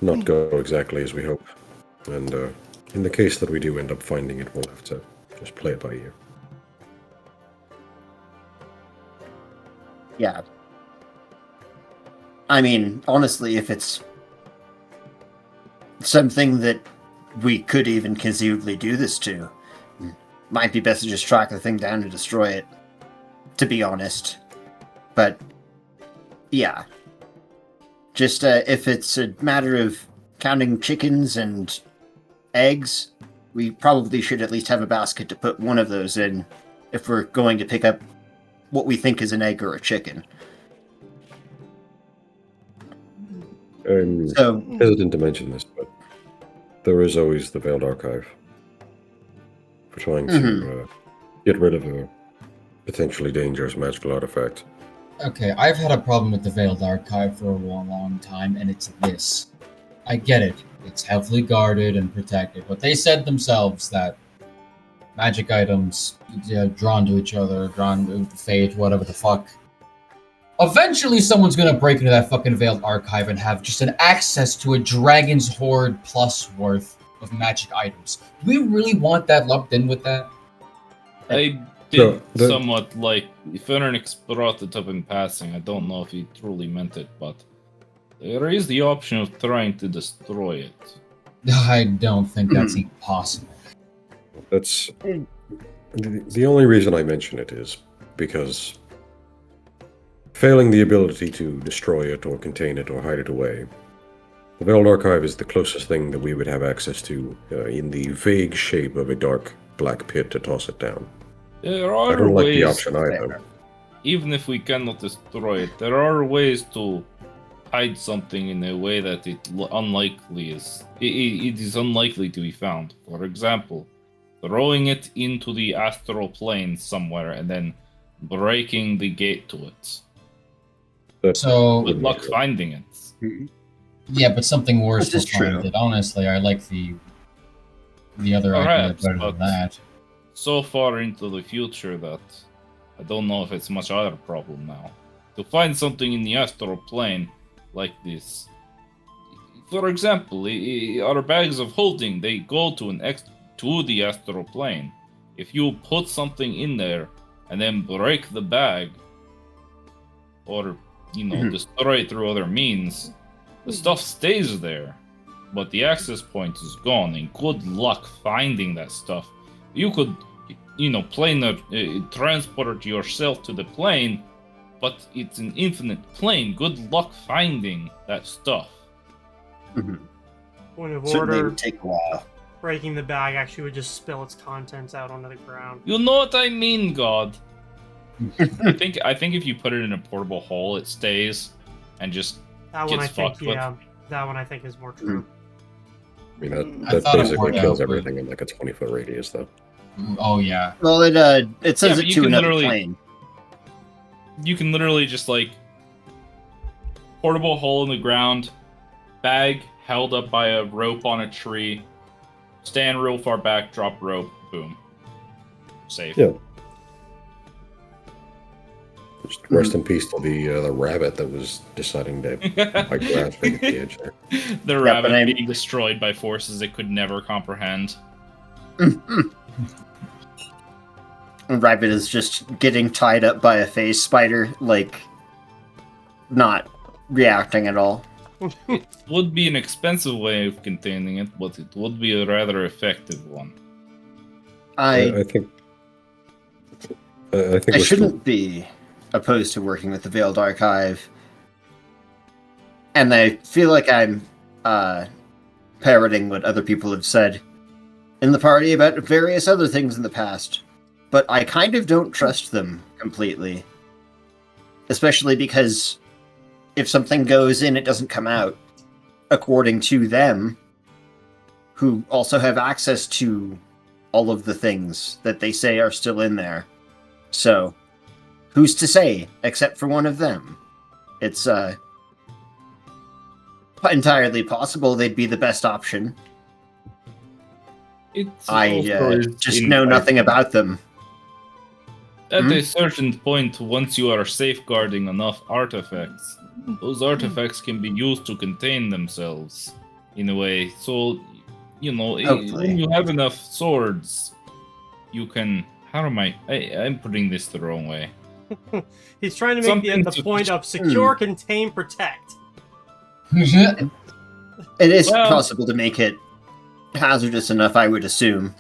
not go exactly as we hope. And in the case that we do end up finding it, we'll have to just play it by ear. Yeah. I mean, honestly, if it's something that we could even conceivably do this to, might be best to just track the thing down and destroy it, to be honest. But, yeah. Just, if it's a matter of counting chickens and eggs, we probably should at least have a basket to put one of those in if we're going to pick up what we think is an egg or a chicken. I'm So, hesitant to mention this, but there is always the Veiled Archive for trying to get rid of a potentially dangerous magical artifact. Okay, I've had a problem with the Veiled Archive for a long time, and it's this. I get it. It's heavily guarded and protected, but they said themselves that magic items drawn to each other, drawn to fate, whatever the fuck. Eventually someone's gonna break into that fucking Veiled Archive and have just an access to a Dragon's Hoard plus worth of magic items. Do we really want that lumped in with that? I did somewhat like Phoenix brought it up in passing. I don't know if he truly meant it, but there is the option of trying to destroy it. I don't think that's even possible. That's the only reason I mention it is because failing the ability to destroy it or contain it or hide it away, the Veiled Archive is the closest thing that we would have access to in the vague shape of a dark black pit to toss it down. There I are don't like ways, the option either. even if we cannot destroy it, there are ways to hide something in a way that it is unlikely to be found. For example, throwing it into the astral plane somewhere and then breaking the gate to it. So, Good luck finding it. yeah, but something worse This will is true. find it. Honestly, I like the other Perhaps, idea better but than that. so far into the future that I don't know if it's much other problem now. To find something in the astral plane like this. For example, our bags of holding, they go to the astral plane. If you put something in there and then break the bag, or destroy it through other means, the stuff stays there, but the access point is gone. And good luck finding that stuff. You could, transport yourself to the plane, but it's an infinite plane. Good luck finding that stuff. Point of certainly it order, would take a while. breaking the bag actually would just spill its contents out onto the ground. You know what I mean, God. I think if you put it in a portable hole, it stays. and just That one I gets think, fucked with. yeah. That one I think is more true. I mean, I that thought it basically worked kills out, but- everything in like a 20-foot radius, though. Oh yeah. Well, it Yeah, sends but it you to can another literally- plane. You can literally just like portable hole in the ground, bag held up by a rope on a tree, stand real far back, drop rope, boom, safe. Yeah. Just rest in peace to the rabbit that was deciding to bite grass right at the edge there. The but rabbit I'm- being destroyed by forces it could never comprehend. Rabbit is just getting tied up by a phase spider, like not reacting at all. Would be an expensive way of containing it, but it would be a rather effective one. I I think. I think I we're still- shouldn't be opposed to working with the Veiled Archive, and I feel like I'm parroting what other people have said in the party about various other things in the past, but I kind of don't trust them completely, especially because if something goes in, it doesn't come out, according to them, who also have access to all of the things that they say are still in there. So, who's to say, except for one of them? It's entirely possible they'd be the best option. It's I also is just in- know nothing about them. At Hmm? a certain point, once you are safeguarding enough artifacts, those artifacts can be used to contain themselves in a way. So, you know, Hopefully. when you have enough swords, you can. How am I'm putting this the wrong way. He's trying to make Something the to- point of secure, contain, protect. It is Well- possible to make it hazardous enough, I would assume.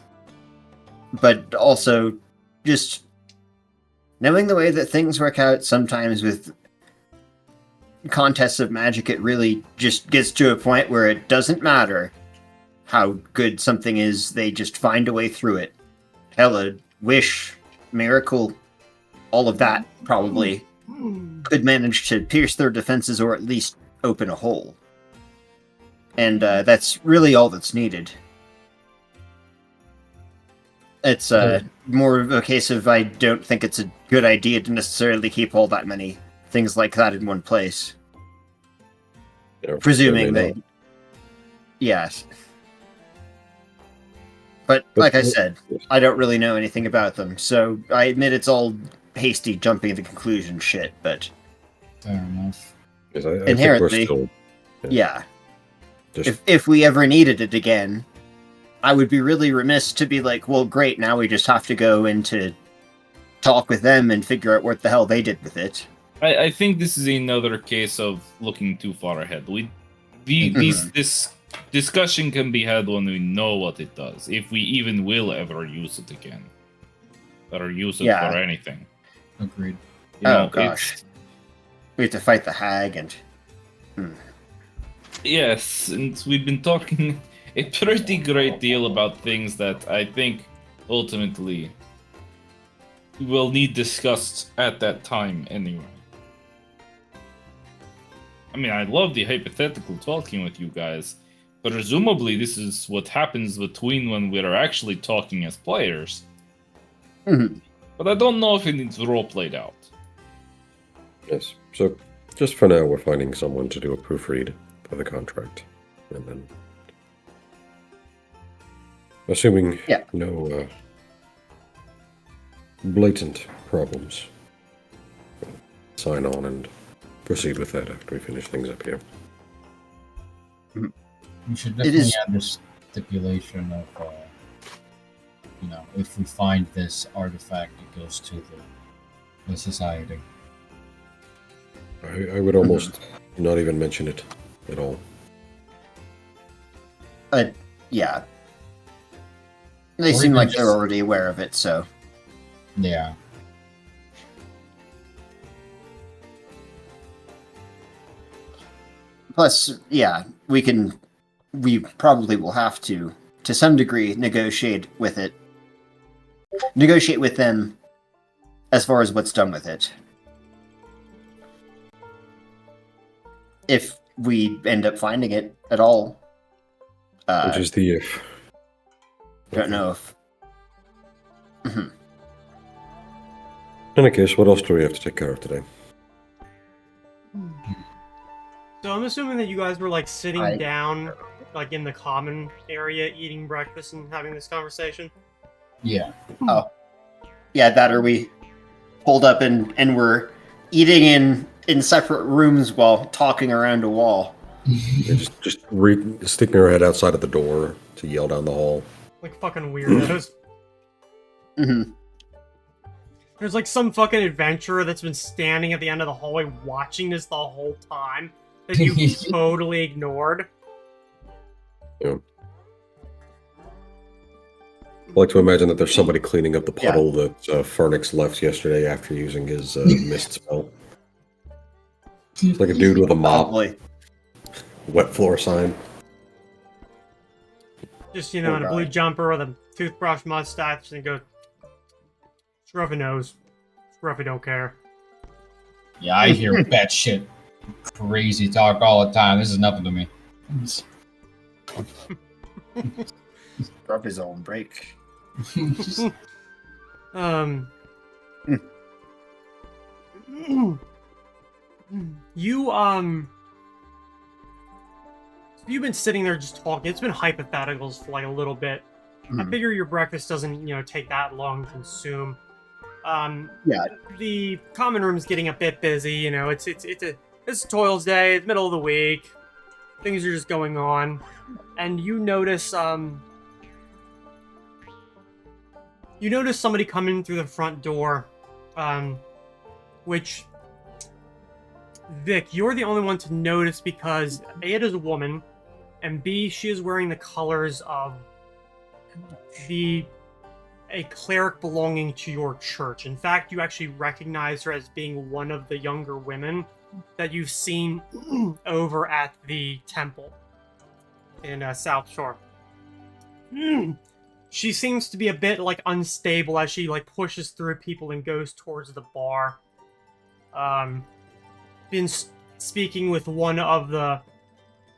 But also, just knowing the way that things work out sometimes with contests of magic, it really just gets to a point where it doesn't matter how good something is, they just find a way through it. Hell, a wish, miracle, all of that probably could manage to pierce their defenses or at least open a hole. And that's really all that's needed. It's more of a case of I don't think it's a good idea to necessarily keep all that many things like that in one place. Yeah, Presuming certainly they... Yes. But But like I what- said, I don't really know anything about them, so I admit it's all hasty jumping to conclusion shit, but Fair enough. Yes, I think we're Inherently. still yeah. just If we ever needed it again, I would be really remiss to be like, well, great, now we just have to go into talk with them and figure out what the hell they did with it. I think this is another case of looking too far ahead. This discussion can be had when we know what it does, if we even will ever use it again, or use it Yeah. for anything. Agreed. You Oh, know, gosh. it's- We have to fight the hag and... Yes, and we've been talking a pretty great deal about things that I think ultimately will need discussed at that time anyway. I mean, I love the hypothetical talking with you guys, but presumably this is what happens between when we're actually talking as players. Mhm. But I don't know if it needs role played out. yes. So just for now, we're finding someone to do a proofread for the contract, and then assuming Yeah. no blatant problems, sign on and proceed with that after we finish things up here. We should It definitely is- add this stipulation of, if we find this artifact, it goes to the society. I would almost not even mention it at all. Yeah. They Or seem even like they're just- already aware of it, so... Yeah. Plus, yeah, we probably will have to some degree, negotiate with it. Negotiate with them as far as what's done with it. if we end up finding it at all. Which is the if. Don't know if. Mhm. In any case, what else do we have to take care of today? So I'm assuming that you guys were like sitting I- down, like in the common area, eating breakfast and having this conversation. Yeah. Yeah, that or we pulled up and we're eating in separate rooms while talking around a wall. Yeah, just sticking her head outside of the door to yell down the hall. Like fucking weirdos. Mm-hmm. There's like some fucking adventurer that's been standing at the end of the hallway watching this the whole time that you totally ignored. Yeah. I like to imagine that there's somebody cleaning up the puddle that Fernix left yesterday after using his mist spell. It's like a dude with a mop, Probably. wet floor sign. Just, you know, in a blue jumper with a toothbrush mustache and go, Scruffy knows. Scruffy don't care. Yeah, I hear batshit crazy talk all the time. This is nothing to me. Drop his own break. You've been sitting there just talking. It's been hypotheticals for like a little bit. I figure your breakfast doesn't, you know, take that long to consume. Yeah. The common room's getting a bit busy. You know, it's Toil's Day. It's middle of the week. Things are just going on, and you notice somebody coming through the front door, which Vic, you're the only one to notice because A, it is a woman, and B, she is wearing the colors of a cleric belonging to your church. In fact, you actually recognize her as being one of the younger women that you've seen over at the temple in South Shore. She seems to be a bit like unstable as she like pushes through people and goes towards the bar. Been speaking with one of the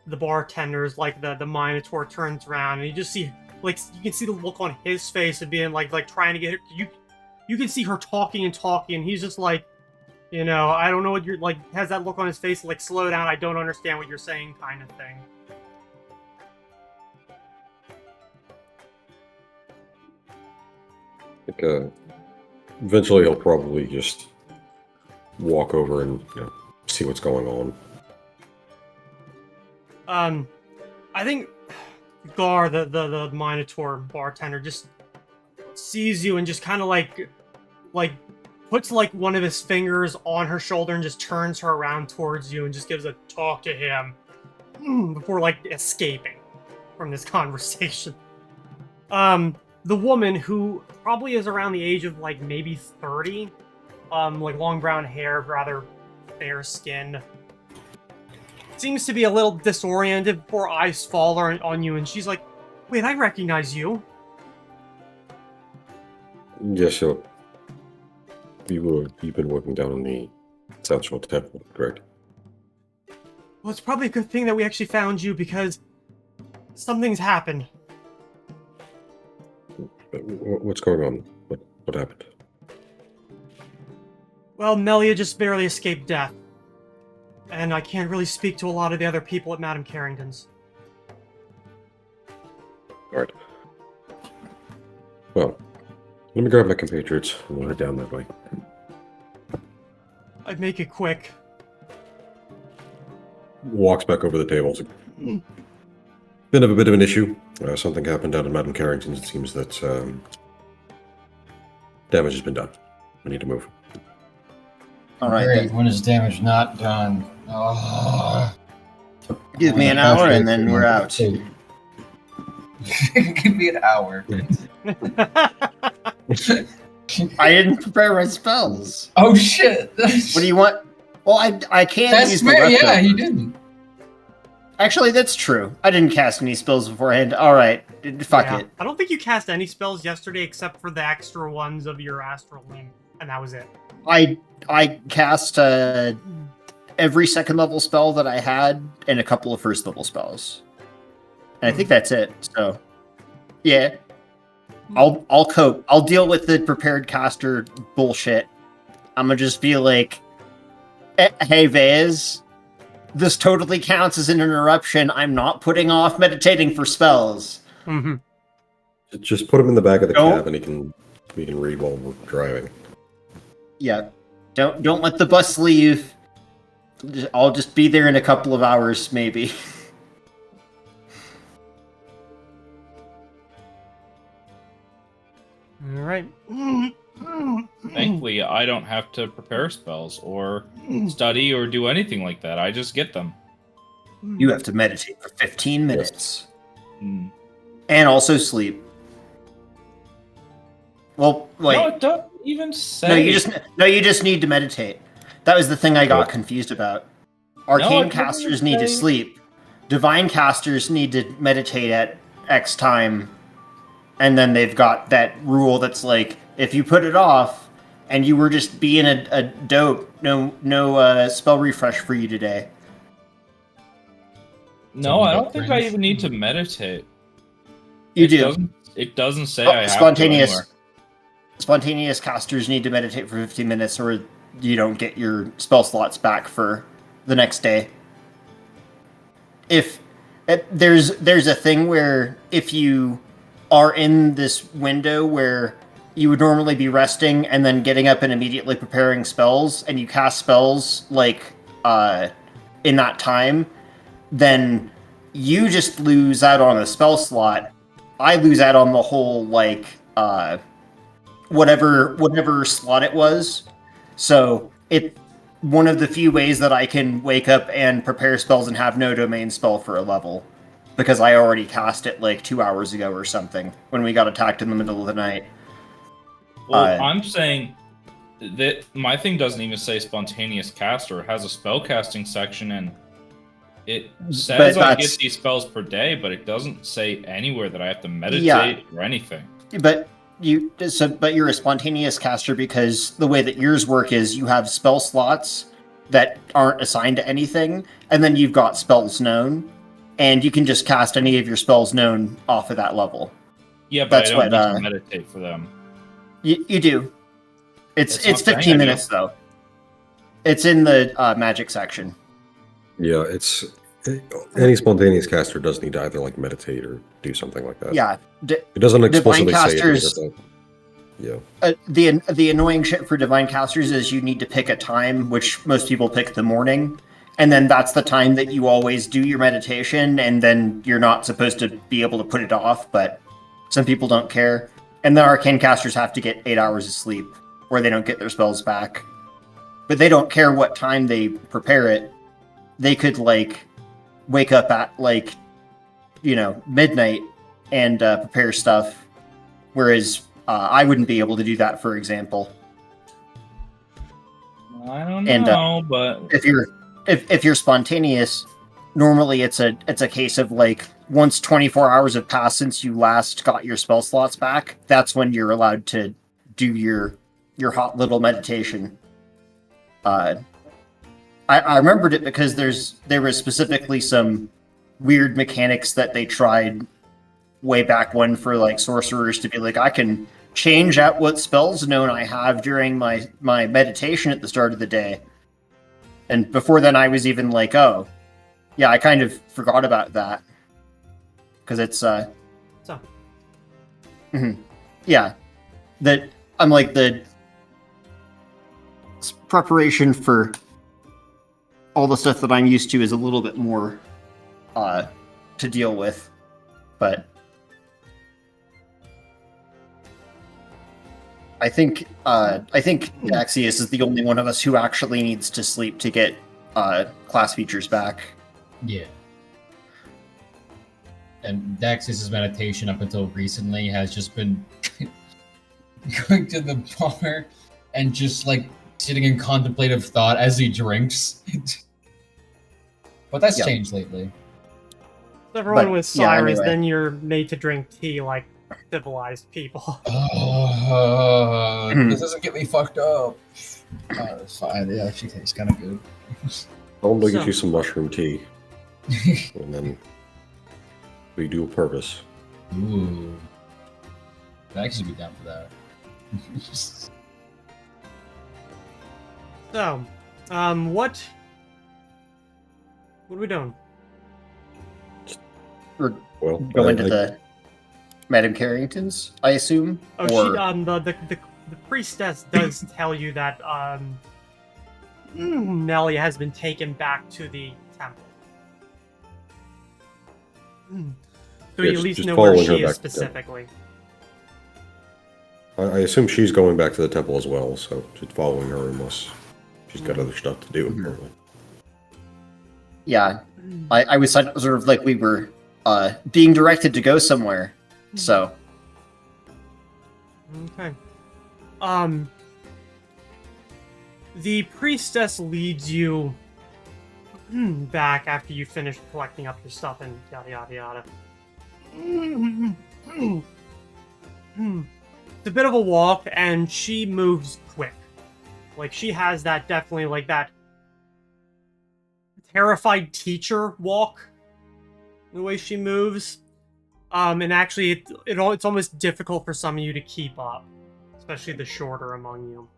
bartenders, like the Minotaur turns around and you just see, like, you can see the look on his face of being like trying to get her. You can see her talking and he's just like, you know, I don't know what you're like, has that look on his face like, slow down, I don't understand what you're saying kind of thing. I think eventually he'll probably just walk over and, you know, see what's going on. I think Gar, the Minotaur bartender, just sees you and just kind of like puts like one of his fingers on her shoulder and just turns her around towards you and just gives a talk to him before like escaping from this conversation. The woman, who probably is around the age of like maybe 30, like long brown hair, rather fair skin, seems to be a little disoriented before eyes fall on you, and she's like, wait, I recognize you. Yes, sure. You've been working down in the South Shore Temple, correct? Well, it's probably a good thing that we actually found you, because something's happened. What's going on? What happened? Well, Melia just barely escaped death. And I can't really speak to a lot of the other people at Mdme Carrington's. Alright. Well, let me grab my compatriots and we'll head down that way. I'd make it quick. Walks back over the table. Been a bit of an issue. Something happened down at Mdme Carrington's. It seems that damage has been done. We need to move. All right, Great. then. When is damage not done? Oh. Give me an hour and then we're out. Give me an hour. I didn't prepare my spells. Oh shit! What do you want? Well, I can't That's use the fair. Yeah, leftovers. he didn't. Actually, that's true. I didn't cast any spells beforehand. All right, fuck Yeah. it. I don't think you cast any spells yesterday except for the extra ones of your Astral Link, and that was it. I cast every second level spell that I had and a couple of first level spells. And I think that's it. So, yeah, I'll cope. I'll deal with the prepared caster bullshit. I'm gonna just be like, hey, Vez, this totally counts as an interruption. I'm not putting off meditating for spells. Mm-hmm. Just put him in the back of the Don't- cab, and we can read while we're driving. Yeah, don't let the bus leave. I'll just be there in a couple of hours, maybe. All right. Thankfully, I don't have to prepare spells or study or do anything like that. I just get them. You have to meditate for 15 minutes. Hmm. And also sleep. Well, wait. No, it don't even say. You just need to meditate. That was the thing I got What? confused about. it Arcane doesn't casters need to say- sleep. Divine casters need to meditate at X time. And then they've got that rule that's like, if you put it off and you were just being a dope, no spell refresh for you today. No, I don't Something think about I cringe. even need to meditate. You It do. doesn't say Oh, I have spontaneous. to anywhere. Spontaneous casters need to meditate for 15 minutes or you don't get your spell slots back for the next day. There's a thing where if you are in this window where you would normally be resting and then getting up and immediately preparing spells, and you cast spells like in that time, then you just lose out on a spell slot. I lose out on the whole whatever slot it was. So it's one of the few ways that I can wake up and prepare spells and have no domain spell for a level. Because I already cast it like 2 hours ago or something when we got attacked in the middle of the night. Well, I'm saying that my thing doesn't even say spontaneous caster. It has a spell casting section, and it says I get these spells per day, but it doesn't say anywhere that I have to meditate or anything. But you're a spontaneous caster because the way that yours work is you have spell slots that aren't assigned to anything, and then you've got spells known, and you can just cast any of your spells known off of that level. Yeah, but That's I don't what, need to meditate for them. You do. It's It's not saying 15 I do. minutes though. It's in the magic section. Yeah, any spontaneous caster does need to either like meditate or do something like that. Yeah. It doesn't explicitly say it. casters- but yeah. The annoying shit for divine casters is you need to pick a time, which most people pick the morning, and then that's the time that you always do your meditation, and then you're not supposed to be able to put it off, but some people don't care. And then arcane casters have to get 8 hours of sleep, or they don't get their spells back. But they don't care what time they prepare it. They could wake up at midnight and prepare stuff, whereas I wouldn't be able to do that, for example. I don't And, know, but If you're spontaneous, normally it's a case of once 24 hours have passed since you last got your spell slots back, that's when you're allowed to do your hot little meditation. I remembered it because there was specifically some weird mechanics that they tried way back when for sorcerers to be I can change out what spells known I have during my meditation at the start of the day. And before then I was even oh, yeah, I kind of forgot about that. Because it's yeah. That I'm the preparation for all the stuff that I'm used to is a little bit more to deal with. But I think Axius is the only one of us who actually needs to sleep to get class features back. Yeah. And Dax's meditation up until recently has just been going to the bar and just sitting in contemplative thought as he drinks. But that's Yep. changed lately. Everyone But, with yeah, SAR is anyway. then you're made to drink tea like civilized people. This doesn't get me fucked up. It's fine. Yeah, she tastes kind of good. I'll go get So- you some mushroom tea, and then we do a purpose. Ooh. I'd actually be down for that. So, what are we doing? We're Well, going to the Madame Carrington's, I assume. Oh, or the priestess does tell you that Nellie has been taken back to the temple. So Yeah, you at least just know where following her she is back to the temple. specifically. I assume she's going back to the temple as well, so just following her unless she's got other stuff to do. Mhm. Apparently. yeah, I was sort of like we were being directed to go somewhere. So Okay. The priestess leads you back after you finish collecting up your stuff and yada yada yada. It's a bit of a walk, and she moves quick. Like, she has that definitely, like, that terrified teacher walk, the way she moves. And actually, it's almost difficult for some of you to keep up, especially the shorter among you.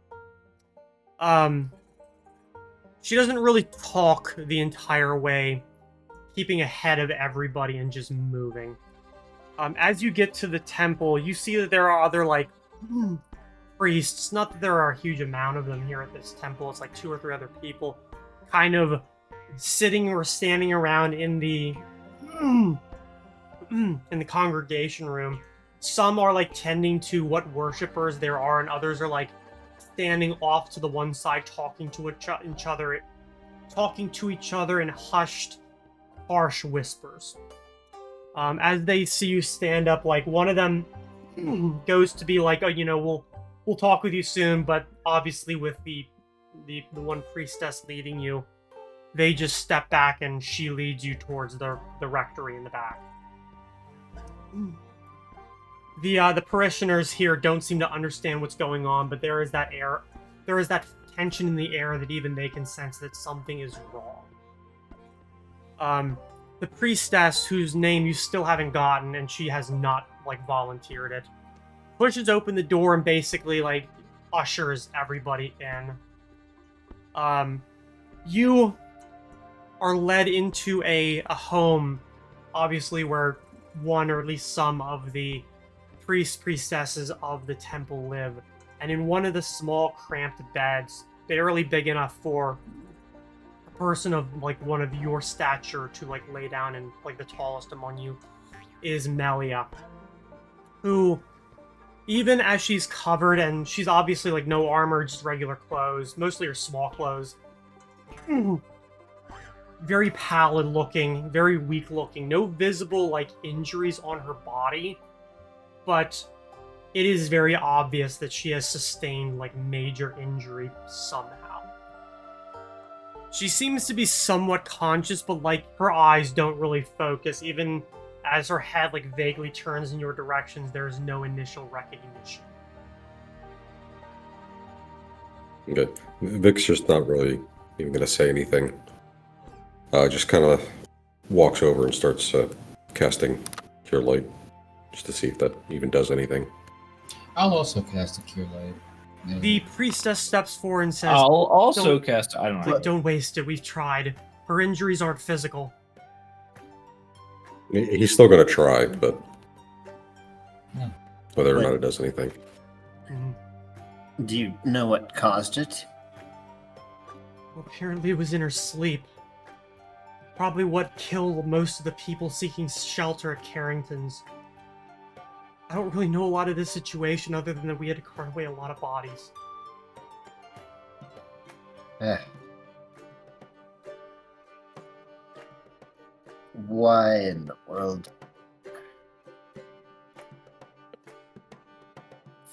She doesn't really talk the entire way, keeping ahead of everybody and just moving. As you get to the temple, you see that there are other, like, priests. Not that there are a huge amount of them here at this temple. It's like 2 or 3 other people kind of sitting or standing around in the congregation room. Some are like tending to what worshippers there are, and others are like standing off to the one side talking to each other in hushed, harsh whispers. As they see you stand up, like, one of them goes to be like, oh, we'll talk with you soon, but obviously with the one priestess leading you, they just step back and she leads you towards the rectory in the back. The parishioners here don't seem to understand what's going on, but there is that tension in the air that even they can sense that something is wrong. The priestess, whose name you still haven't gotten, and she has not, like, volunteered it, pushes open the door and basically, like, ushers everybody in. You are led into a home, obviously, where one or at least some of the priestesses of the temple live. And in one of the small, cramped beds, barely big enough for a person of, like, one of your stature to, like, lay down, and, like, the tallest among you is Melia, who, even as she's covered, and she's obviously, like, no armor, just regular clothes, mostly her small clothes, very pallid looking, very weak looking, no visible, like, injuries on her body, but it is very obvious that she has sustained, like, major injury somehow. She seems to be somewhat conscious, but, like, her eyes don't really focus. Even as her head, like, vaguely turns in your directions, there's no initial recognition. Okay. Vic's just not really even going to say anything. Just kind of walks over and starts casting Cure Light, just to see if that even does anything. I'll also cast a Cure Light. Yeah. The priestess steps forward and says, I'll also Don't- cast. I don't know. like, don't waste it, we've tried. Her injuries aren't physical. He's still going to try, but Yeah. whether or But- not it does anything. do you know what caused it? Well, apparently it was in her sleep. Probably what killed most of the people seeking shelter at Carrington's. I don't really know a lot of this situation other than that we had to cart away a lot of bodies. Why in the world?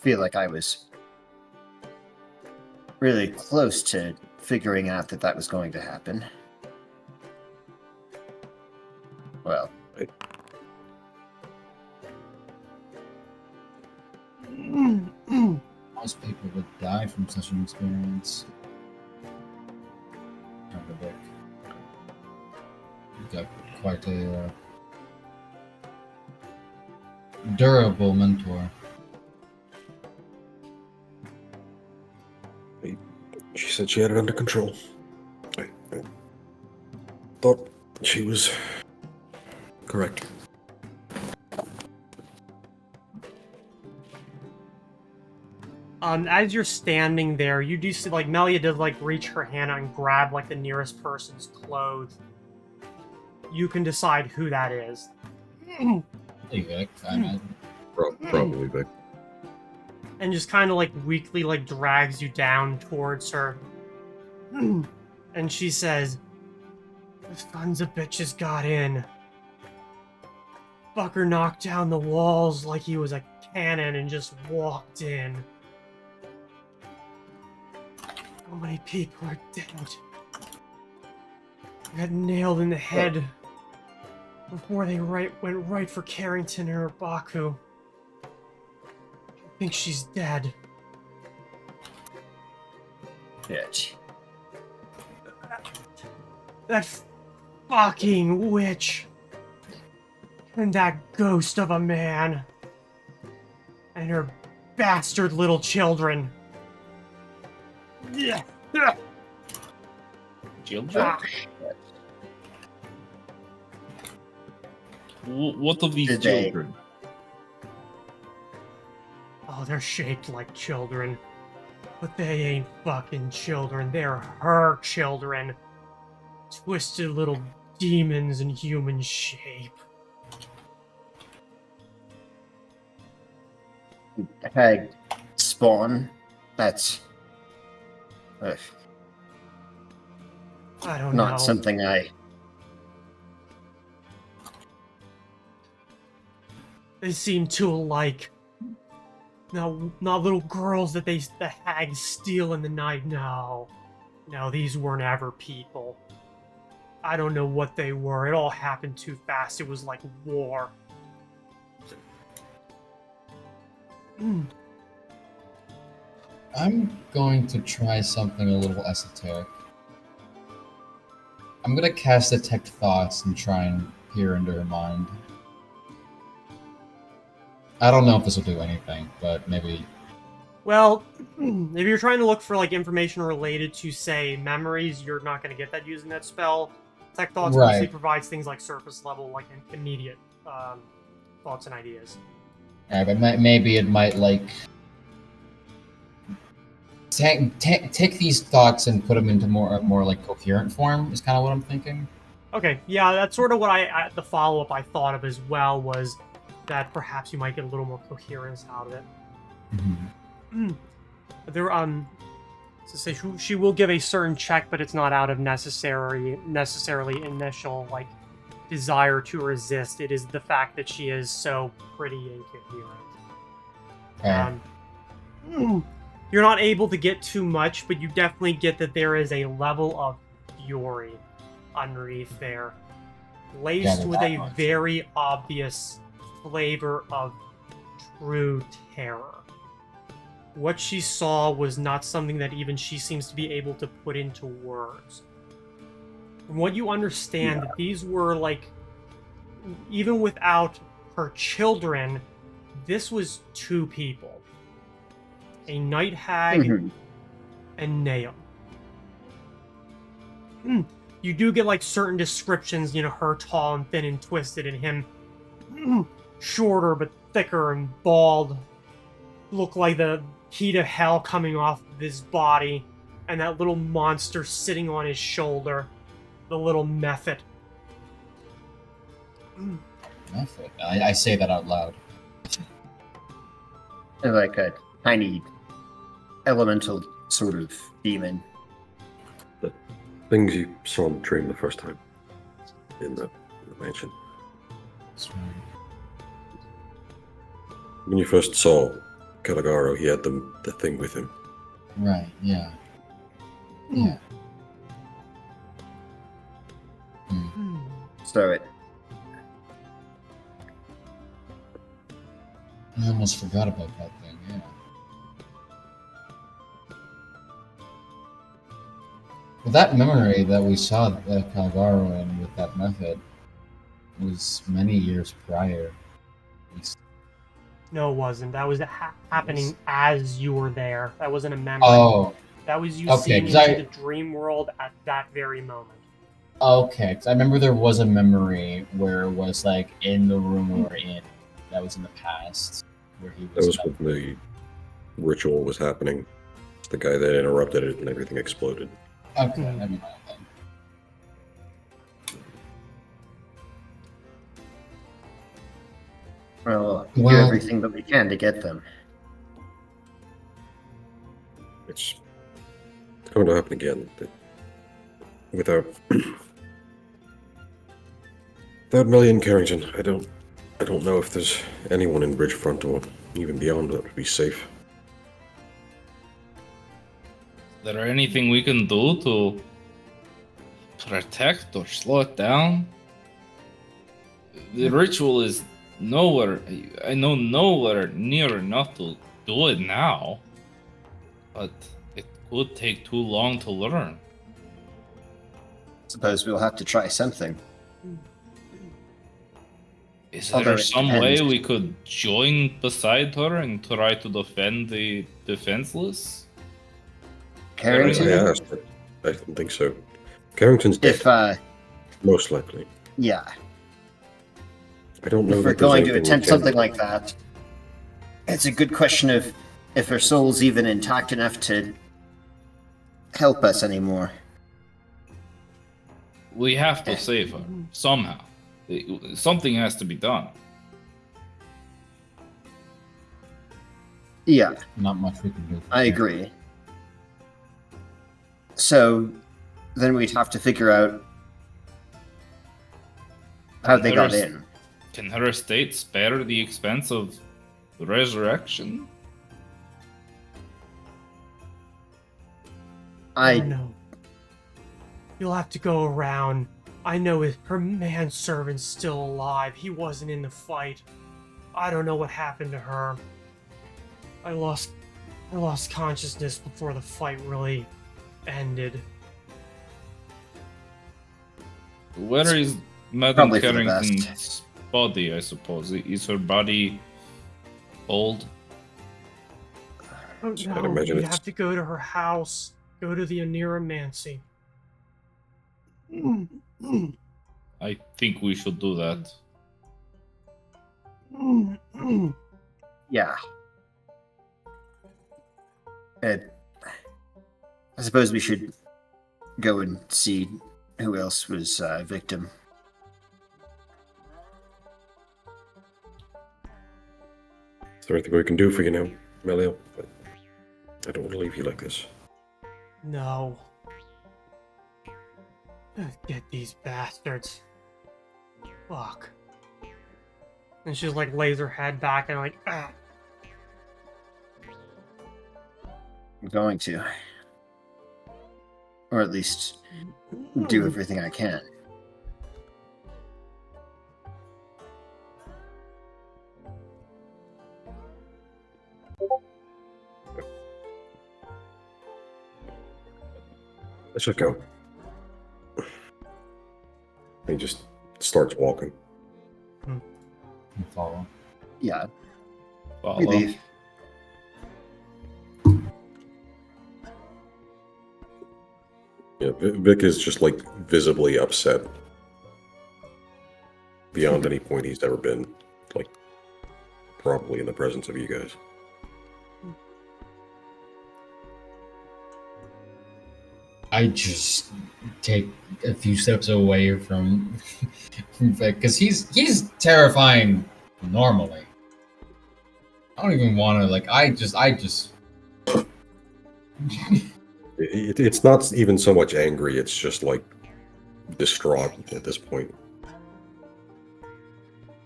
Feel like I was really close to figuring out that was going to happen. Well, Most people would die from such an experience. quite a durable mentor. She said she had it under control. I thought she was correct. As you're standing there, you do see, like, Melia does, like, reach her hand out and grab, like, the nearest person's clothes. You can decide who that is. Hey, Vic, I imagine. Probably, Vic. And just kind of, like, weakly, like, drags you down towards her. And she says, "The sons of bitches got in. Fucker knocked down the walls like he was a cannon and just walked in. So many people are dead. I got nailed in the head before they went right for Carrington and her Baku. I think she's dead." Bitch. That fucking witch. And that ghost of a man. And her bastard little children. Yeah. Children? What of these Did they- children? Oh, they're shaped like children. But they ain't fucking children. They're her children. Twisted little demons in human shape. Hag spawn. That's I don't know. not something I. They seem too alike. No, not little girls that the hags steal in the night. No, these weren't ever people. I don't know what they were. It all happened too fast. It was like war. I'm going to try something a little esoteric. I'm gonna cast Detect Thoughts and try and peer into her mind. I don't know if this will do anything, but maybe. Well, if you're trying to look for like information related to, say, memories, you're not going to get that using that spell. Tech Thoughts mostly Right. provides things like surface level, like immediate thoughts and ideas. Yeah, but maybe it might like take these thoughts and put them into more like coherent form. Is kind of what I'm thinking. Okay, yeah, that's sort of what the follow-up I thought of as well, was that perhaps you might get a little more coherence out of it. Mm-hmm. There, so say she will give a certain check, but it's not out of necessarily initial like desire to resist. It is the fact that she is so pretty incoherent. Okay. You're not able to get too much, but you definitely get that there is a level of fury underneath there, laced Yeah, with that a much. very obvious flavor of true terror. What she saw was not something that even she seems to be able to put into words. From what you understand, these were like, even without her children, this was two people. A night hag Mhm. and Naum. You do get like certain descriptions, her tall and thin and twisted, and him shorter but thicker and bald. Look like the heat of hell coming off of his body, and that little monster sitting on his shoulder. The little method. Method. I say that out loud. Like a tiny elemental sort of demon. Things you saw in the dream the first time in the mansion. That's right. When you first saw Caligaro, he had the thing with him. Right. Yeah. Yeah. So it. I almost forgot about that thing. Yeah. Well, that memory that we saw Caligaro in with that method, was many years prior. At least. No, it wasn't. That was happening as you were there. That wasn't a memory. Oh, That was you okay, seeing 'cause into the dream world at that very moment. okay. 'Cause I remember there was a memory where it was like in the room we were in. That was in the past, where he That was. was when the ritual was happening. It's the guy that interrupted it and everything exploded. Okay, never mind then. Well, do Well- everything that we can to get them. It's going to happen again. Without Mdme Carrington, I don't know if there's anyone in Bridgefront or even beyond that would be safe. Is there anything we can do to protect or slow it down? The ritual is nowhere. I know nowhere near enough to do it now, but it could take too long to learn. Suppose we'll have to try something. Is Although there it some way depends. we could join beside her and try to defend the defenseless? Carrington? I asked, but I don't think so. Carrington's dead, If, most likely. yeah. I don't know If we're that there's going to anything we attempt can something do. like that, it's a good question of if her soul's even intact enough to help us anymore. We have to save her somehow. Something has to be done. Yeah, Not much we can do. I agree. So then we'd have to figure out how they got in. Can her estate spare the expense of the resurrection? Oh, no. You'll have to go around. I know her manservant's still alive. He wasn't in the fight. I don't know what happened to her. I lost consciousness before the fight really ended. Where is Madame Probably for the best. Carrington's body, I suppose? Is her body old? Oh I'd no, imagine we it's- have to go to her house. Go to the Aneromancy. I think we should do that. Yeah. I suppose we should go and see who else was victim. Is there anything we can do for you now, Meliel? I don't want to leave you like this. No. Get these bastards. Fuck. And she like lays her head back and like, ah. I'm going to. Or at least do everything I can. Let's just go. He just starts walking. You follow. Yeah, Follow. we leave. Yeah, Vic is just like visibly upset. Beyond any point he's ever been, like, probably in the presence of you guys. I just take a few steps away from Vic because he's terrifying normally. I don't even want to like. I just. It's not even so much angry, it's just like distraught at this point.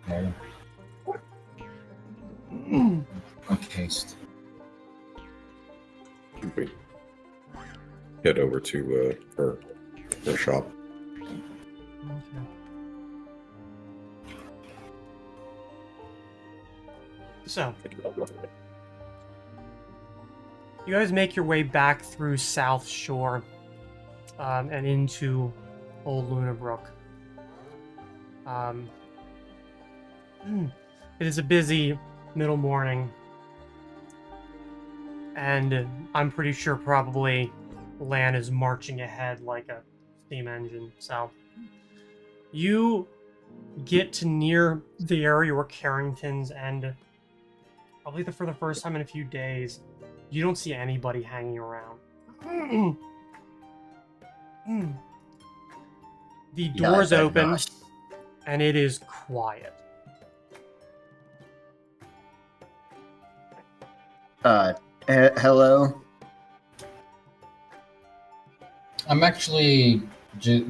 Okay. Haste. We head over to her shop. Okay. So, you guys make your way back through South Shore and into Old Luna Brook. It is a busy middle morning, and I'm pretty sure probably Lan is marching ahead like a steam engine. So you get to near the area where Carrington's, and probably for the first time in a few days, you don't see anybody hanging around. The Yeah, I doors bet open, not. and it is quiet. Hello? I'm actually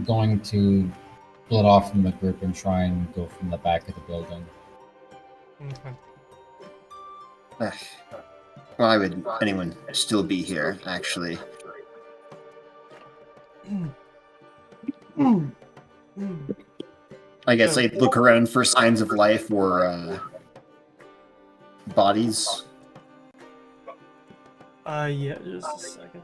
going to split off from the group and try and go from the back of the building. Okay. Why would anyone still be here, actually? I guess I'd look around for signs of life or bodies. Yeah, just a second.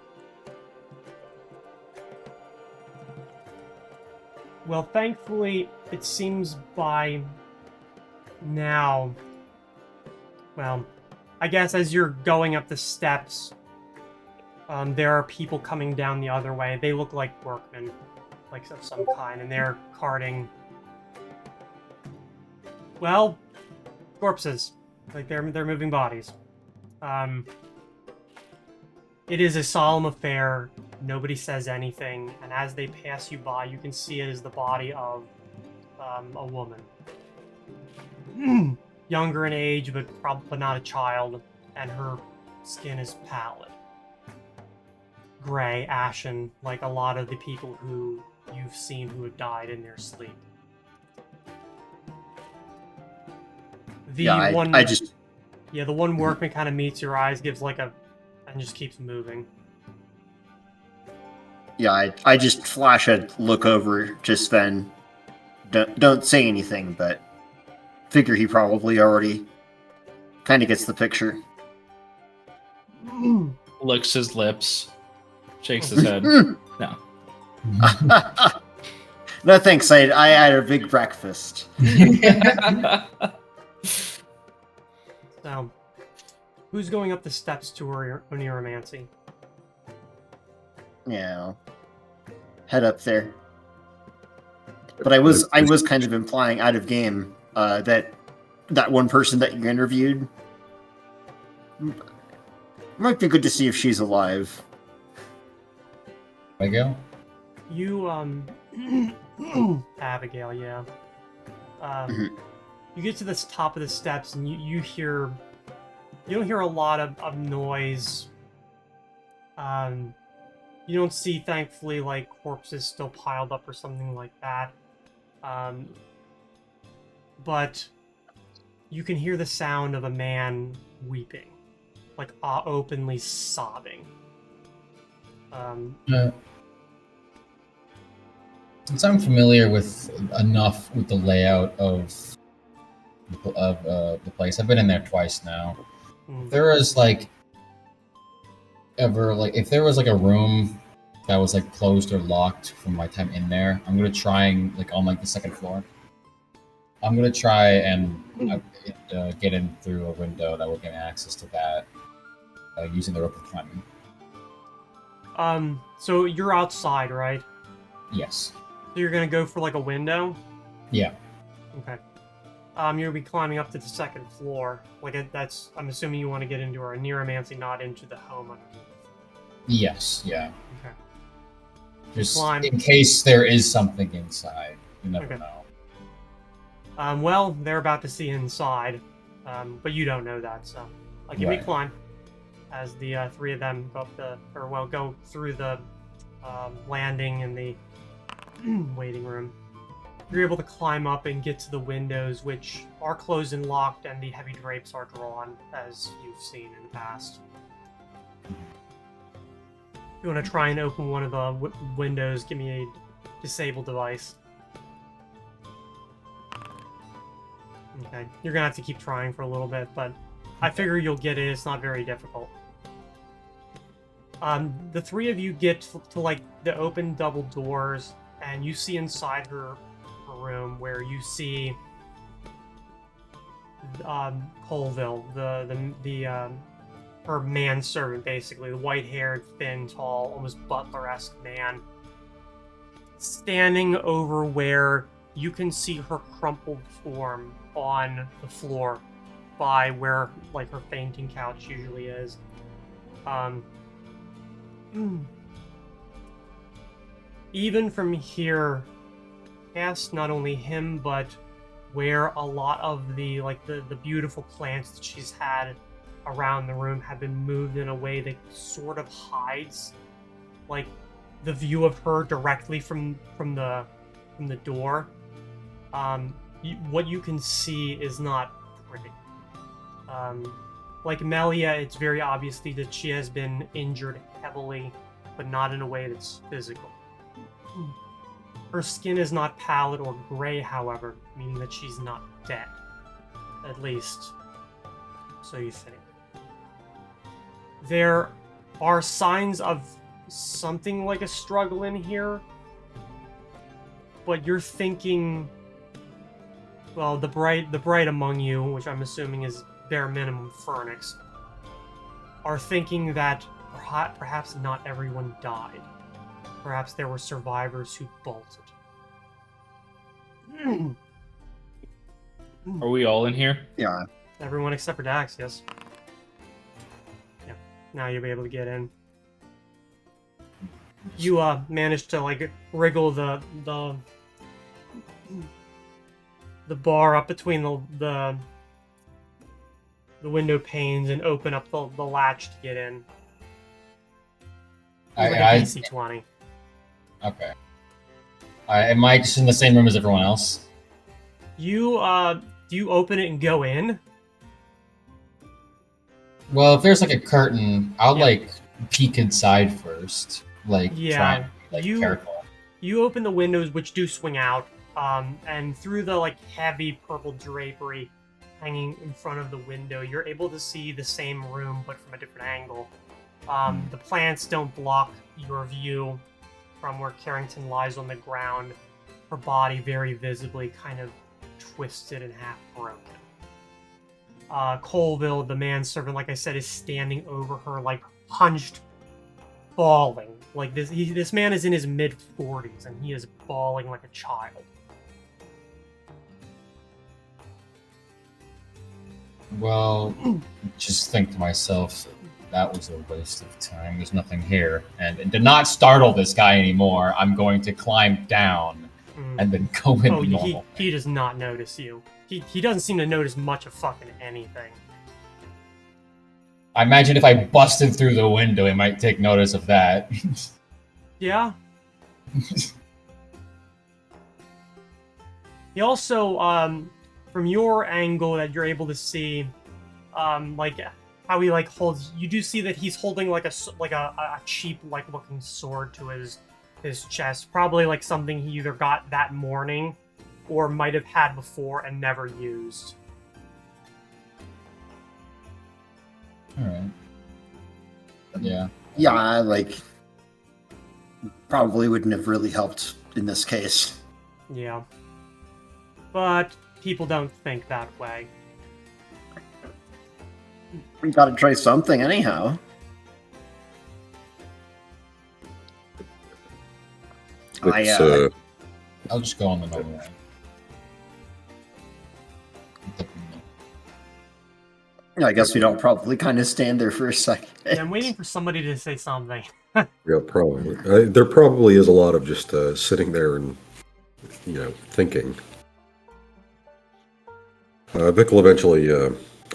Well, thankfully, it seems by now, well, I guess as you're going up the steps, there are people coming down the other way. They look like workmen, like of some kind, and they're carting, well, corpses. Like they're moving bodies. It is a solemn affair. Nobody says anything, and as they pass you by, you can see it is the body of a woman. Younger in age, but probably not a child, and her skin is pallid. Gray, ashen, like a lot of the people who you've seen who have died in their sleep. The the one workman kind of meets your eyes, gives like a, and just keeps moving. Yeah, I just flash a look over just then. Don't say anything, but figure he probably already kind of gets the picture. Licks his lips, shakes his head. No. No thanks, I had a big breakfast. So, who's going up the steps to Oneiromancy? Yeah, head up there. But I was kind of implying out of game that one person that you interviewed might be good to see if she's alive. Abigail? You, Abigail, yeah. You get to this top of the steps and you don't hear a lot of noise. You don't see, thankfully, like corpses still piled up or something like that. But you can hear the sound of a man weeping, like openly sobbing. Since I'm familiar with enough with the layout of the place, I've been in there twice now. If there was like if there was like a room that was like closed or locked from my time in there, I'm gonna try and like on like the second floor. I'm gonna try and get in through a window that will give me access to that using the rope of climbing. So you're outside, right? Yes. So you're gonna go for like a window? Yeah. Okay. You'll be climbing up to the second floor. Like that's, I'm assuming you want to get into our Oneiromancy, not into the home. Yes. Yeah. Okay. Just Climb. in case there is something inside. You never know. Well, they're about to see inside, but you don't know that, so I'll give you a climb. As the three of them go up go through the landing in the waiting room. You're able to climb up and get to the windows, which are closed and locked, and the heavy drapes are drawn, as you've seen in the past. If you want to try and open one of the windows, give me a disable device. Okay, you're gonna have to keep trying for a little bit, but I figure you'll get it. It's not very difficult. The three of you get to like the open double doors, and you see inside her room where you see Colville, her manservant, basically, the white-haired, thin, tall, almost butler-esque man, standing over where you can see her crumpled form on the floor by where, like, her fainting couch usually is. Even from here, past not only him, but where a lot of the beautiful plants that she's had around the room have been moved in a way that sort of hides, like, the view of her directly from the door. What you can see is not pretty. Like Melia, it's very obviously that she has been injured heavily, but not in a way that's physical. Her skin is not pallid or gray, however, meaning that she's not dead. At least, so you think. There are signs of something like a struggle in here, but you're thinking, well, the bright among you, which I'm assuming is bare minimum Fernix, are thinking that perhaps not everyone died. Perhaps there were survivors who bolted. Are we all in here? Yeah. Everyone except for Dax, yes. Yeah. Now you'll be able to get in. You managed to like wriggle the bar up between the window panes and open up the latch to get in. It was like a DC 20. Okay. Am I just in the same room as everyone else? You do you open it and go in? Well, if there's like a curtain, I'll like peek inside first. Like, try and be careful. You open the windows, which do swing out, and through the like heavy purple drapery hanging in front of the window, you're able to see the same room, but from a different angle. The plants don't block your view from where Carrington lies on the ground, her body very visibly kind of twisted and half broken. Colville, the manservant, like I said, is standing over her, like hunched, bawling. Like this man is in his mid-40s, and he is bawling like a child. Well, just think to myself, that was a waste of time. There's nothing here. And to not startle this guy anymore, I'm going to climb down and then go into normal. He does not notice you. He doesn't seem to notice much of fucking anything. I imagine if I busted through the window, he might take notice of that. Yeah. He also, from your angle that you're able to see, like how he like holds, you do see that he's holding like a cheap like looking sword to his chest, probably like something he either got that morning or might have had before and never used. Alright. Yeah. Yeah, like, probably wouldn't have really helped in this case. Yeah. But people don't think that way. We gotta try something anyhow. I'll just go on the normal way. I guess we don't probably kind of stand there for a second. Yeah, I'm waiting for somebody to say something. Yeah, probably. There probably is a lot of just sitting there and, thinking. Vic will eventually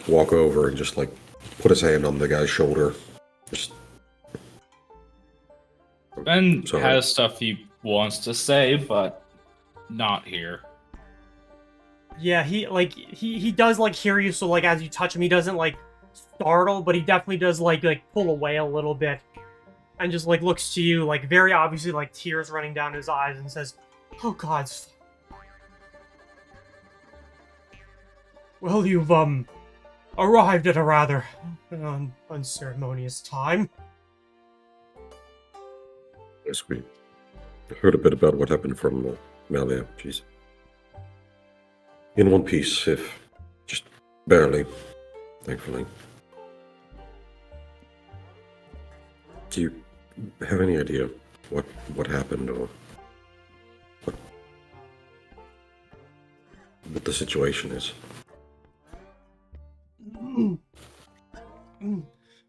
walk over and just, like, put his hand on the guy's shoulder. Ben has stuff he wants to say, but not here. Yeah, he does like hear you, so like as you touch him, he doesn't like startle, but he definitely does like pull away a little bit, and just like looks to you, like very obviously like tears running down his eyes, and says, "Oh God, well, you've arrived at a rather unceremonious time." Yes, we heard a bit about what happened from Melia. She's in one piece, if just Barely, thankfully. Do you have any idea what happened or what the situation is?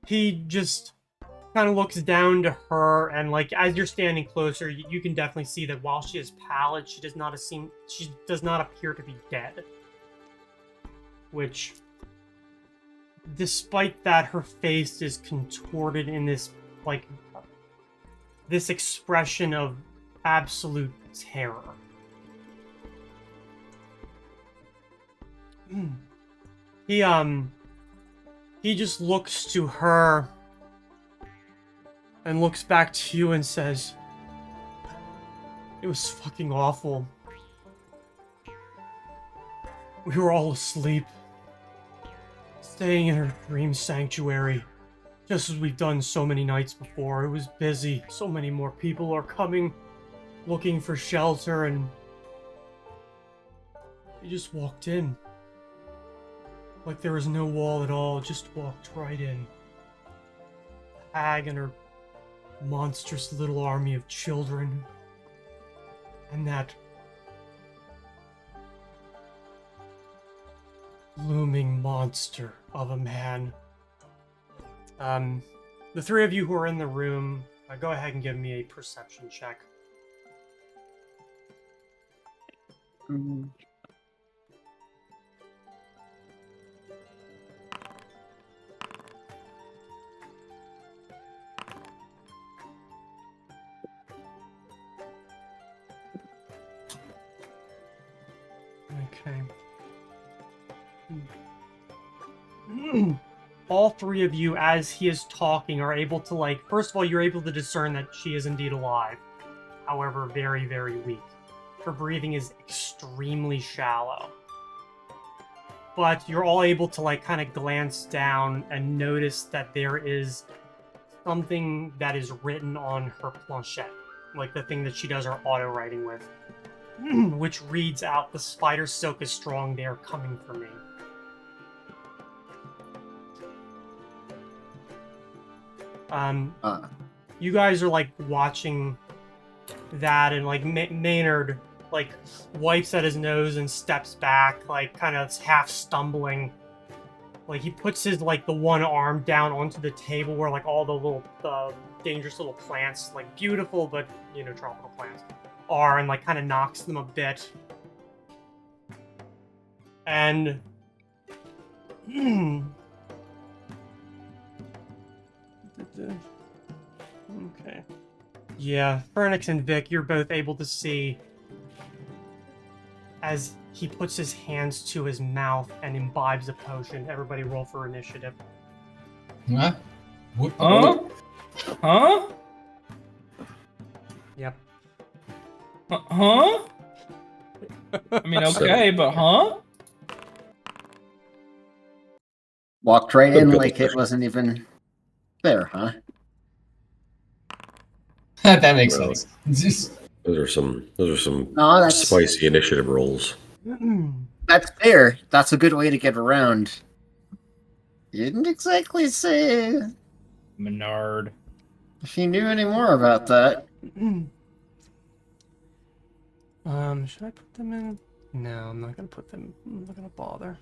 He just kind of looks down to her, and like as you're standing closer, you can definitely see that while she is pallid, she does not appear to be dead. Which, despite that, her face is contorted in this expression of absolute terror. He just looks to her and looks back to you and says, "It was fucking awful. We were all asleep, staying in her dream sanctuary, just as we've done so many nights before. It was busy. So many more people are coming, looking for shelter, and we just walked in. Like there was no wall at all, just walked right in. The hag and her monstrous little army of children, and that looming monster of a man. The three of you who are in the room, go ahead and give me a perception check." Okay. All three of you, as he is talking, are able to, first of all, you're able to discern that she is indeed alive. However, very, very weak. Her breathing is extremely shallow. But you're all able to, kind of glance down and notice that there is something that is written on her planchette. Like the thing that she does her auto-writing with. Which reads out, "The spider silk is strong, they are coming for me." You guys are watching that, and Maynard wipes at his nose and steps back, kind of half stumbling. He puts his the one arm down onto the table where all the little dangerous little plants, beautiful but tropical plants, are, and kind of knocks them a bit. And okay. Yeah, Fernix and Vic, you're both able to see as he puts his hands to his mouth and imbibes a potion. Everybody roll for initiative. Huh? Huh? Yep. Huh? I mean, okay, but huh? Walked right in like it wasn't even there, huh? That makes Really? sense. Those are some No, that's spicy initiative rolls. That's fair. That's a good way to get around. You didn't exactly say Menard. if you knew any more about that. Should I put them in? No, I'm not gonna put them. I'm not gonna bother.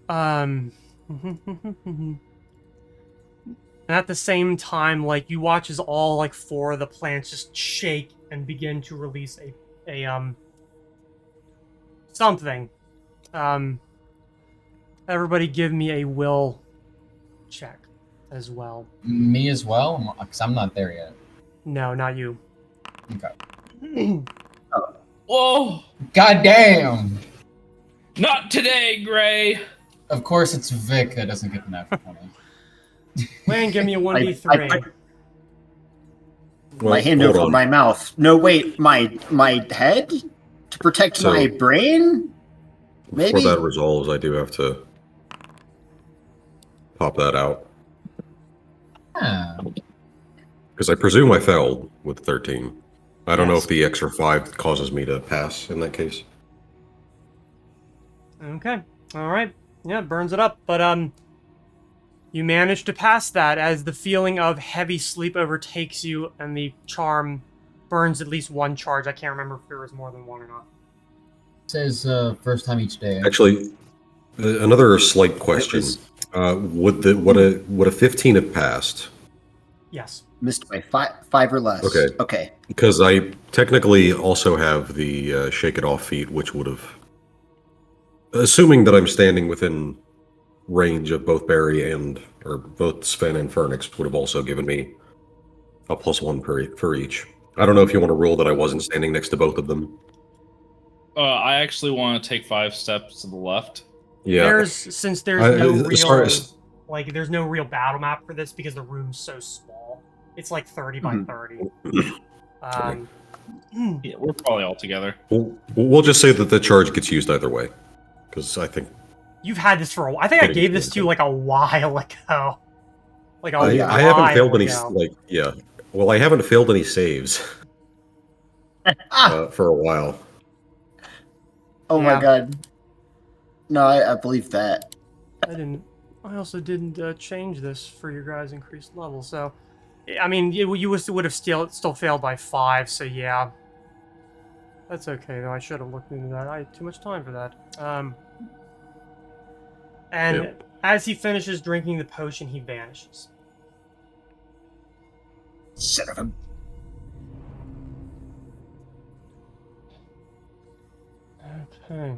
And at the same time, you watch as all four of the plants just shake and begin to release a something. Everybody give me a will check as well. Me as well? Because I'm not there yet. No, not you. Okay. Whoa! God damn! Not today, Gray! Of course it's Vic that doesn't get the natural 20. Wayne, give me a 1d3. Well, My hand hold over on. my mouth. No, wait, my head? To protect So- my brain? Maybe. Before that resolves, I do have to pop that out. Ah. Because I presume I failed with 13. I don't know Yes. if the extra 5 causes me to pass in that case. Okay. All right. Yeah, burns it up. But you manage to pass that as the feeling of heavy sleep overtakes you, and the charm burns at least one charge. I can't remember if there was more than one or not. It says first time each day. Actually, another slight question: was- would a 15 have passed? Yes. Missed by five or less. Okay. Okay. Because I technically also have the shake it off feat, which would have, assuming that I'm standing within range of both Barry or both Sven and Fernix, would have also given me a +1 for each. I don't know if you want to rule that I wasn't standing next to both of them. I actually want to take 5 steps to the left. Yeah. Since there's I- no as real far as- there's no real battle map for this because the room's so small. It's like 30 by Mhm. 30. Yeah, we're probably all together. We'll just say that the charge gets used either way, because I think You've had this for a while. I think I gave this to you like a while ago. Like a while I haven't failed any ago. Well, I haven't failed any saves for a while. Oh Yeah. my god. No, I believe that. I also didn't change this for your guys' increased level, so I mean, you would have still failed by 5, so yeah. That's okay, though. I should have looked into that. I had too much time for that. And Yeah. as he finishes drinking the potion, he vanishes. Son of a. Okay.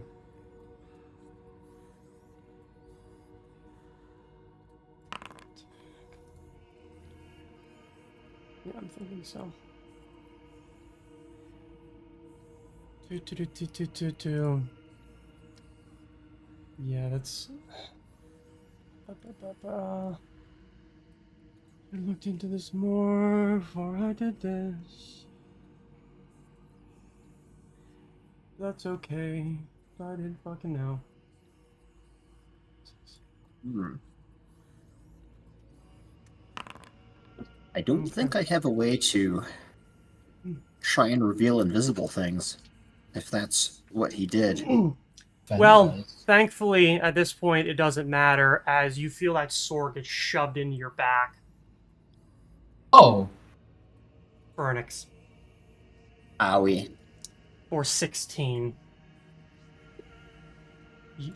Yeah, I'm thinking so. Do. Yeah, that's. I looked into this more before I did this. That's okay. I didn't fucking know. I don't Okay. think I have a way to try and reveal invisible things, if that's what he did. Well, thankfully, at this point, it doesn't matter, as you feel that sword get shoved into your back, Oh, Fernix, Owie. for 16.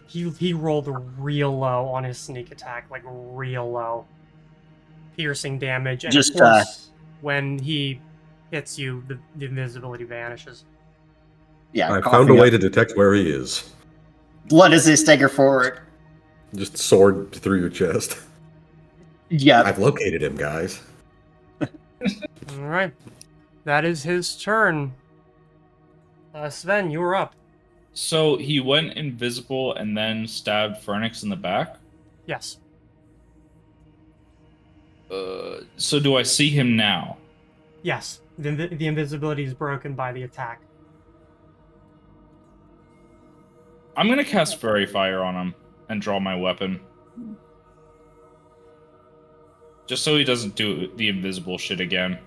He rolled real low on his sneak attack, like real low. Piercing damage, and Just, of course, when he hits you, the invisibility vanishes. Yeah, I found a coughing way up. to detect where he is. Blood as they stagger forward. Just sword through your chest. Yeah. I've located him, guys. Alright. That is his turn. Sven, you're up. So he went invisible and then stabbed Fernix in the back. Yes. So do I see him now? Yes. The invisibility is broken by the attack. I'm gonna cast Fairy Fire on him and draw my weapon. Just so he doesn't do the invisible shit again.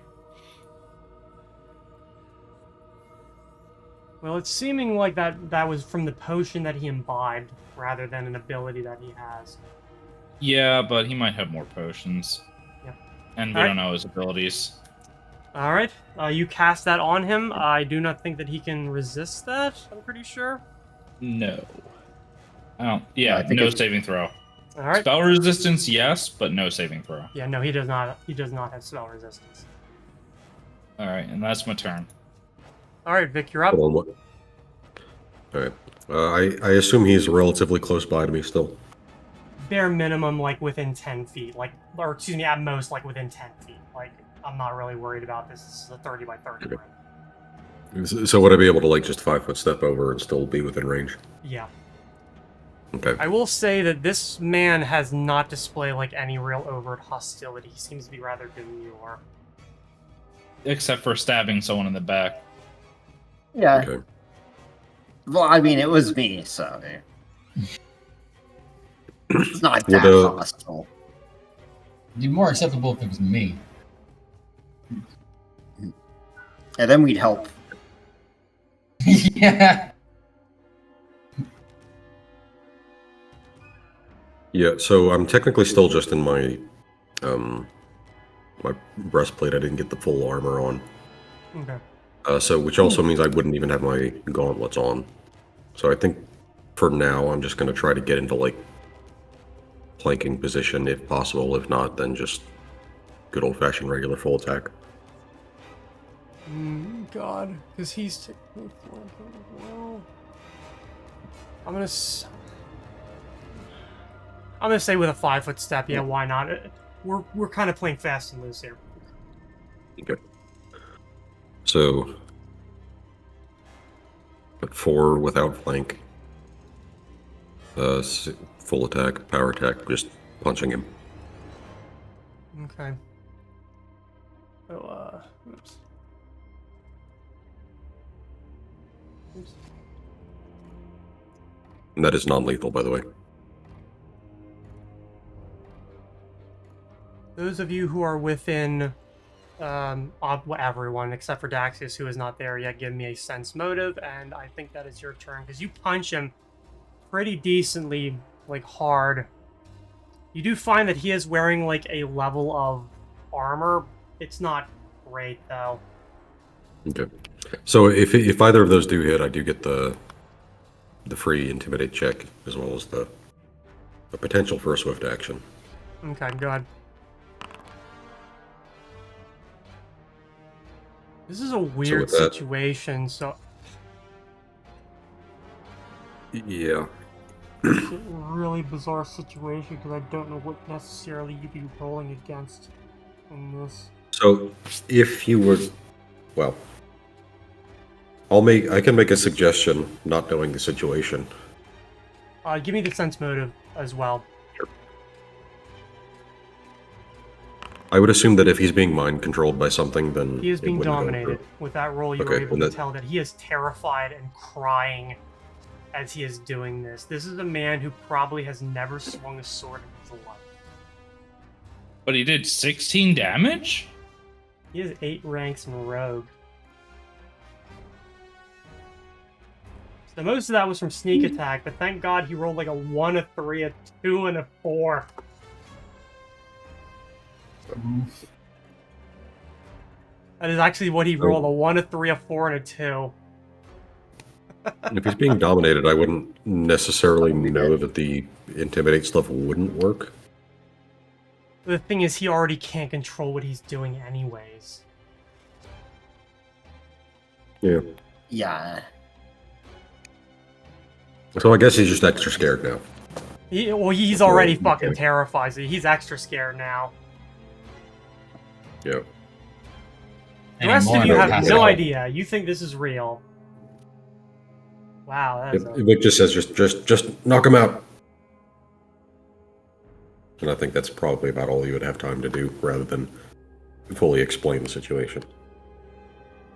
Well, it's seeming like that was from the potion that he imbibed, rather than an ability that he has. Yeah, but he might have more potions. Yep. And we Alright. don't know his abilities. Alright. You cast that on him. I do not think that he can resist that, I'm pretty sure. No. Oh, I yeah, think no it's- saving throw. Alright. Spell resistance, yes, but no saving throw. Yeah, no, he does not. He does not have spell resistance. Alright, and that's my turn. Alright, Vic, you're up. Hold on, what? Alright. I assume he's relatively close by to me still. Bare minimum, like, within 10 feet. Like, or excuse me, at most, like, within 10 feet. Like, I'm not really worried about this. This is a 30 by 30 Okay. room. So would I be able to, like, just 5-foot step over and still be within range? Yeah. Okay. I will say that this man has not displayed, like, any real overt hostility. He seems to be rather demure. Except for stabbing someone in the back. Yeah. Okay. Well, I mean, it was me, so. It's not Would, that hostile. it'd be more acceptable if it was me. And then we'd help. Yeah. Yeah, so I'm technically still just in my my breastplate. I didn't get the full armor on. Okay. So which also means I wouldn't even have my gauntlets on. So I think for now I'm just gonna try to get into like planking position if possible. If not, then just good old-fashioned regular full attack. God, because he's technically flanking as well. I'm gonna say with a 5-foot step. Yeah, why not? We're kind of playing fast and loose here. Okay. So, but 4 without flank. Full attack, power attack, just punching him. Okay. So, oops. Oops. And that is non-lethal, by the way. Those of you who are within, everyone except for Daxius, who is not there yet, give me a sense motive, and I think that is your turn because you punch him pretty decently, like hard. You do find that he is wearing like a level of armor. It's not great though. Okay. So if either of those do hit, I do get the free intimidate check as well as the potential for a swift action. Okay, go ahead. This is a weird with that- situation, so Yeah. it's a really bizarre situation because I don't know what necessarily you'd be rolling against in this. So if you were, well, I can make a suggestion, not knowing the situation. Give me the sense motive as well. I would assume that if he's being mind controlled by something, then He is it being wouldn't go dominated. through. With that roll, you were Okay, able well to that- tell that he is terrified and crying as he is doing this. This is a man who probably has never swung a sword in his life. But he did 16 damage? He has 8 ranks in Rogue. So most of that was from sneak attack, but thank God he rolled like a 1, a 3, a 2, and a 4. That is actually what he rolled, a 1, a 3, a 4, and a 2. If he's being dominated, I wouldn't necessarily know that the intimidate stuff wouldn't work. The thing is, he already can't control what he's doing anyways. Yeah. Yeah. So I guess he's just extra scared now. He's already Okay. fucking terrified, so he's extra scared now. Yeah. The rest of you Anymore, have pass no out. idea. You think this is real. Wow, that is a... Vic just says, just knock him out. And I think that's probably about all you would have time to do, rather than fully explain the situation.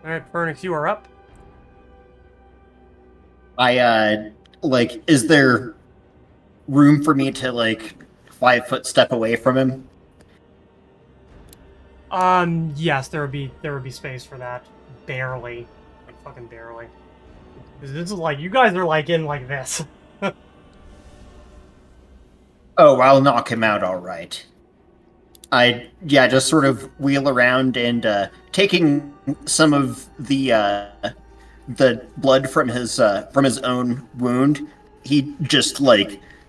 Alright, Fernix, you are up. Is there room for me to, 5-foot step away from him? Yes, there would be space for that. Barely. Like, fucking barely. 'Cause this is like, you guys are like in like this. Oh, I'll knock him out all right. Just sort of wheel around and taking some of the blood from his own wound, he just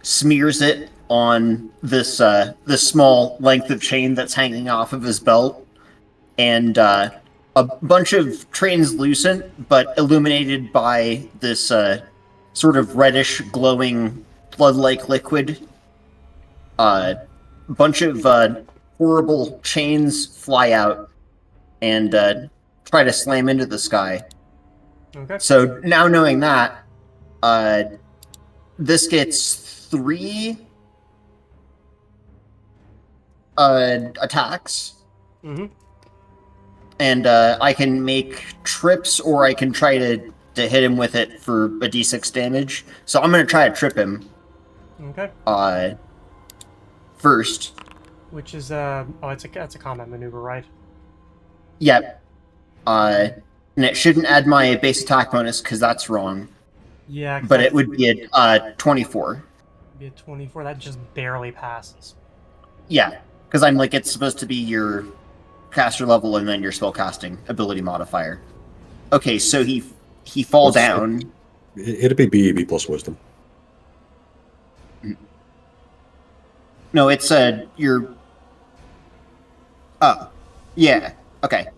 smears it on this small length of chain that's hanging off of his belt, and a bunch of translucent but illuminated by this sort of reddish glowing blood-like liquid. Bunch of horrible chains fly out and try to slam into the sky. Okay. So now knowing that, this gets 3 attacks, Mm-hmm. and I can make trips, or I can try to hit him with it for a d6 damage. So I'm going to try to trip him Okay. first. Which is, that's a combat maneuver, right? Yep. And it shouldn't add my base attack bonus because that's wrong. Yeah. 'cause But that's- it would be a 24. Be a 24. That just barely passes. Yeah, because I'm like, it's supposed to be your caster level and then your spellcasting ability modifier. Okay, so he fall What's- down. It'd be B plus wisdom. No, it's your. Oh, yeah. Okay.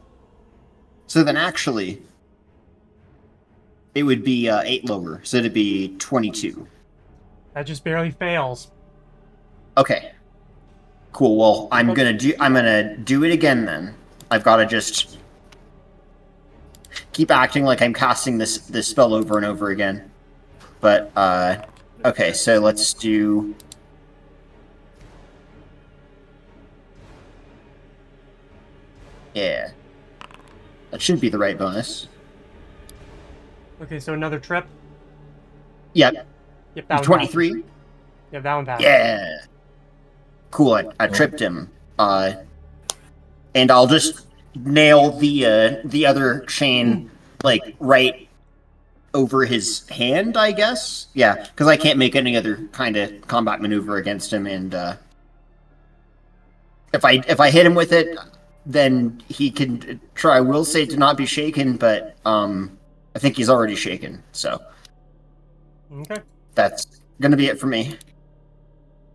So then actually, it would be 8 lower. So it'd be 22. That just barely fails. Okay. Cool. Well, I'm gonna do it again then. I've got to just keep acting like I'm casting this spell over and over again. But okay, so let's do. Yeah, that should be the right bonus. Okay, so another trip. Yep, Yep, that one 23. passes. Yep, that one passes. Yeah. Cool. I tripped him. And I'll just nail the other chain like right over his hand, I guess. Yeah, because I can't make any other kind of combat maneuver against him, and if I hit him with it, then he can try will save to not be shaken, but I think he's already shaken, so Okay. that's gonna be it for me.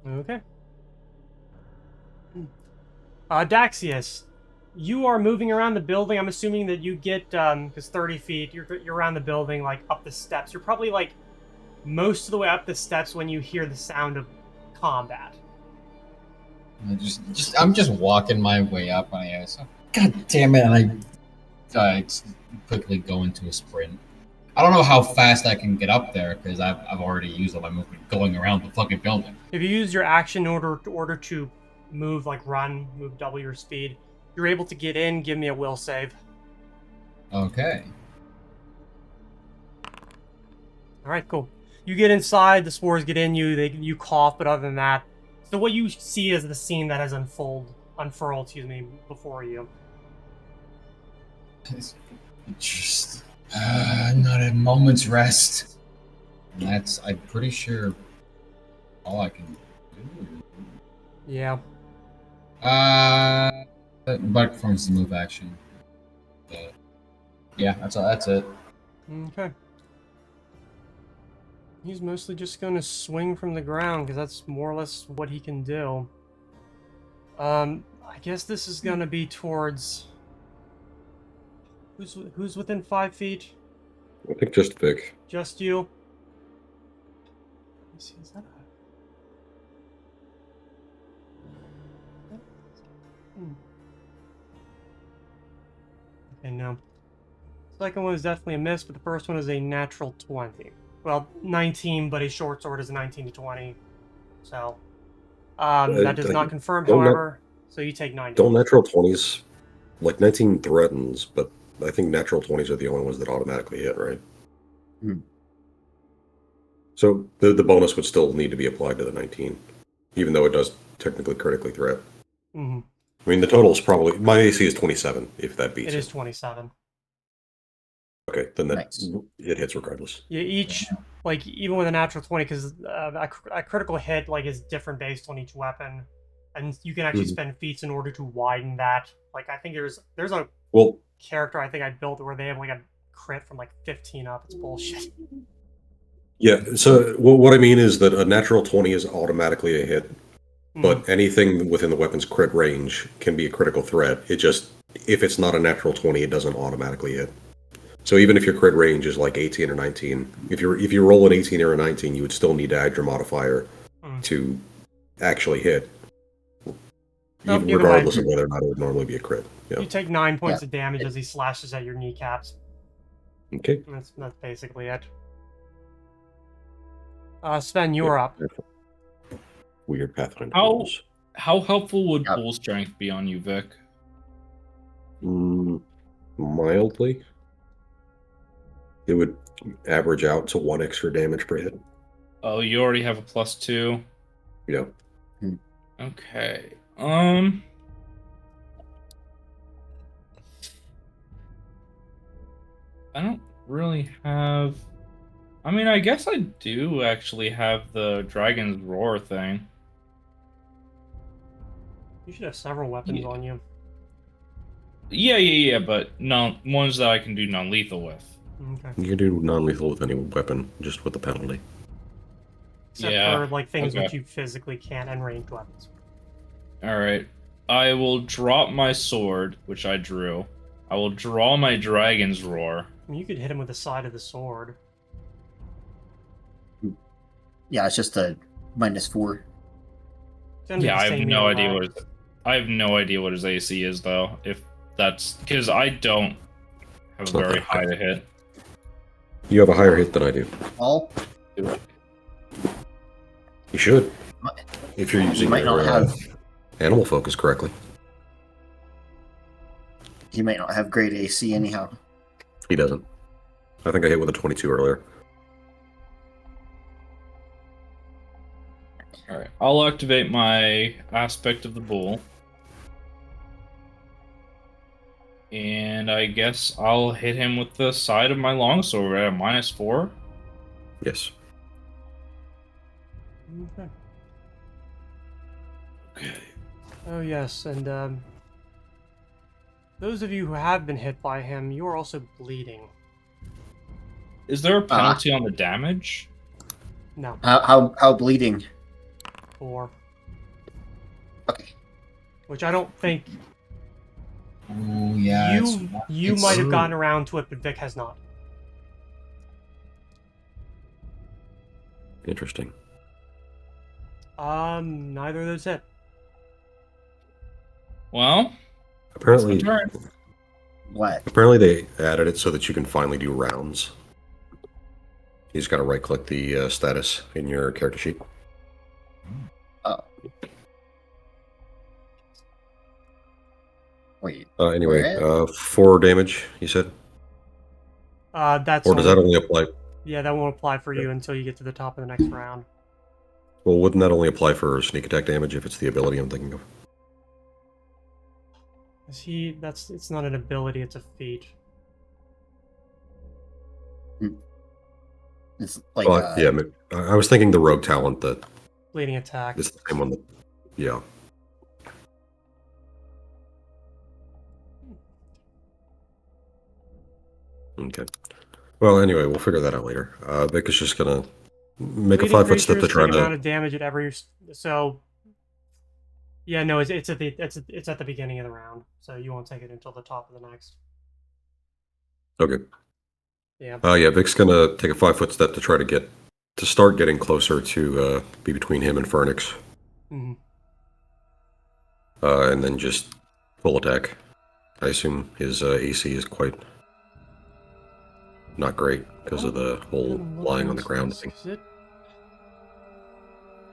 Okay. Daxius, you are moving around the building. I'm assuming that you get, because 30 feet, you're around the building, like, up the steps. You're probably, like, most of the way up the steps when you hear the sound of combat. I'm just walking my way up, and I go, God damn it! And I quickly go into a sprint. I don't know how fast I can get up there because I've already used all my movement going around the fucking building. If you use your action in order to move, like run, move double your speed, you're able to get in. Give me a will save. Okay. All right, cool. You get inside. The spores get in you. You cough, but other than that, so what you see is the scene that has unfurled, before you. It's just not a moment's rest. And that's, I'm pretty sure, all I can do. Yeah. But performs the move action. Yeah, that's it. Okay. He's mostly just going to swing from the ground because that's more or less what he can do. I guess this is going to be towards... Who's within 5 feet? I think just Vic. Just you? Let me see, is that Okay, no. Second one is definitely a miss, but the first one is a natural 20. Well, 19, but a short sword is a 19 to 20. So, that does not confirm, however, so you take 9 Don't damage. natural 20s, like 19 threatens, but I think natural 20s are the only ones that automatically hit, right? Hmm. So the bonus would still need to be applied to the 19, even though it does technically critically threat. Mm-hmm. I mean, the total is probably, my AC is 27, if that beats It is 27. Okay, then that Nice. it hits regardless. Yeah, each, like, even with a natural 20, because a critical hit, like, is different based on each weapon, and you can actually spend feats in order to widen that. Like, I think there's a Well, character I think I built where they have, like, a crit from, like, 15 up. It's bullshit. yeah, so what I mean is that a natural 20 is automatically a hit, but anything within the weapon's crit range can be a critical threat. It just, if it's not a natural 20, it doesn't automatically hit. So even if your crit range is like 18 or 19, if you roll an 18 or a 19, you would still need to add your modifier to actually hit, Nope, either regardless way. of whether or not it would normally be a crit. Yeah. You take 9 points of damage as he slashes at your kneecaps. Okay. And that's basically it. Sven, you're up. Weird Pathfinder. How rules. how helpful would bull strength be on you, Vic? Mildly. It would average out to 1 extra damage per hit. Oh, you already have a +2. Yeah. Okay. I don't really have I mean, I guess I do actually have the dragon's roar thing. You should have several weapons Yeah. on you. Yeah, but no ones that I can do non-lethal with. Okay. You can do non-lethal with any weapon, just with the penalty. Except Yeah, for like things okay. which you physically can't and ranged weapons. All right. I will drop my sword, which I drew. I will draw my dragon's roar. I mean, you could hit him with the side of the sword. Yeah, it's just a -4. It's gonna be Yeah, the I have same no either idea way. what I have no idea what his AC is though. If that's because I don't have It's a not very that high high. to hit. You have a higher hit than I do. All You should, if you're you using might your not have. animal focus correctly. He might not have great AC anyhow. He doesn't. I think I hit with a 22 earlier. All right. I'll activate my aspect of the bull. And I guess I'll hit him with the side of my longsword at a -4. Yes. Okay. Okay. Oh yes, and those of you who have been hit by him, you are also bleeding. Is there a penalty on the damage? No, How bleeding? 4. Okay. Which I don't think Oh yeah. you might have gotten around to it, but Vic has not. Interesting. Neither of those hit. Well, Apparently, it's my turn. What? apparently they added it so that you can finally do rounds. You just got to right-click the status in your character sheet. Oh. Wait. Anyway, Where? 4 damage, you said? That's Or does that only apply? Yeah, that won't apply for you until you get to the top of the next round. Well, wouldn't that only apply for sneak attack damage if it's the ability I'm thinking of? It's not an ability, it's a feat. It's like Well, yeah, I was thinking the rogue talent that Bleeding attack. is the same one that, yeah. Okay. Well, anyway, we'll figure that out later. Vic is just gonna make a Bleeding 5-foot step to creatures try take amount to. of damage at every so. Yeah, no, it's at the beginning of the round, so you won't take it until the top of the next. Okay. Yeah. Yeah, Vic's gonna take a 5-foot step to try to start getting closer to be between him and Phoenix, Mhm. and then just full attack. I assume his AC is quite not great because of the whole lying on the ground thing.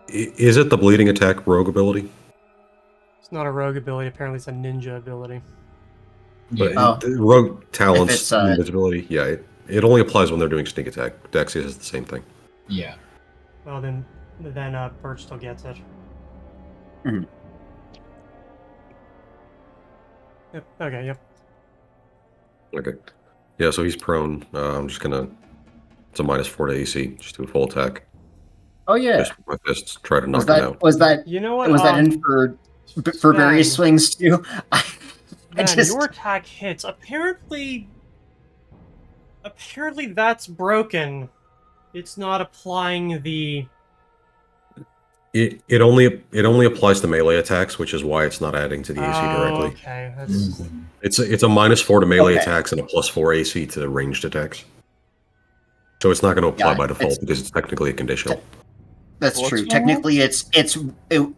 Is it the bleeding attack rogue ability? It's not a rogue ability. Apparently, it's a ninja ability. But Yeah. the rogue talents it's, invisibility, yeah, it only applies when they're doing sneak attack. Dexius is the same thing. Yeah. Well, then Birch still gets it. Mhm. Yep. Okay. Yep. Okay. Yeah, so he's prone. I'm just gonna. It's a -4 to AC. Just do a full attack. Oh yeah. Just with my fists. Try to knock Was him that out. was that You know what? was that in for various Sven, swings too? I Sven, just your attack hits. Apparently that's broken. It's not applying the. It only applies to melee attacks, which is why it's not adding to the AC directly. Okay. That's. It's a -4 to melee Okay. attacks and a +4 AC to ranged attacks. So it's not going to apply Yeah, by default because it's technically a conditional. That's What's true. wrong? Technically,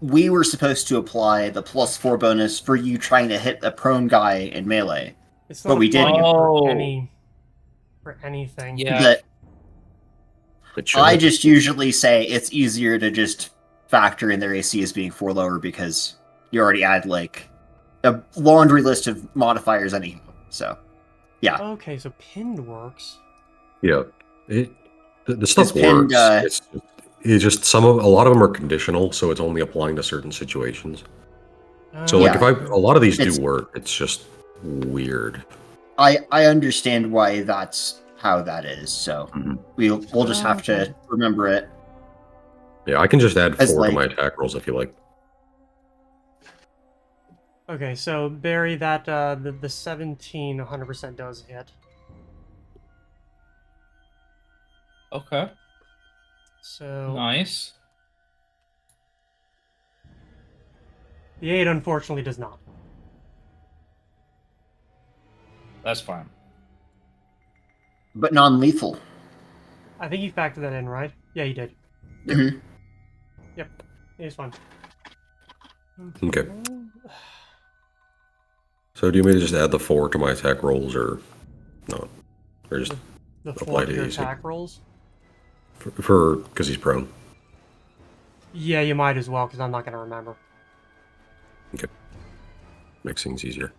we were supposed to apply the +4 bonus for you trying to hit a prone guy in melee. It's But not we didn't. applying for Oh. anything. Yeah. But It should. I just usually say it's easier to just factor in their AC as being 4 lower because you already add like a laundry list of modifiers anyhow. So yeah, Okay, so pinned works. Yeah, the stuff pinned, works. It's just a lot of them are conditional, so it's only applying to certain situations. So like Yeah. a lot of these It's- do work. It's just weird. I understand why that's how that is. So Mhm. we'll just have to remember it. Yeah, I can just add As 4 to like- my attack rolls if you like. Okay, so Barry, that the 17 100% does hit. Okay. So Nice. the 8 unfortunately does not. That's fine. But non-lethal. I think you factored that in, right? Yeah, you did. Mhm. Yep, it's fine. Okay. So do you want me to just add the 4 to my attack rolls, or not? Or just The apply 4 to to your AC? attack rolls? For because he's prone. Yeah, you might as well, because I'm not going to remember. Makes things easier.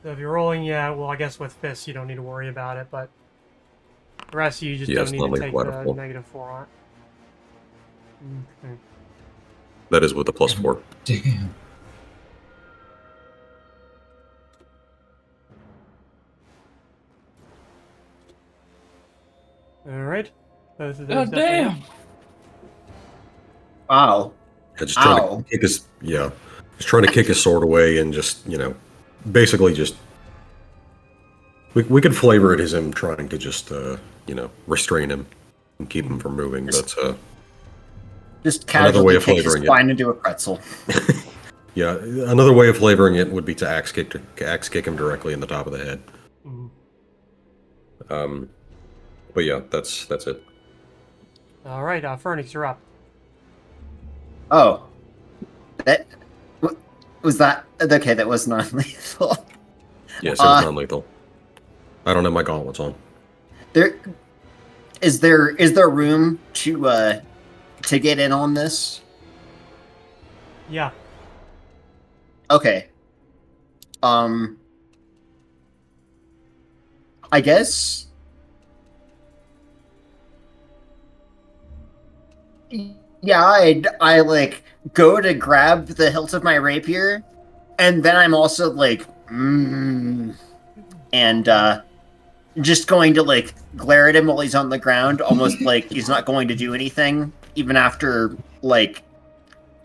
So if you're rolling, yeah, well, I guess with fists you don't need to worry about it, but the rest of you just Yeah, don't it's need not to like take flat the or full. -4 on it. Okay. That is with the +4. Damn. Alright. Both of those God definitely damn. hit. Wow. Yeah, just trying Ow. to kick his just trying to kick his sword away and just basically just we could flavor it as him trying to just restrain him and keep him from moving. That's Just Another way casually of kick his flavoring it. spine into a pretzel. yeah. Another way of flavoring it would be to axe kick him directly in the top of the head. Mhm. But yeah, that's it. Alright, Phoenix, you're up. Oh. That was that okay, that was non-lethal. Yes, it was non-lethal. I don't have my gauntlets on. There is room to get in on this? Yeah. Okay. I guess. Yeah, I like go to grab the hilt of my rapier, and then I'm also like, and just going to like glare at him while he's on the ground, almost like he's not going to do anything, even after like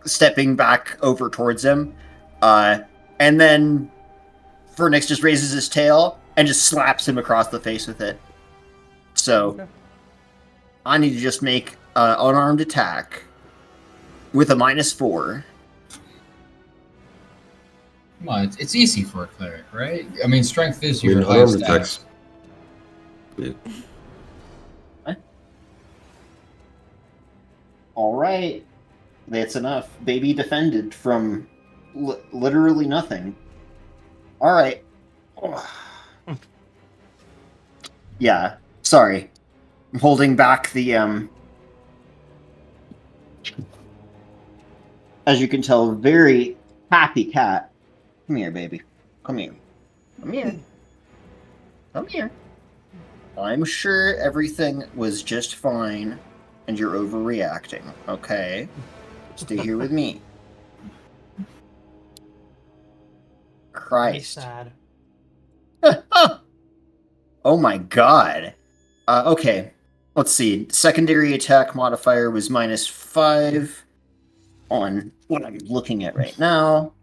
stepping back over towards him. And then Phoenix just raises his tail and just slaps him across the face with it. So Okay. I need to just make an unarmed attack with a -4. Come on, it's easy for a cleric, right? I mean, strength is I mean, your unarmed highest attacks. stat. All right, that's enough. Baby defended from literally nothing. All right. Yeah, sorry. I'm holding back the as you can tell, very happy cat. Come here, baby. Come here. Come here. Come here. I'm sure everything was just fine, and you're overreacting, okay? Stay here with me. Very Christ. sad. Oh my god. Okay. Let's see. Secondary attack modifier was -5 on what I'm looking at right now.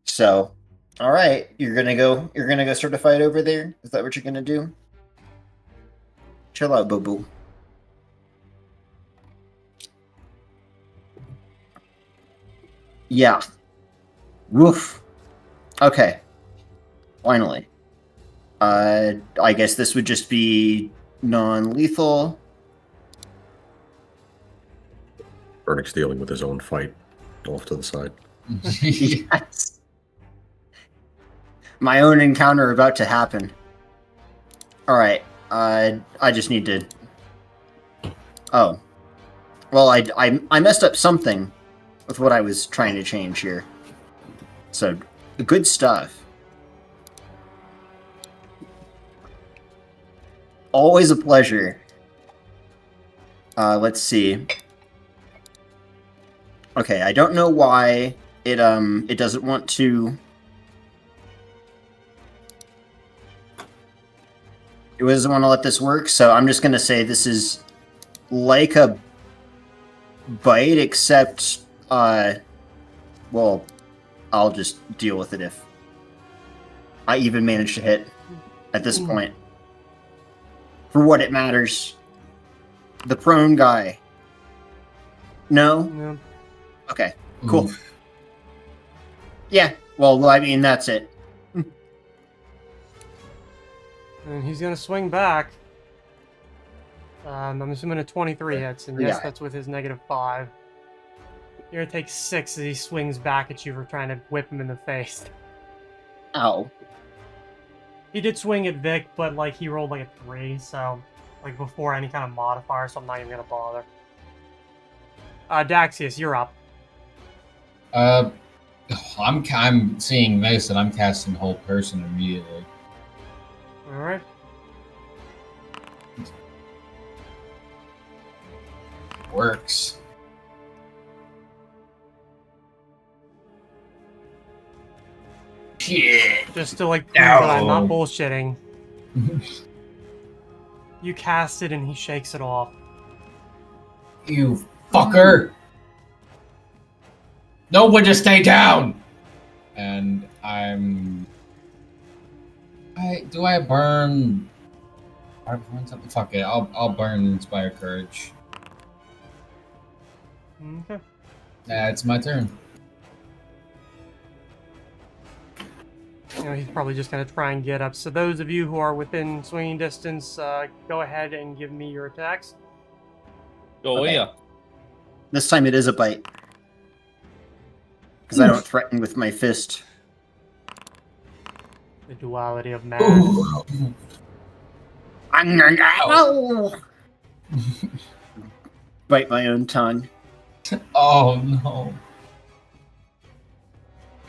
So, all right, you're gonna go start a fight over there? Is that what you're gonna do? Chill out, boo boo. Yeah. Woof. Okay. Finally. I guess this would just be non-lethal. Vernix dealing with his own fight off to the side. Yes. My own encounter about to happen. All right. I just need to. Oh. Well, I messed up something with what I was trying to change here. So, good stuff. Always a pleasure. Let's see. Okay, I don't know why it doesn't want to. It doesn't want to let this work, so I'm just gonna say this is like a bite, except well, I'll just deal with it if I even manage to hit at this point. For what it matters. The prone guy. No? No. Okay, cool. Oof. Yeah, well, I mean, that's it. And he's gonna swing back. I'm assuming a 23 hits, and yes, Yeah. that's with his -5. You're gonna take 6 as he swings back at you for trying to whip him in the face. Ow. He did swing at Vic, but like he rolled like a 3, so like before any kind of modifier, so I'm not even gonna bother. Daxius, you're up. I'm seeing this and I'm casting whole person immediately. All right. Works. Shit. Just to like prove that I'm not No. bullshitting. You cast it and he shakes it off. You fucker! No one just stay down! And do I burn? I burn something. Fuck it. I'll burn Inspire Courage. Okay. It's my turn. You know, he's probably just gonna try and get up. So those of you who are within swinging distance, go ahead and give me your attacks. Oh Okay. yeah. This time it is a bite. Because I don't threaten with my fist. The duality of man. Ooh. Ow! Bite my own tongue. Oh no.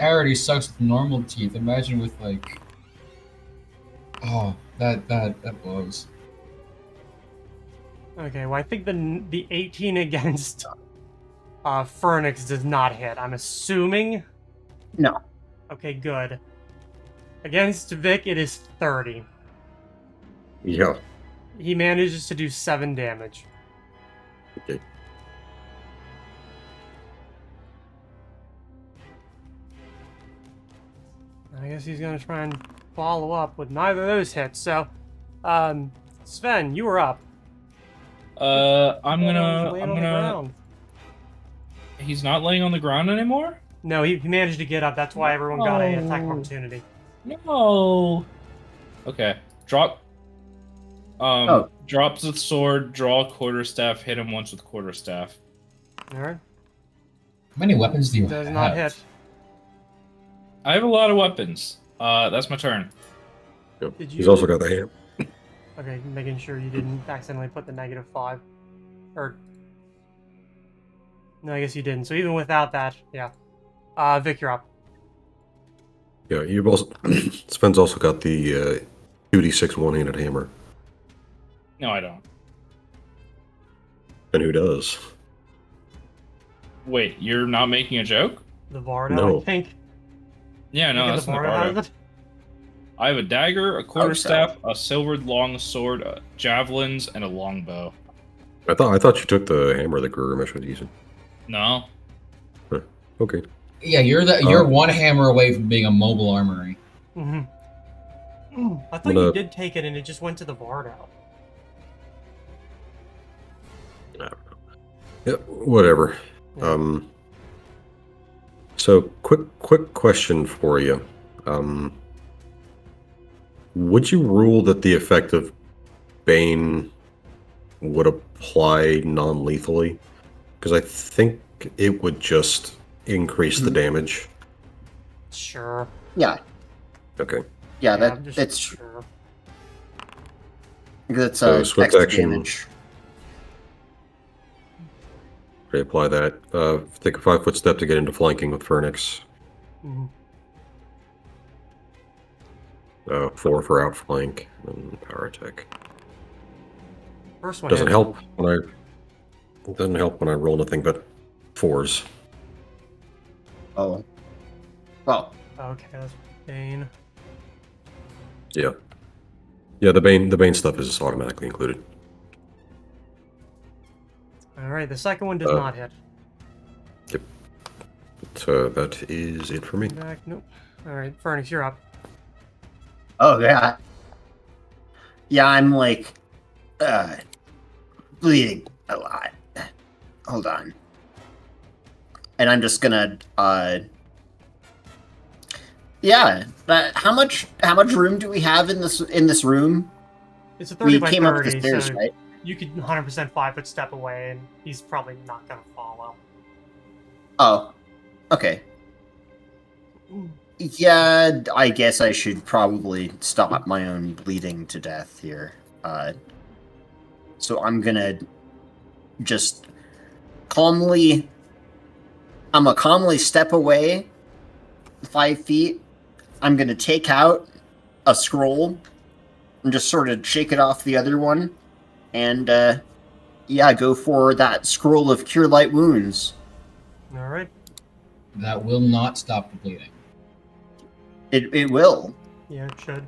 I already sucks with normal teeth. Imagine with like. Oh, that blows. Okay, well I think the 18 against Phoenix does not hit. I'm assuming. No. Okay, good. Against Vic, it is 30. Yeah. He manages to do 7 damage. Okay. I guess he's gonna try and follow up with neither of those hits. So, Sven, you were up. I'm Laying gonna. on the ground. He's not laying on the ground anymore. No, he managed to get up. That's why everyone got an attack of No. opportunity. No. Okay. Drop. Drops the sword. Draw a quarterstaff. Hit him once with quarterstaff. All right. How many weapons do you Does have? not hit. I have a lot of weapons. That's my turn. Yep. Did He's you- also got the ham. Okay, making sure you didn't accidentally put the -5. Or... No, I guess you didn't. So even without that, yeah. Vic, you're up. Yeah, you've also Sven's also got the 2d6 one-handed hammer. No, I don't. And who does? Wait, you're not making a joke? The Vardo, No. I think. Yeah, no, I think that's the not Vardo Bardo. has it. I have a dagger, a quarterstaff, a silvered long sword, javelins, and a longbow. I thought you took the hammer that Gurimish was using. No. Okay. Yeah, you're one hammer away from being a mobile armory. Mm-hmm. I thought Well, you did take it and it just went to the Vardo. I don't know. Yeah, whatever. Yeah. So quick question for you. Would you rule that the effect of Bane would apply non-lethally? Because I think it would just increase the damage. Sure. Yeah. Okay. Yeah, I'm just that's sure. So swift extra action. damage. Reapply that. Take a 5-foot step to get into flanking with Phoenix. Mhm. 4 for outflank and power attack. First one Doesn't hits. help when I roll nothing but 4s. Oh. Well, Okay, that's Bane. Yeah. Yeah, the bane stuff is automatically included. All right, the second one does not hit. So that is it for me. Back, nope. All right, Furnace, you're up. Oh yeah. Yeah, I'm like bleeding a lot. Hold on. And I'm just gonna yeah, but how much room do we have in this room? It's a 30 We by came 30, up the stairs, so right? you could 100% 5-foot step away, and he's probably not gonna follow. Oh. Okay. Yeah, I guess I should probably stop my own bleeding to death here. So I'm gonna just calmly... I'm gonna calmly step away 5 feet. I'm gonna take out a scroll and just sort of shake it off the other one. And, yeah, go for that scroll of Cure Light Wounds. All right. That will not stop the bleeding. It will. Yeah, it should.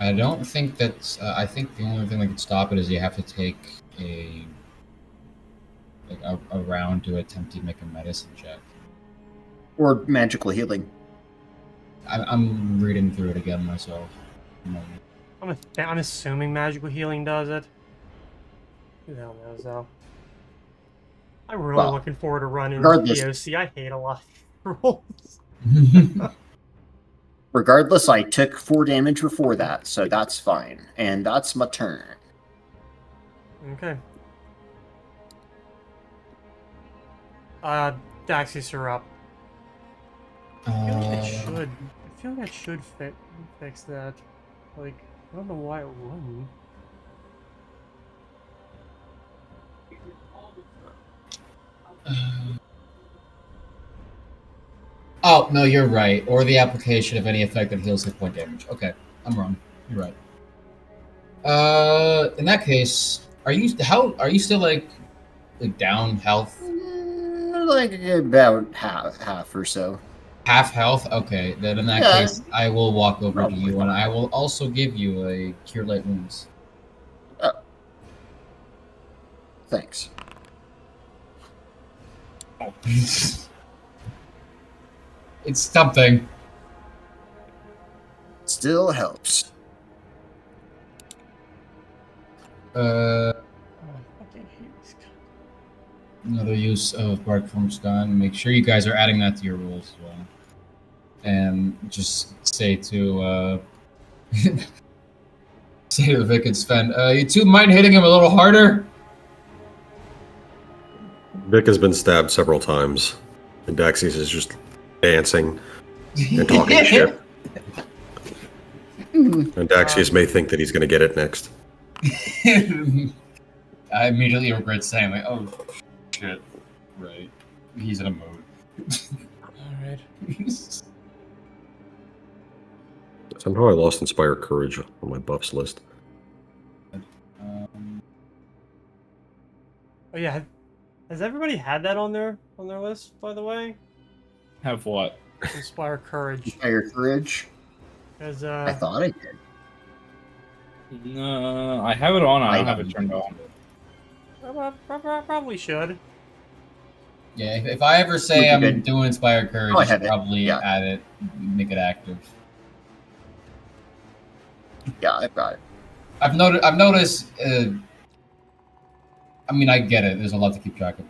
I don't think that's. I think the only thing that could stop it is you have to take a round to attempt to make a medicine check. Or magical healing. I'm reading through it again myself. I'm assuming magical healing does it. Who the hell knows, though? I'm really Well, looking forward to running regardless- POC. I hate a lot of rolls. Regardless, I took 4 damage before that, so that's fine. And that's my turn. Okay. Daxis are up. I feel like I should fix that. Like, I don't know why it wouldn't. Oh, no, you're right. Or the application of any effect that heals hit point damage. Okay, I'm wrong. You're right. In that case, are you still like down health? Like about half or so. Half health? Okay, then in that Yeah. case, I will walk over Probably to you fine. and I will also give you a Cure Light Wounds. Thanks. It's something. Still helps. Oh, I fucking hate this guy. Another use of Bark from Stun. Make sure you guys are adding that to your rules as well. And just say to say to Vic and Sven, you two mind hitting him a little harder? Vic has been stabbed several times, and Daxis is just dancing and talking shit. And Daxius may think that he's going to get it next. I immediately regret saying, like, oh, shit. Right. He's in a mood. Alright. Somehow I lost Inspire Courage on my buffs list. Oh yeah, has everybody had that on their list, by the way? Have what? Inspire Courage. Fire courage. As I thought I did. No, I have it on. I don't have it haven't. turned on. probably should. Yeah, if I ever say Would I'm be good. doing Inspired Courage, Oh, I I should have it. probably Yeah. add it, make it active. Yeah, I've got it. I've noticed. I mean, I get it. There's a lot to keep track of,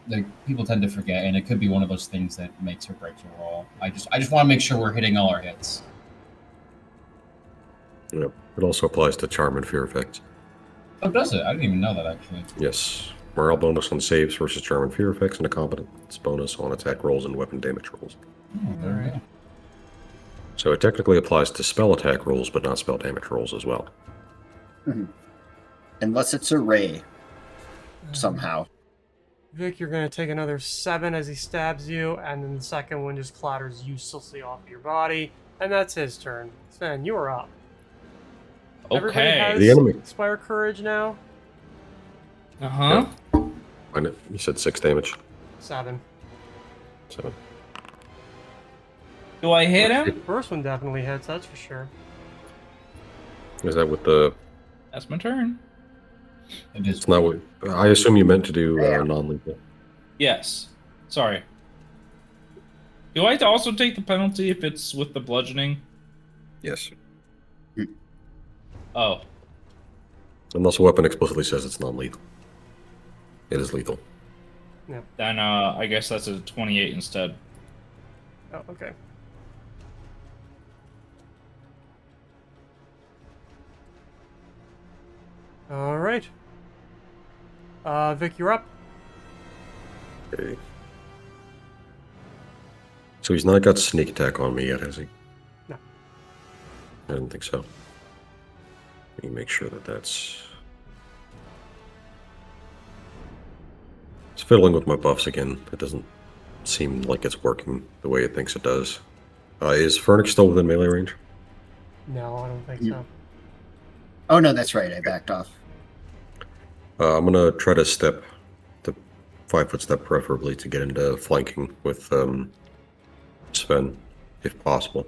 but people tend to forget, and it could be one of those things that makes or breaks a roll. I just want to make sure we're hitting all our hits. Yep. It also applies to Charm and Fear effects. Oh, does it? I didn't even know that actually. Yes. Morale bonus on saves versus Charm and Fear effects, and a competence bonus on attack rolls and weapon damage rolls. Oh, there we go. So it technically applies to spell attack rolls, but not spell damage rolls as well. Unless it's a ray somehow. Vic, you're gonna take another 7 as he stabs you, and then the second one just clatters uselessly off your body, and that's his turn. Sven, you are up. Everybody Okay. has The enemy. Inspire Courage now. Uh huh. Find it. You said 6 damage. 7. 7. Do I hit him? First one definitely hits, that's for sure. Is that with the? That's my turn. It is. It's not what I assume you meant to do non-lethal. Yes. Sorry. Do I also take the penalty if it's with the bludgeoning? Yes. Oh. Unless a weapon explicitly says it's non-lethal. It is lethal. Then I guess that's a 28 instead. Oh, okay. Alright. Vic, you're up. Okay. So he's not got sneak attack on me yet, has he? No. I didn't think so. Let me make sure that that's... It's fiddling with my buffs again. It doesn't seem like it's working the way it thinks it does. Is Fernix still within melee range? No, I don't think so. Oh no, that's right. I backed off. I'm gonna try to step the 5-foot step preferably to get into flanking with Sven, if possible.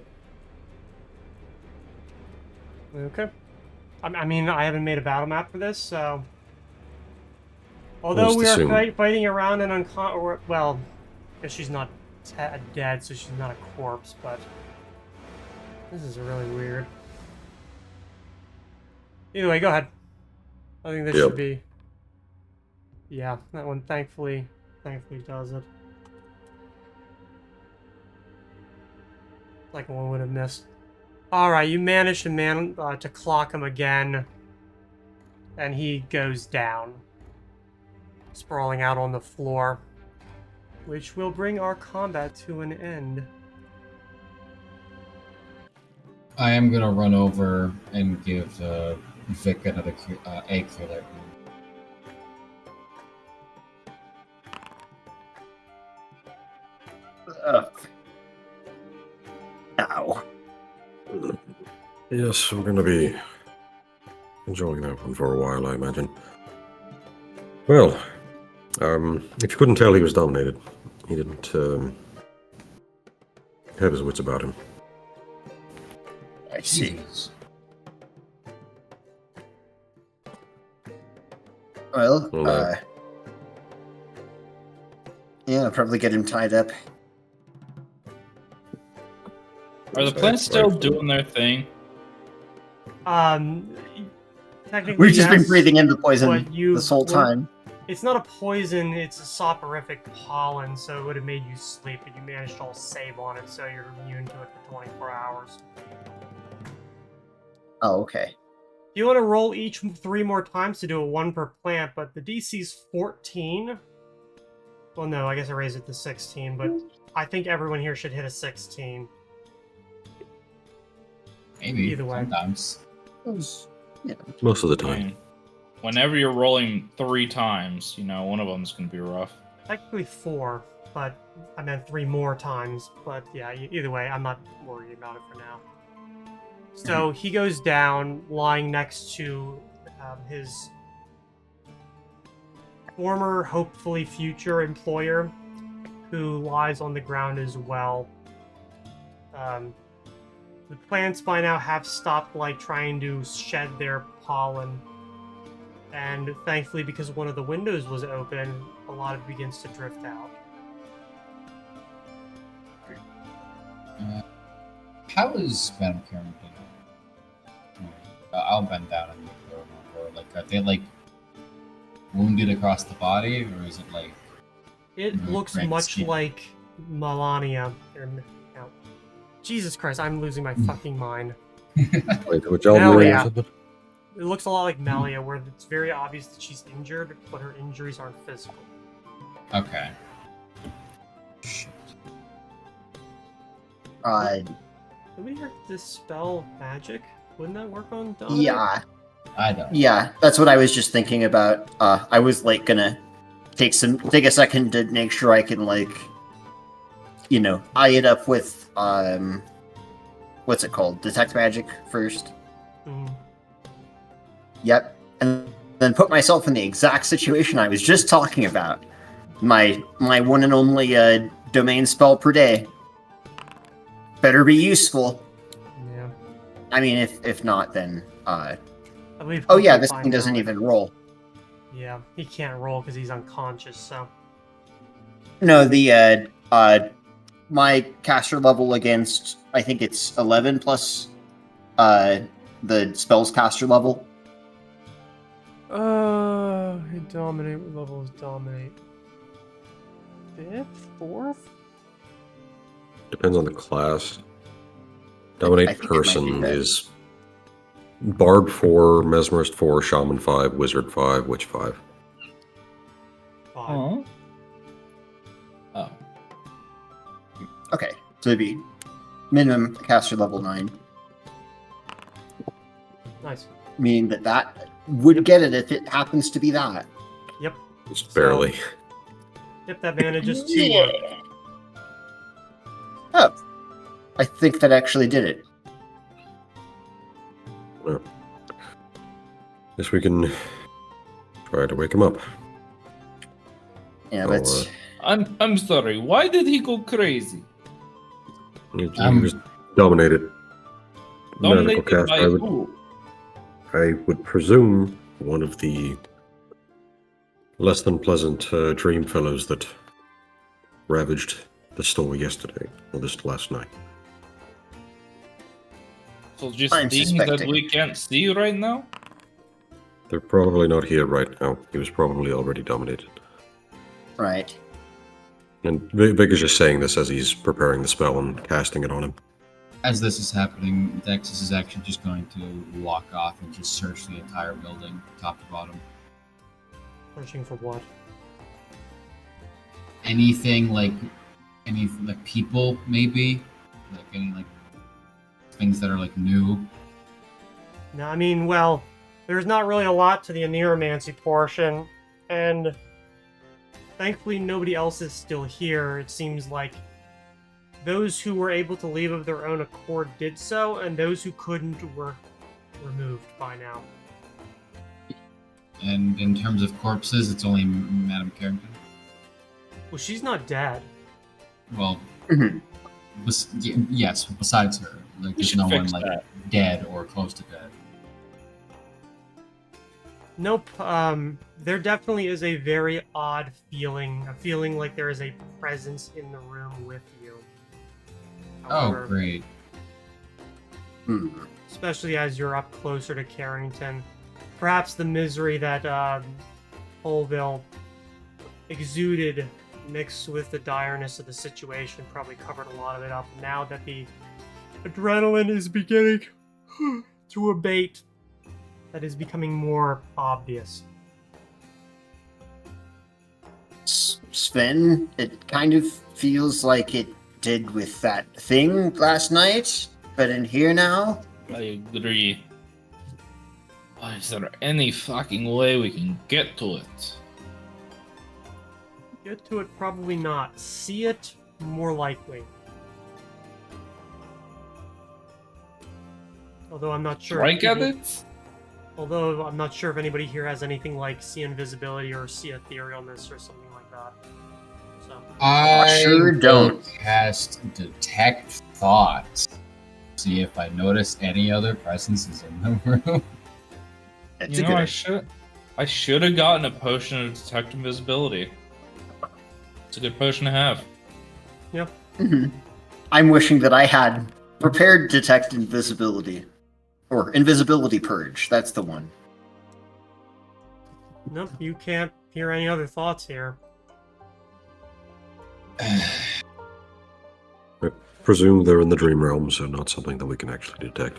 Okay. I mean, I haven't made a battle map for this, so... Although Just we are assume. fighting around an well, because she's not dead, so she's not a corpse, but... This is really weird. Either way, go ahead. I think this Yep. should be... Yeah, that one thankfully does it. Second one would have missed. Alright, you managed to clock him again. And he goes down. Sprawling out on the floor. Which will bring our combat to an end. I am gonna run over and give Vic another egg for that. Ow. Yes, we're gonna be enjoying that one for a while, I imagine. Well, if you couldn't tell, he was dominated. He didn't have his wits about him. I see. Jesus. Well, Well, yeah, I'll probably get him tied up. Are the plants still doing their thing? Technically, We've just been yes, breathing in the poison but you this whole weren't- time. It's not a poison, it's a soporific pollen, so it would have made you sleep, but you managed to all save on it, so you're immune to it for 24 hours. Oh, okay. You want to roll each 3 more times to do a 1 per plant, but the DC's 14. Well, no, I guess I raised it to 16, but I think everyone here should hit a 16. Maybe. Either way. Sometimes. most of the I time. mean, whenever you're rolling 3 times, you know, one of them's gonna be rough. Technically 4, but I meant 3 more times. But yeah, either way, I'm not worried about it for now. So he goes down, lying next to his former, hopefully future employer, who lies on the ground as well. The plants by now have stopped trying to shed their pollen. And thankfully, because one of the windows was open, a lot of it begins to drift out. How is Mdme Carrington? I'll bend down and look over. Are they wounded across the body, or is it like? It looks Right, much skin. like Melania. Now, Jesus Christ, I'm losing my fucking mind. Wait, which elven Hell ring yeah. or something? It looks a lot like Melia, where it's very obvious that she's injured, but her injuries aren't physical. Okay. Shit. Did we hear dispel magic? Wouldn't that work on Dominic? Yeah, I don't. yeah, that's what I was just thinking about. I was gonna take a second to make sure I can eye it up with what's it called? Detect magic first. Mhm. Yep, and then put myself in the exact situation I was just talking about. My one and only domain spell per day. better be useful. Yeah. I mean, if not, then I believe. oh yeah, Coco this find thing doesn't out. even roll. Yeah, he can't roll because he's unconscious. So. No, the my caster level against, I think it's 11 plus the spell's caster level. Dominate. What level is dominate? 5th? 4th? Depends on the class. I Dominate think it might be person that. is Bard 4, Mesmerist 4, Shaman 5, Wizard 5, Witch 5. 5. Oh. Oh. Okay, so it'd be minimum caster level 9, Nice. meaning that would get it if it happens to be that. Yep. Just So- barely. Yep, that manages to Oh, I think that actually did it. Guess we can try to wake him up. Yeah, Oh, that's I'm sorry. Why did he go crazy? He was dominated. Magical Dominated caster. by who? I would presume one of the less than pleasant dream fellows that ravaged the store yesterday, or this last night. So just I'm things that suspecting. we can't see right now? They're probably not here right now. He was probably already dominated. right. And Vic is just saying this as he's preparing the spell and casting it on him. As this is happening, Dexys is actually just going to walk off and just search the entire building, top to bottom. searching for what? Anything like any like people maybe, like any like things that are like new. No, I mean, well, there's not really a lot to the Aneromancy portion, and thankfully nobody else is still here. It seems like those who were able to leave of their own accord did so, and those who couldn't were removed by now. And in terms of corpses, it's only Mdme Carrington. Well, she's not dead. Well, Mhm. yes, besides her, like We there's should no one fix like that. dead or close to dead. Nope. There definitely is a very odd feeling, a feeling like there is a presence in the room with you. Oh, However, great. Hmm. especially as you're up closer to Carrington. Perhaps the misery that Holville exuded mixed with the direness of the situation probably covered a lot of it up. Now that the adrenaline is beginning to abate, that is becoming more obvious. Sven, it kind of feels like it did with that thing last night, but in here now, I agree. Is there any fucking way we can get to it? Get to it, probably not. See it, more likely. Although I'm not sure. Strike at people- it? Although I'm not sure if anybody here has anything like see invisibility or see etherealness or something like that. So I sure will don't. cast Detect Thoughts. See if I notice any other presences in the room. it's You a know, good. I should have gotten a potion of detect invisibility. It's a good potion to have. Mhm. I'm wishing that I had prepared detect invisibility. Or invisibility purge, that's the one. nope, you can't hear any other thoughts here. I presume they're in the dream realm, so not something that we can actually detect.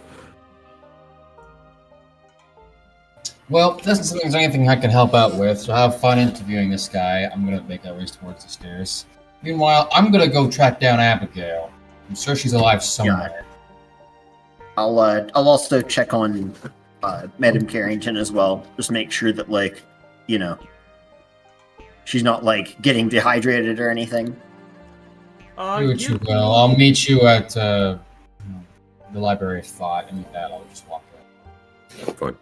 Well, doesn't seem like there's anything I can help out with, so have fun interviewing this guy. I'm gonna make our way towards the stairs. Meanwhile, I'm gonna go track down Abigail. I'm sure she's alive somewhere. I'll also check on Mdme Carrington as well. Just make sure that, like, you know, she's not like getting dehydrated or anything. Do what you give will. I'll meet you at the Library of Thought, and with that, I'll just walk away. Fine.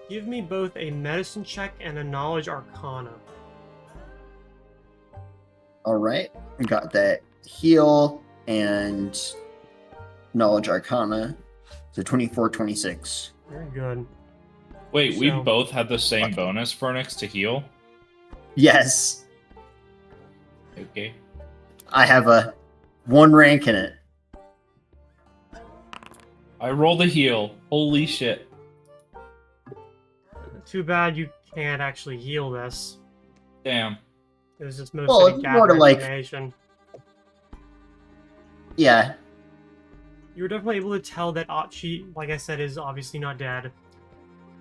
Give me both a medicine check and a knowledge arcana. All right, we got that heal and Knowledge Arcana. So 24, 26. Very good. Wait, we So- both had the same bonus for next to heal? Yes, Okay. I have a 1 rank in it. I rolled a heal. Holy shit. Too bad you can't actually heal this. Damn. It was just mostly Well, to it's gather more to, like- information. Yeah, You were definitely able to tell that she, like I said, is obviously not dead.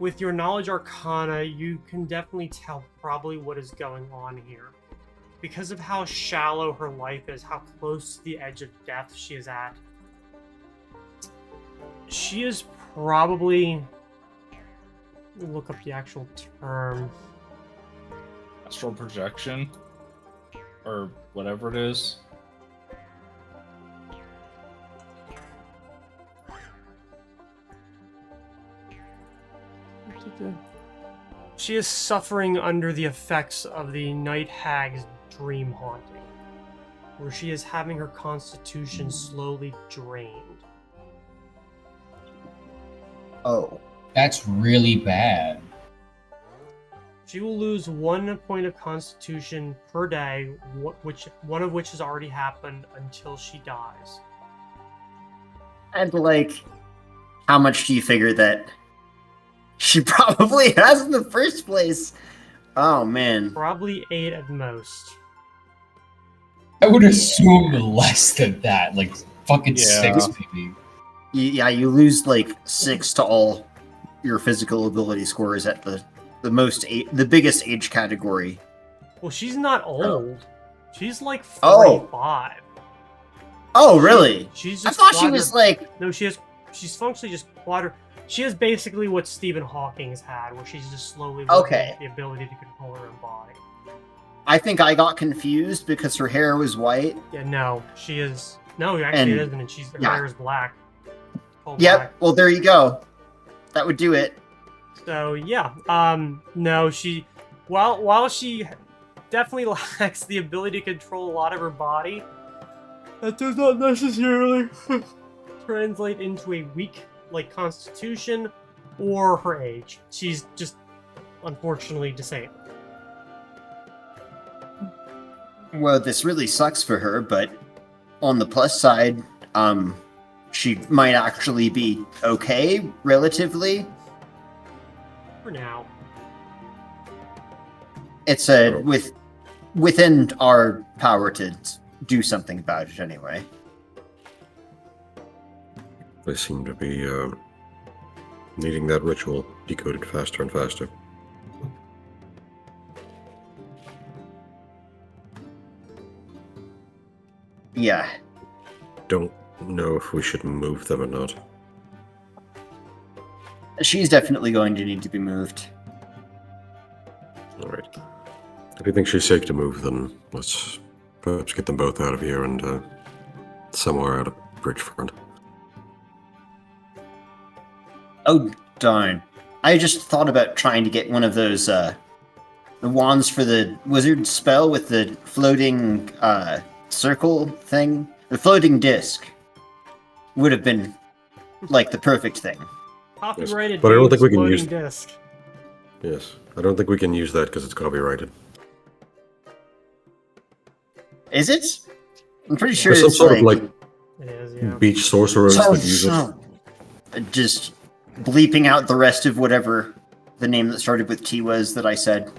With your knowledge arcana, you can definitely tell probably what is going on here. Because of how shallow her life is, how close to the edge of death she is at. She is probably... Look up the actual term. Astral projection? Or whatever it is. She is suffering under the effects of the Night Hag's dream haunting, where she is having her constitution slowly drained. oh. That's really bad. She will lose 1 point of constitution per day, one of which has already happened, until she dies. And, like, how much do you figure that she probably has in the first place? Oh, man. Probably 8 at most. I would assume less than that, like fucking Yeah. 6 maybe. Yeah, you lose, like, 6 to all your physical ability scores at the biggest age category. Well, she's not old. She's like Oh. 45. Oh, really? She's I just thought she was, like... No, she's functionally just quadra. She has basically what Stephen Hawking's had, where she's just slowly Okay. losing the ability to control her own body. I think I got confused because her hair was white. Yeah, no, she is. No, actually, it And- isn't. And her yeah. hair is black. Full Yep, black. well, there you go. That would do it. So yeah, no, she, while she definitely lacks the ability to control a lot of her body, that does not necessarily translate into a weak, like, constitution or her age. She's just, unfortunately, disabled. Well, this really sucks for her, but on the plus side, she might actually be okay, relatively. For now. It's within our power to do something about it anyway. They seem to be needing that ritual decoded faster and faster. Yeah. Don't know if we should move them or not. She's definitely going to need to be moved. Alright. If you think she's safe to move, then let's perhaps get them both out of here and somewhere out of Bridgefront. Oh, darn. I just thought about trying to get one of those, the wands for the wizard spell with the floating, circle thing. The floating disc would have been, like, the perfect thing. Copyrighted. but I don't think we can floating use- disc. Yes. I don't think we can use that because it's copyrighted. Is it? I'm pretty sure There's some it's sort of, like, It is, yeah. beach sorcerers that use it. Just bleeping out the rest of whatever the name that started with T was that I said.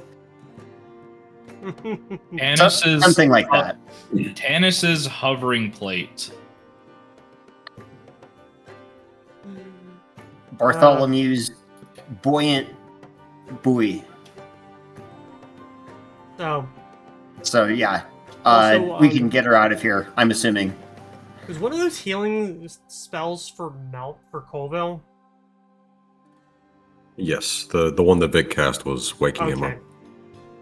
Tannis's, Something like that. Tannis's hovering plate. Bartholomew's buoyant buoy. So, So yeah, Also, we can get her out of here. I'm assuming. is one of those healing spells for Melt for Colville? Yes, the one that Vic cast was waking him up. Okay.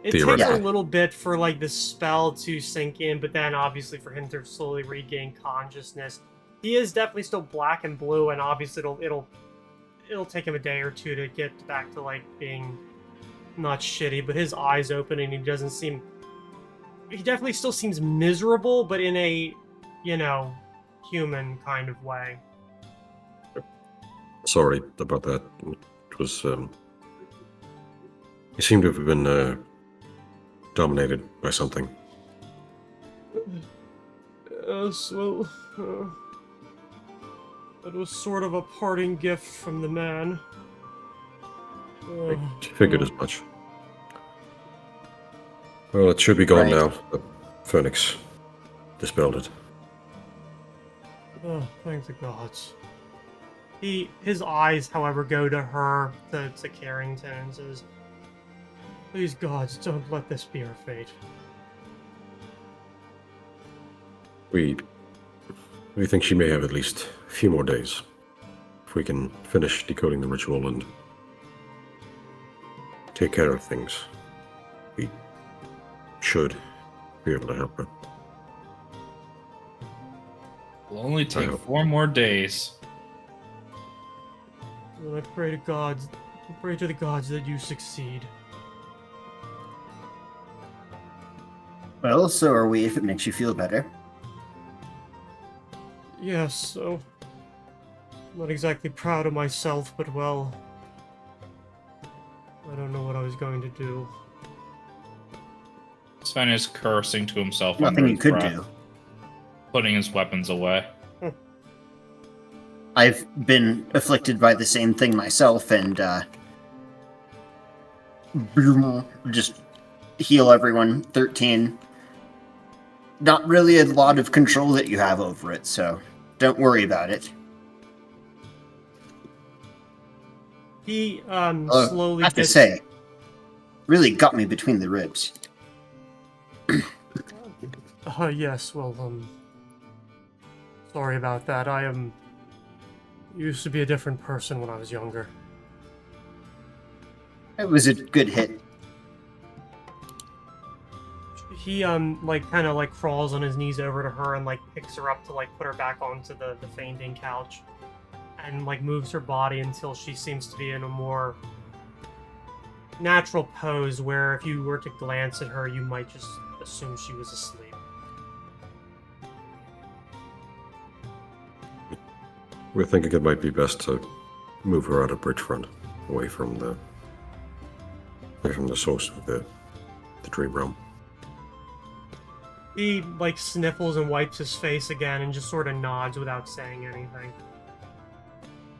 It takes a Theoretically. little bit for, like, the spell to sink in, but then obviously for him to slowly regain consciousness. He is definitely still black and blue, and obviously it'll take him a day or two to get back to, like, being not shitty, but his eyes open and he doesn't seem... He definitely still seems miserable, but in a, you know, human kind of way. Sorry about that. It was, you seem to have been, dominated by something. Yes, well, it was sort of a parting gift from the man. I figured as much. Well, it should be gone Right. now. The Phoenix dispelled it. Oh, thank the gods. His eyes, however, go to her, to Carrington, and says, "Please, gods, don't let this be our fate." We think she may have at least a few more days. If we can finish decoding the ritual and take care of things, we should be able to help her. It'll only take hope. 4 more days. And I pray to the gods that you succeed. Well, so are we, if it makes you feel better. Yes, so I'm not exactly proud of myself, but well, I don't know what I was going to do. Sven is cursing to himself Nothing under you his could breath, do. putting his weapons away. I've been afflicted by the same thing myself, and just heal everyone. 13. Not really a lot of control that you have over it, so don't worry about it. He slowly I have to gets... say, really got me between the ribs. Yes, well, sorry about that. I used to be a different person when I was younger. It was a good hit. He, kind of, crawls on his knees over to her and, picks her up to, put her back onto the fainting couch. And, moves her body until she seems to be in a more natural pose where if you were to glance at her, you might just assume she was asleep. We're thinking it might be best to move her out of Bridgefront, away from the source of the dream realm. He, sniffles and wipes his face again and just sort of nods without saying anything.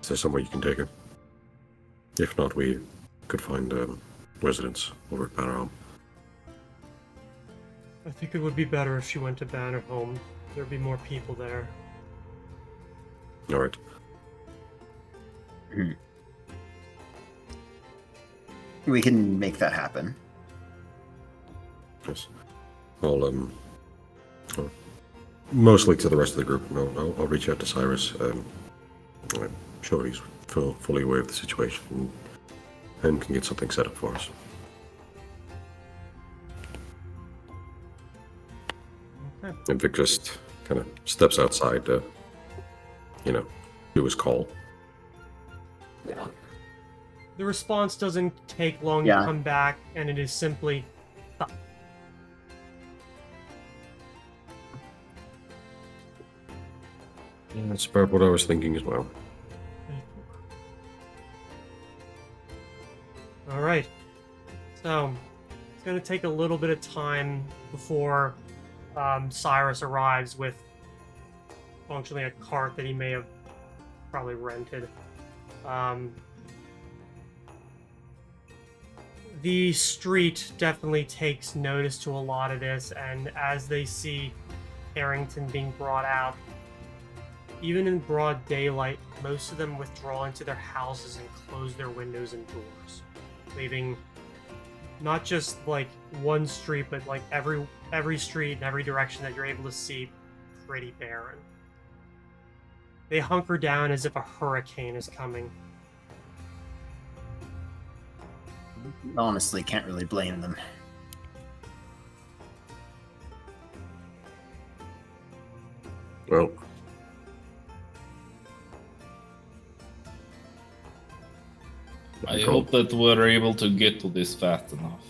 Is there somewhere you can take her? If not, we could find residence over at Bannerhome. I think it would be better if she went to Bannerhome. There'd be more people there. All right. We can make that happen. Yes. I'll mostly to the rest of the group. I'll reach out to Cyrus. I'm sure he's fully aware of the situation and can get something set up for us. Okay. And Vic just kind of steps outside to, do his call. The response doesn't take long Yeah. to come back, and it is simply... Yeah, that's about what I was thinking as well. Alright. So, it's going to take a little bit of time before Cyrus arrives with functionally a cart that he may have probably rented. The street definitely takes notice to a lot of this, and as they see Carrington being brought out, even in broad daylight, most of them withdraw into their houses and close their windows and doors, leaving not just one street, but every street in every direction that you're able to see pretty barren. They hunker down as if a hurricane is coming. Honestly, can't really blame them. Well, I hope that we're able to get to this fast enough.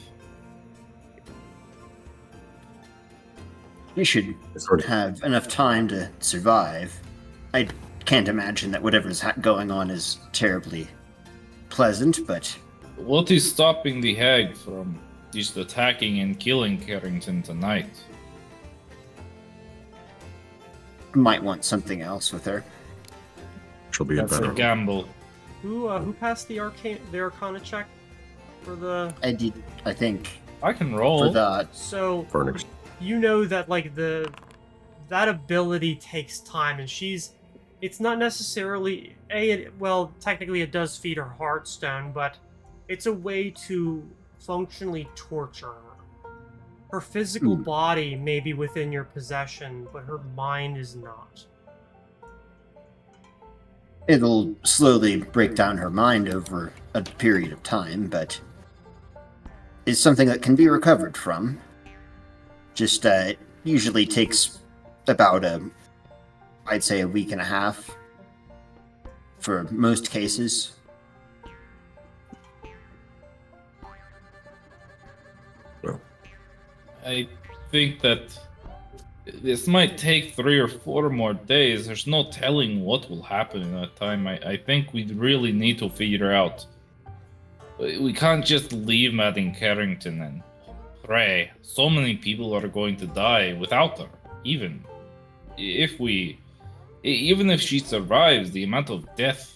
We should have enough time to survive. I can't imagine that whatever's going on is terribly pleasant, but What is stopping the hag from just attacking and killing Carrington tonight? might want something else with her. She'll be That's a a better. gamble. Who passed the Arcana check for the? I think I can for roll. the So Phoenix. you know that like that ability takes time, and it's not necessarily well, technically it does feed her heartstone, but it's a way to functionally torture her. Her physical body may be within your possession, but her mind is not. it'll slowly break down her mind over a period of time, but it's something that can be recovered from. Just it usually takes about I'd say a week and a half for most cases. I think that this might take 3 or 4 more days. There's no telling what will happen in that time. I think we really need to figure out. We can't just leave Mdme Carrington and pray. So many people are going to die without her. Even if she survives, the amount of death.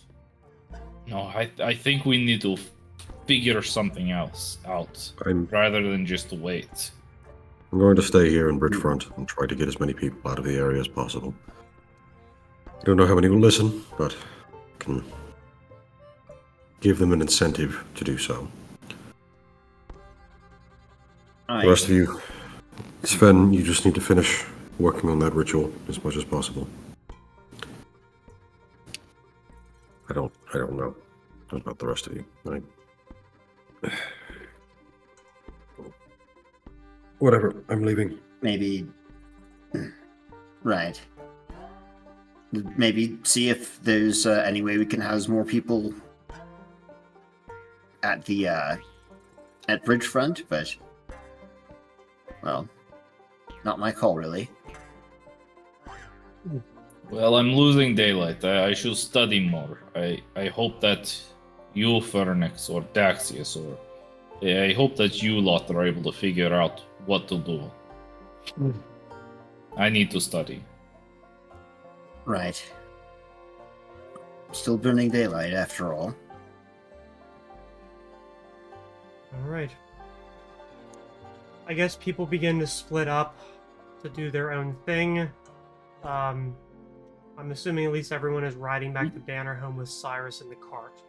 No, I think we need to figure something else out rather than just wait. I'm going to stay here in Bridgefront and try to get as many people out of the area as possible. I don't know how many will listen, but I can give them an incentive to do so. The rest of you, Sven, you just need to finish working on that ritual as much as possible. I don't know about the rest of you. Whatever, I'm leaving. Maybe. Right. Maybe see if there's any way we can house more people at the at Bridgefront, but well, not my call really. Well, I'm losing daylight. I should study more. I hope that you, Phoenix, or Daxius, or I hope that you lot are able to figure out what to do. I need to study. Right. Still burning daylight after all. Alright. I guess people begin to split up to do their own thing. I'm assuming at least everyone is riding back to Bannerhome with Cyrus in the cart.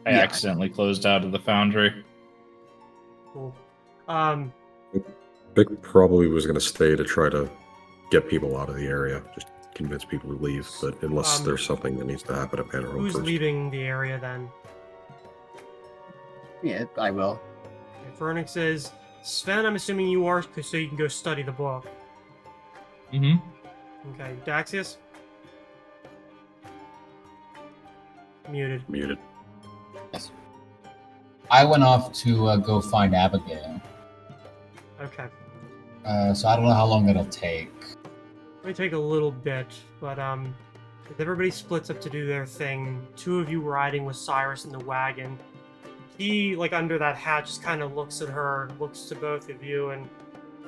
I accidentally closed out of the foundry. Cool. Vic probably was going to stay to try to get people out of the area, just convince people to leave, but unless there's something that needs to happen at Panorama Who's first. leaving the area then? Yeah, I will. Okay, Phoenix says, Sven, I'm assuming you are, so you can go study the book. Mm-hmm. Okay, Daxius? Muted. Muted. I went off to go find Abigail. Okay. So I don't know how long it'll take. It may take a little bit, but if everybody splits up to do their thing, 2 of you riding with Cyrus in the wagon, he, like, under that hat just kind of looks at her, looks to both of you, and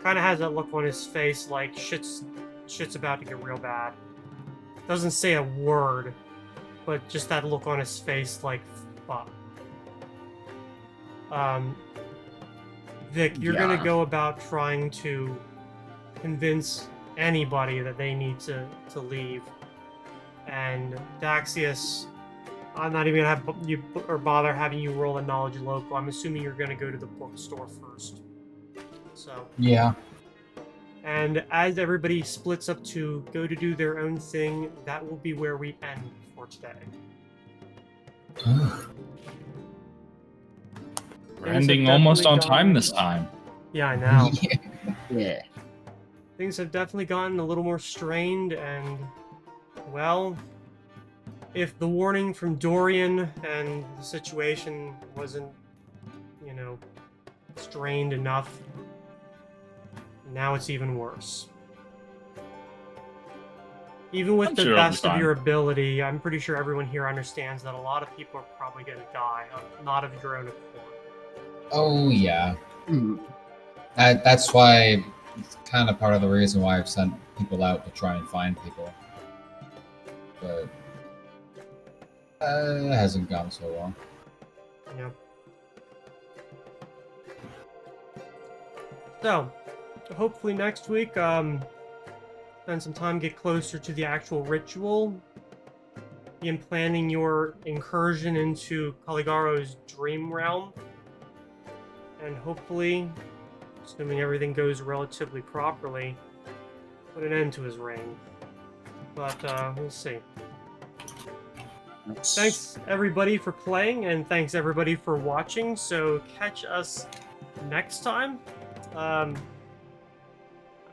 kind of has that look on his face like shit's about to get real bad. Doesn't say a word, but just that look on his face like, fuck. Vic, you're gonna go about trying to convince anybody that they need to leave. And Daxius, I'm not even gonna have you or bother having you roll a knowledge local. I'm assuming you're gonna go to the bookstore first. So Yeah. and as everybody splits up to go to do their own thing, that will be where we end for today. We're ending almost on time this time. Yeah, I know. Yeah. Things have definitely gotten a little more strained, and, well, if the warning from Dorian and the situation wasn't, strained enough, now it's even worse. Even with I'm the sure it'll be best of fine. your ability, I'm pretty sure everyone here understands that a lot of people are probably going to die, not of your own accord. Oh yeah, Hmm. that's why it's kind of part of the reason why I've sent people out to try and find people, but it hasn't gone so well. Yeah. So, hopefully next week, spend some time, get closer to the actual ritual, begin planning your incursion into Caligaro's dream realm, and hopefully, assuming everything goes relatively properly, put an end to his reign. But we'll see. Thanks everybody for playing, and thanks everybody for watching. So catch us next time. I'm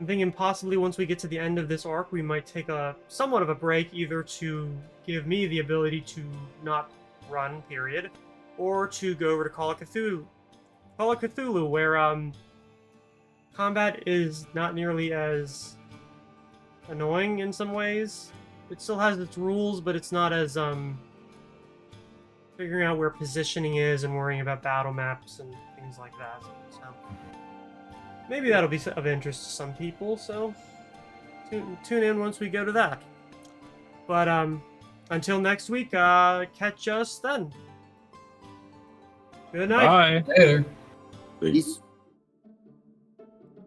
thinking possibly once we get to the end of this arc, we might take a somewhat of a break, either to give me the ability to not run, period, or to go over to Call of Cthulhu, where combat is not nearly as annoying in some ways. It still has its rules, but it's not as figuring out where positioning is and worrying about battle maps and things like that. So maybe that'll be of interest to some people, so tune in once we go to that. But until next week, catch us then. Good night. Bye. Later. Peace. Peace.